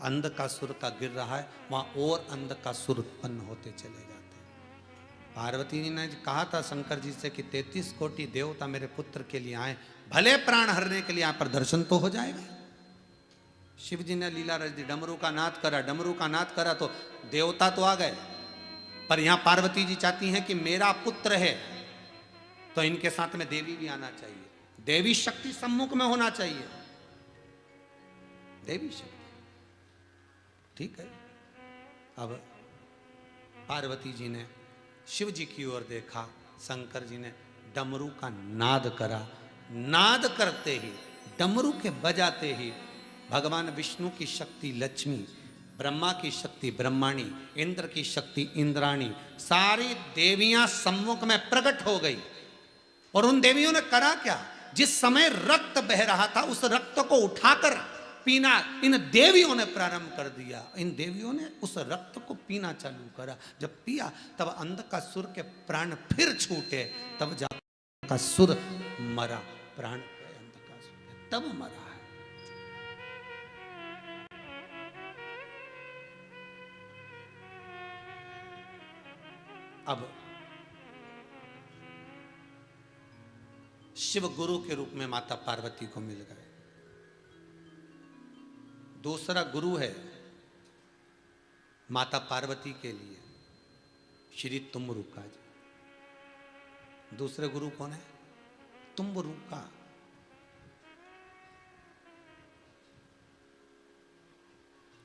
अंधकासुर का गिर रहा है वहां और अंधकासुर उत्पन्न होते चले जाते हैं। पार्वती जी ने कहा था शंकर जी से कि 33 कोटि देवता मेरे पुत्र के लिए आए, भले प्राण हरने के लिए आए, पर दर्शन तो हो जाएगा। शिव जी ने लीला रच दी, डमरू का नाद करा, डमरू का नाद करा तो देवता तो आ गए, पर यहां पार्वती जी चाहती हैं कि मेरा पुत्र है तो इनके साथ में देवी भी आना चाहिए, देवी शक्ति सम्मुख में होना चाहिए, देवी शक्ति। ठीक है। अब पार्वती जी ने शिव जी की ओर देखा, शंकर जी ने डमरू का नाद करा। नाद करते ही, डमरू के बजाते ही भगवान विष्णु की शक्ति लक्ष्मी, ब्रह्मा की शक्ति ब्रह्माणी, इंद्र की शक्ति इंद्राणी, सारी देवियां सम्मुख में प्रकट हो गई। और उन देवियों ने करा क्या? जिस समय रक्त बह रहा था उस रक्त को उठाकर पीना इन देवियों ने प्रारंभ कर दिया। इन देवियों ने उस रक्त को पीना चालू करा। जब पिया तब अंधकासुर के प्राण फिर छूटे, तब जाकर अंधकासुर मरा, प्राण गए अंधकासुर के, तब मरा है। अब शिव गुरु के रूप में माता पार्वती को मिल गए। दूसरा गुरु है माता पार्वती के लिए श्री तुम्बरुका जी। दूसरे गुरु कौन है? तुम्बरुका।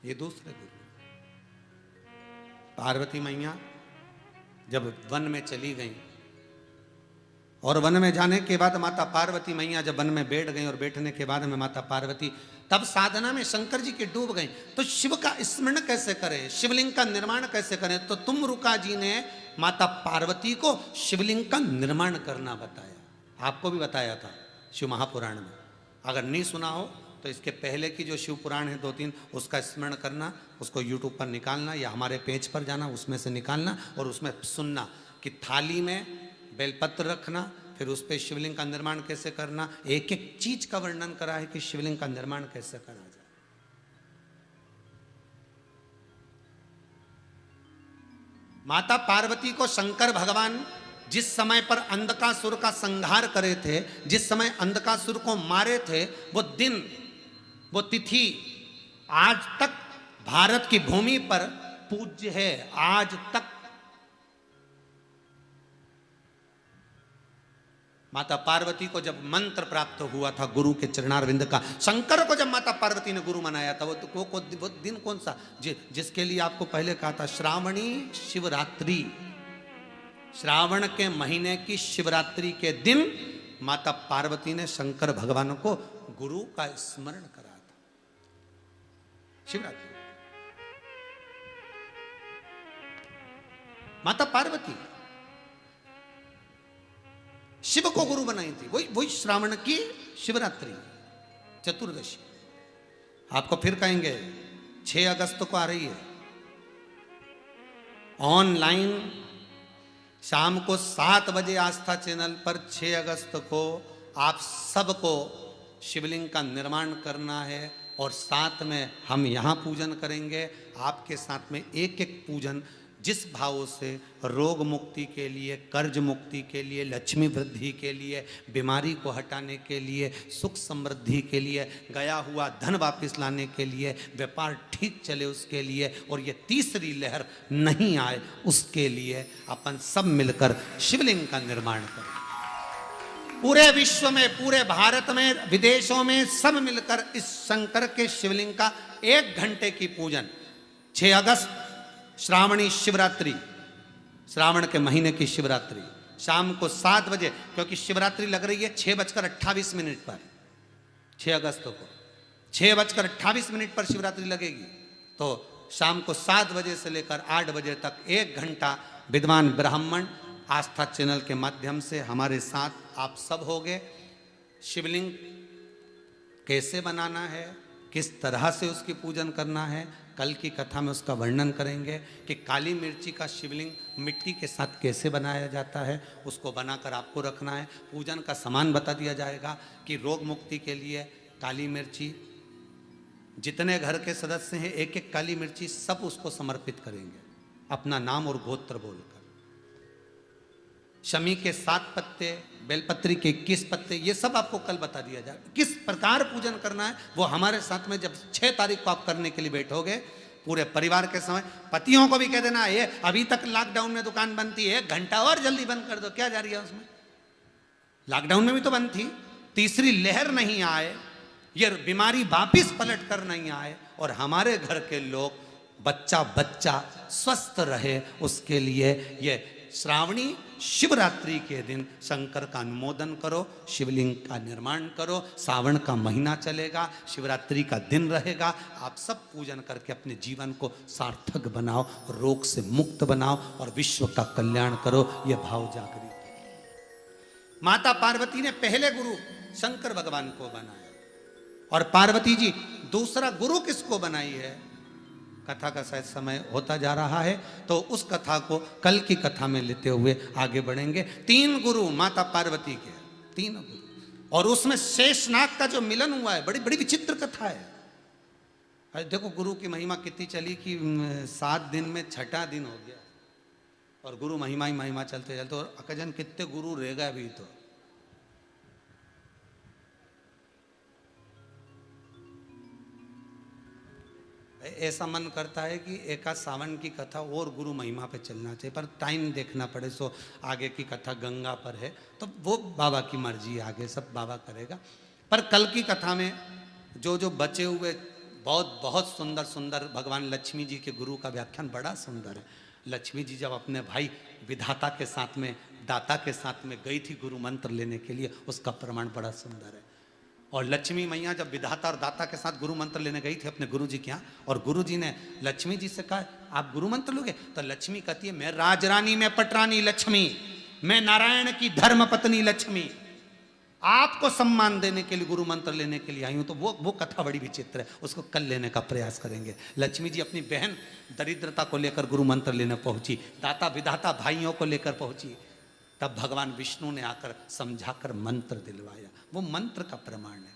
ये दूसरे गुरु। पार्वती मैया जब वन में चली गई और वन में जाने के बाद माता पार्वती मैया जब वन में बैठ गई और बैठने के बाद में माता पार्वती तब साधना में शंकर जी के डूब गई, तो शिव का स्मरण कैसे करें, शिवलिंग का निर्माण कैसे करें? तो तुम्बरुका जी ने माता पार्वती को शिवलिंग का निर्माण करना बताया। आपको भी बताया था शिव महापुराण में, अगर नहीं सुना हो तो इसके पहले की जो शिव पुराण है 2-3, उसका स्मरण करना, उसको यूट्यूब पर निकालना या हमारे पेज पर जाना, उसमें से निकालना और उसमें सुनना कि थाली में बेलपत्र रखना, फिर उस पर शिवलिंग का निर्माण कैसे करना, एक एक चीज का वर्णन करा है कि शिवलिंग का निर्माण कैसे करा जाए। माता पार्वती को शंकर भगवान जिस समय पर अंधकासुर का संहार करे थे, जिस समय अंधकासुर को मारे थे, वो दिन, वो तिथि आज तक भारत की भूमि पर पूज्य है। आज तक माता पार्वती को जब मंत्र प्राप्त हुआ था गुरु के चरणारविंद का, शंकर को जब माता पार्वती ने गुरु मनाया था, वो दिन कौन सा? जिसके लिए आपको पहले कहा था, श्रावणी शिवरात्रि, श्रावण के महीने की शिवरात्रि के दिन माता पार्वती ने शंकर भगवान को गुरु का स्मरण करा था। शिवरात्रि माता पार्वती शिव को गुरु बनाई थी। वही श्रावण की शिवरात्रि चतुर्दशी। आपको फिर कहेंगे 6 अगस्त को आ रही है ऑनलाइन शाम को 7 बजे आस्था चैनल पर 6 अगस्त को आप सबको शिवलिंग का निर्माण करना है और साथ में हम यहाँ पूजन करेंगे। आपके साथ में एक एक पूजन जिस भाव से रोग मुक्ति के लिए, कर्ज मुक्ति के लिए, लक्ष्मी वृद्धि के लिए, बीमारी को हटाने के लिए, सुख समृद्धि के लिए, गया हुआ धन वापस लाने के लिए, व्यापार ठीक चले उसके लिए, और ये तीसरी लहर नहीं आए उसके लिए अपन सब मिलकर शिवलिंग का निर्माण करें। पूरे विश्व में, पूरे भारत में, विदेशों में सब मिलकर इस शंकर के शिवलिंग का 1 घंटे की पूजन 6 अगस्त श्रावणी शिवरात्रि, श्रावण के महीने की शिवरात्रि शाम को 7 बजे, क्योंकि शिवरात्रि लग रही है 6:28 पर 6 अगस्त को 6:28 पर शिवरात्रि लगेगी। तो शाम को 7 बजे से लेकर 8 बजे तक 1 घंटा विद्वान ब्राह्मण आस्था चैनल के माध्यम से हमारे साथ आप सब होंगे। शिवलिंग कैसे बनाना है, किस तरह से उसकी पूजन करना है, कल की कथा में उसका वर्णन करेंगे कि काली मिर्ची का शिवलिंग मिट्टी के साथ कैसे बनाया जाता है, उसको बनाकर आपको रखना है। पूजन का सामान बता दिया जाएगा कि रोग मुक्ति के लिए काली मिर्ची, जितने घर के सदस्य हैं एक एक काली मिर्ची सब उसको समर्पित करेंगे अपना नाम और गोत्र बोलकर। शमी के 7 पत्ते, बेलपत्री के 21 पत्ते, ये सब आपको कल बता दिया जाएगा। किस प्रकार पूजन करना है वो हमारे साथ में जब 6 तारीख को आप करने के लिए बैठोगे पूरे परिवार के समय, पतियों को भी कह देना ये अभी तक लॉकडाउन में दुकान बंद थी, 1 घंटा और जल्दी बंद कर दो, क्या जा रही है उसमें, लॉकडाउन में भी तो बंद थी। तीसरी लहर नहीं आए, ये बीमारी वापिस पलट कर नहीं आए और हमारे घर के लोग बच्चा स्वस्थ रहे, उसके लिए ये श्रावणी शिवरात्रि के दिन शंकर का अनुमोदन करो, शिवलिंग का निर्माण करो। सावन का महीना चलेगा, शिवरात्रि का दिन रहेगा, आप सब पूजन करके अपने जीवन को सार्थक बनाओ, रोग से मुक्त बनाओ और विश्व का कल्याण करो। यह भाव जागृत। माता पार्वती ने पहले गुरु शंकर भगवान को बनाया और पार्वती जी दूसरा गुरु किसको बनाई है। कथा का शायद समय होता जा रहा है तो उस कथा को कल की कथा में लेते हुए आगे बढ़ेंगे। 3 गुरु माता पार्वती के, 3 गुरु, और उसमें शेषनाग का जो मिलन हुआ है, बड़ी बड़ी विचित्र कथा है। अरे देखो गुरु की महिमा कितनी चली कि 7 दिन में 6ठा दिन हो गया और गुरु महिमा ही महिमा चलते चलते, और अकजन कितने गुरु रह गए अभी तो। ऐसा मन करता है कि एक सावन की कथा और गुरु महिमा पे चलना चाहिए, पर टाइम देखना पड़े। सो आगे की कथा गंगा पर है तो वो बाबा की मर्जी, आगे सब बाबा करेगा। पर कल की कथा में जो जो बचे हुए बहुत सुंदर सुंदर भगवान लक्ष्मी जी के गुरु का व्याख्यान बड़ा सुंदर है। लक्ष्मी जी जब अपने भाई विधाता के साथ में, दाता के साथ में गई थी गुरु मंत्र लेने के लिए, उसका प्रमाण बड़ा सुंदर है। और लक्ष्मी मैया जब विधाता और दाता के साथ गुरु मंत्र लेने गई थी अपने गुरु जी के यहाँ, और गुरु जी ने लक्ष्मी जी से कहा आप गुरु मंत्र लोगे, तो लक्ष्मी कहती है मैं राजरानी, मैं पटरानी लक्ष्मी, मैं नारायण की धर्म पत्नी लक्ष्मी, आपको सम्मान देने के लिए गुरु मंत्र लेने के लिए आई हूं। तो वो कथा बड़ी विचित्र है, उसको कल लेने का प्रयास करेंगे। लक्ष्मी जी अपनी बहन दरिद्रता को लेकर गुरु मंत्र लेने पहुंची, दाता विधाता भाइयों को लेकर पहुंची, तब भगवान विष्णु ने आकर समझाकर मंत्र दिलवाया। वो मंत्र का प्रमाण है,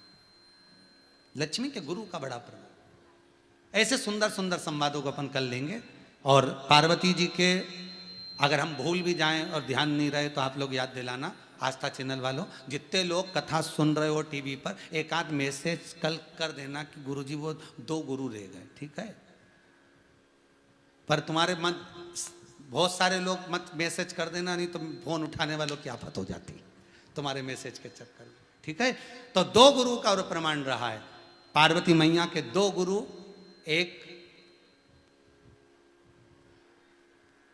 लक्ष्मी के गुरु का बड़ा प्रमाण। ऐसे सुंदर सुंदर संवादों को अपन कर लेंगे। और पार्वती जी के अगर हम भूल भी जाएं और ध्यान नहीं रहे तो आप लोग याद दिलाना, आस्था चैनल वालों, जितने लोग कथा सुन रहे हो टीवी पर, एक आध मैसेज कल कर देना कि गुरुजी वो 2 गुरु रह गए, ठीक है। पर तुम्हारे मन बहुत सारे लोग मत मैसेज कर देना, नहीं तो फोन उठाने वालों की आफत हो जाती तुम्हारे मैसेज के चक्कर में, ठीक है। तो 2 गुरु का और प्रमाण रहा है। पार्वती मैया के 2 गुरु, एक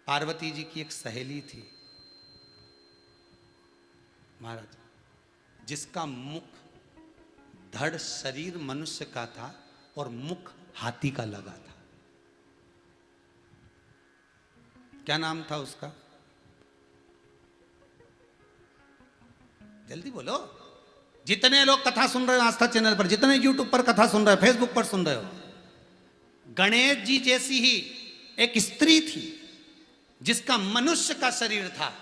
पार्वती जी की एक सहेली थी महाराज, जिसका मुख धड़ शरीर मनुष्य का था और मुख हाथी का लगा था। क्या नाम था उसका? जल्दी बोलो। जितने लोग कथा सुन रहे हो आस्था चैनल पर, जितने यूट्यूब पर कथा सुन रहे हो, फेसबुक पर सुन रहे हो, गणेश जी जैसी ही एक स्त्री थी जिसका मनुष्य का शरीर था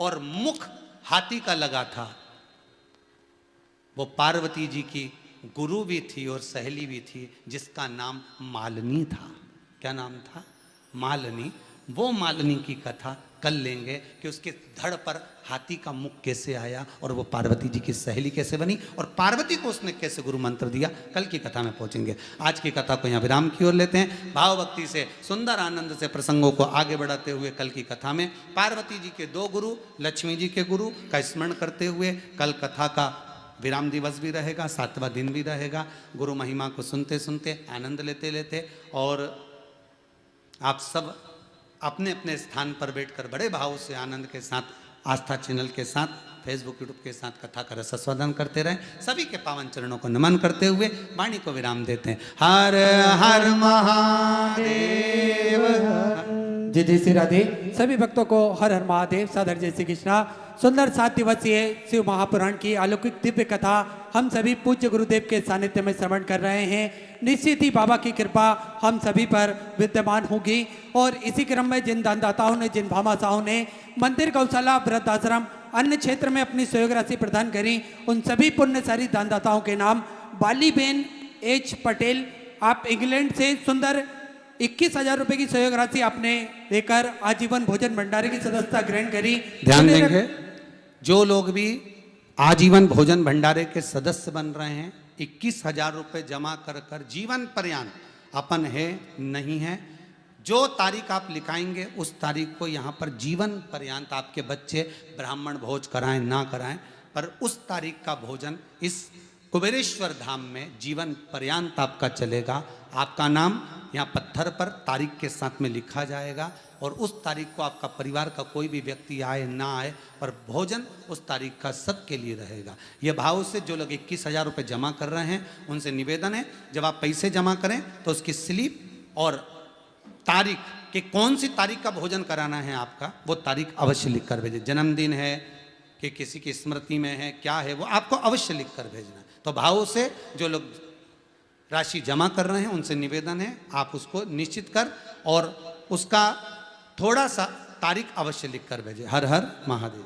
और मुख हाथी का लगा था। वो पार्वती जी की गुरु भी थी और सहेली भी थी, जिसका नाम मालिनी था। क्या नाम था? मालिनी। वो मालिनी की कथा कल लेंगे कि उसके धड़ पर हाथी का मुख कैसे आया और वो पार्वती जी की सहेली कैसे बनी और पार्वती को उसने कैसे गुरु मंत्र दिया। कल की कथा में पहुंचेंगे। आज की कथा को यहाँ विराम की ओर लेते हैं। भाव भक्ति से सुंदर आनंद से प्रसंगों को आगे बढ़ाते हुए कल की कथा में पार्वती जी के 2 गुरु, लक्ष्मी जी के गुरु का स्मरण करते हुए कल कथा का विराम दिवस भी रहेगा, 7वां दिन भी रहेगा। गुरु महिमा को सुनते सुनते आनंद लेते लेते और आप सब अपने अपने स्थान पर बैठकर बड़े भाव से आनंद के साथ आस्था चैनल के साथ फेसबुक यूट्यूब के साथ कथा का रसास्वादन करते रहें। सभी के पावन चरणों को नमन करते हुए वाणी को विराम देते हैं। हर हर महादेव। जय जय श्री राधे। सभी भक्तों को हर हर महादेव, सादर जय श्री कृष्णा। सुंदर 7 दिवसीय शिव महापुराण की अलौकिक दिव्य कथा हम सभी पूज्य गुरुदेव के सानिध्य में श्रवण कर रहे हैं। निश्चित ही बाबा की कृपा हम सभी पर विद्यमान होगी और इसी क्रम में जिन दानदाताओं ने, जिन भामाशाहों ने मंदिर, गौशाला, वृद्धाश्रम, अन्य क्षेत्र में अपनी सहयोग राशि प्रदान करी, उन सभी पुण्यशाली दानदाताओं के नाम बालीबेन एच पटेल, आप इंग्लैंड से सुंदर 21,000 रुपए की सहयोग राशि आपने देकर आजीवन भोजन भंडारे की सदस्यता ग्रहण करी। ध्यान देंगे, जो लोग भी आजीवन भोजन भंडारे के सदस्य बन रहे हैं, 21,000 रुपए जमा कर कर जीवन पर्यंत, अपन है नहीं है, जो तारीख आप लिखाएंगे उस तारीख को यहाँ पर जीवन पर्यंत आपके बच्चे ब्राह्मण भोज कराएं ना कराएं, पर उस तारीख का भोजन इस कुबेरेश्वर धाम में जीवन पर्यंत आपका चलेगा। आपका नाम यहाँ पत्थर पर तारीख के साथ में लिखा जाएगा और उस तारीख को आपका परिवार का कोई भी व्यक्ति आए ना आए, पर भोजन उस तारीख का सबके लिए रहेगा। यह भाव से जो लोग 21,000 रुपये जमा कर रहे हैं उनसे निवेदन है, जब आप पैसे जमा करें तो उसकी स्लिप और तारीख कि कौन सी तारीख का भोजन कराना है आपका, वो तारीख अवश्य लिख कर भेजें। जन्मदिन है कि किसी की स्मृति में है, क्या है, वो आपको अवश्य लिख कर भेजना है। तो भाव से जो लोग राशि जमा कर रहे हैं उनसे निवेदन है आप उसको निश्चित कर और उसका थोड़ा सा तारीख अवश्य लिख कर भेजें। हर हर महादेव।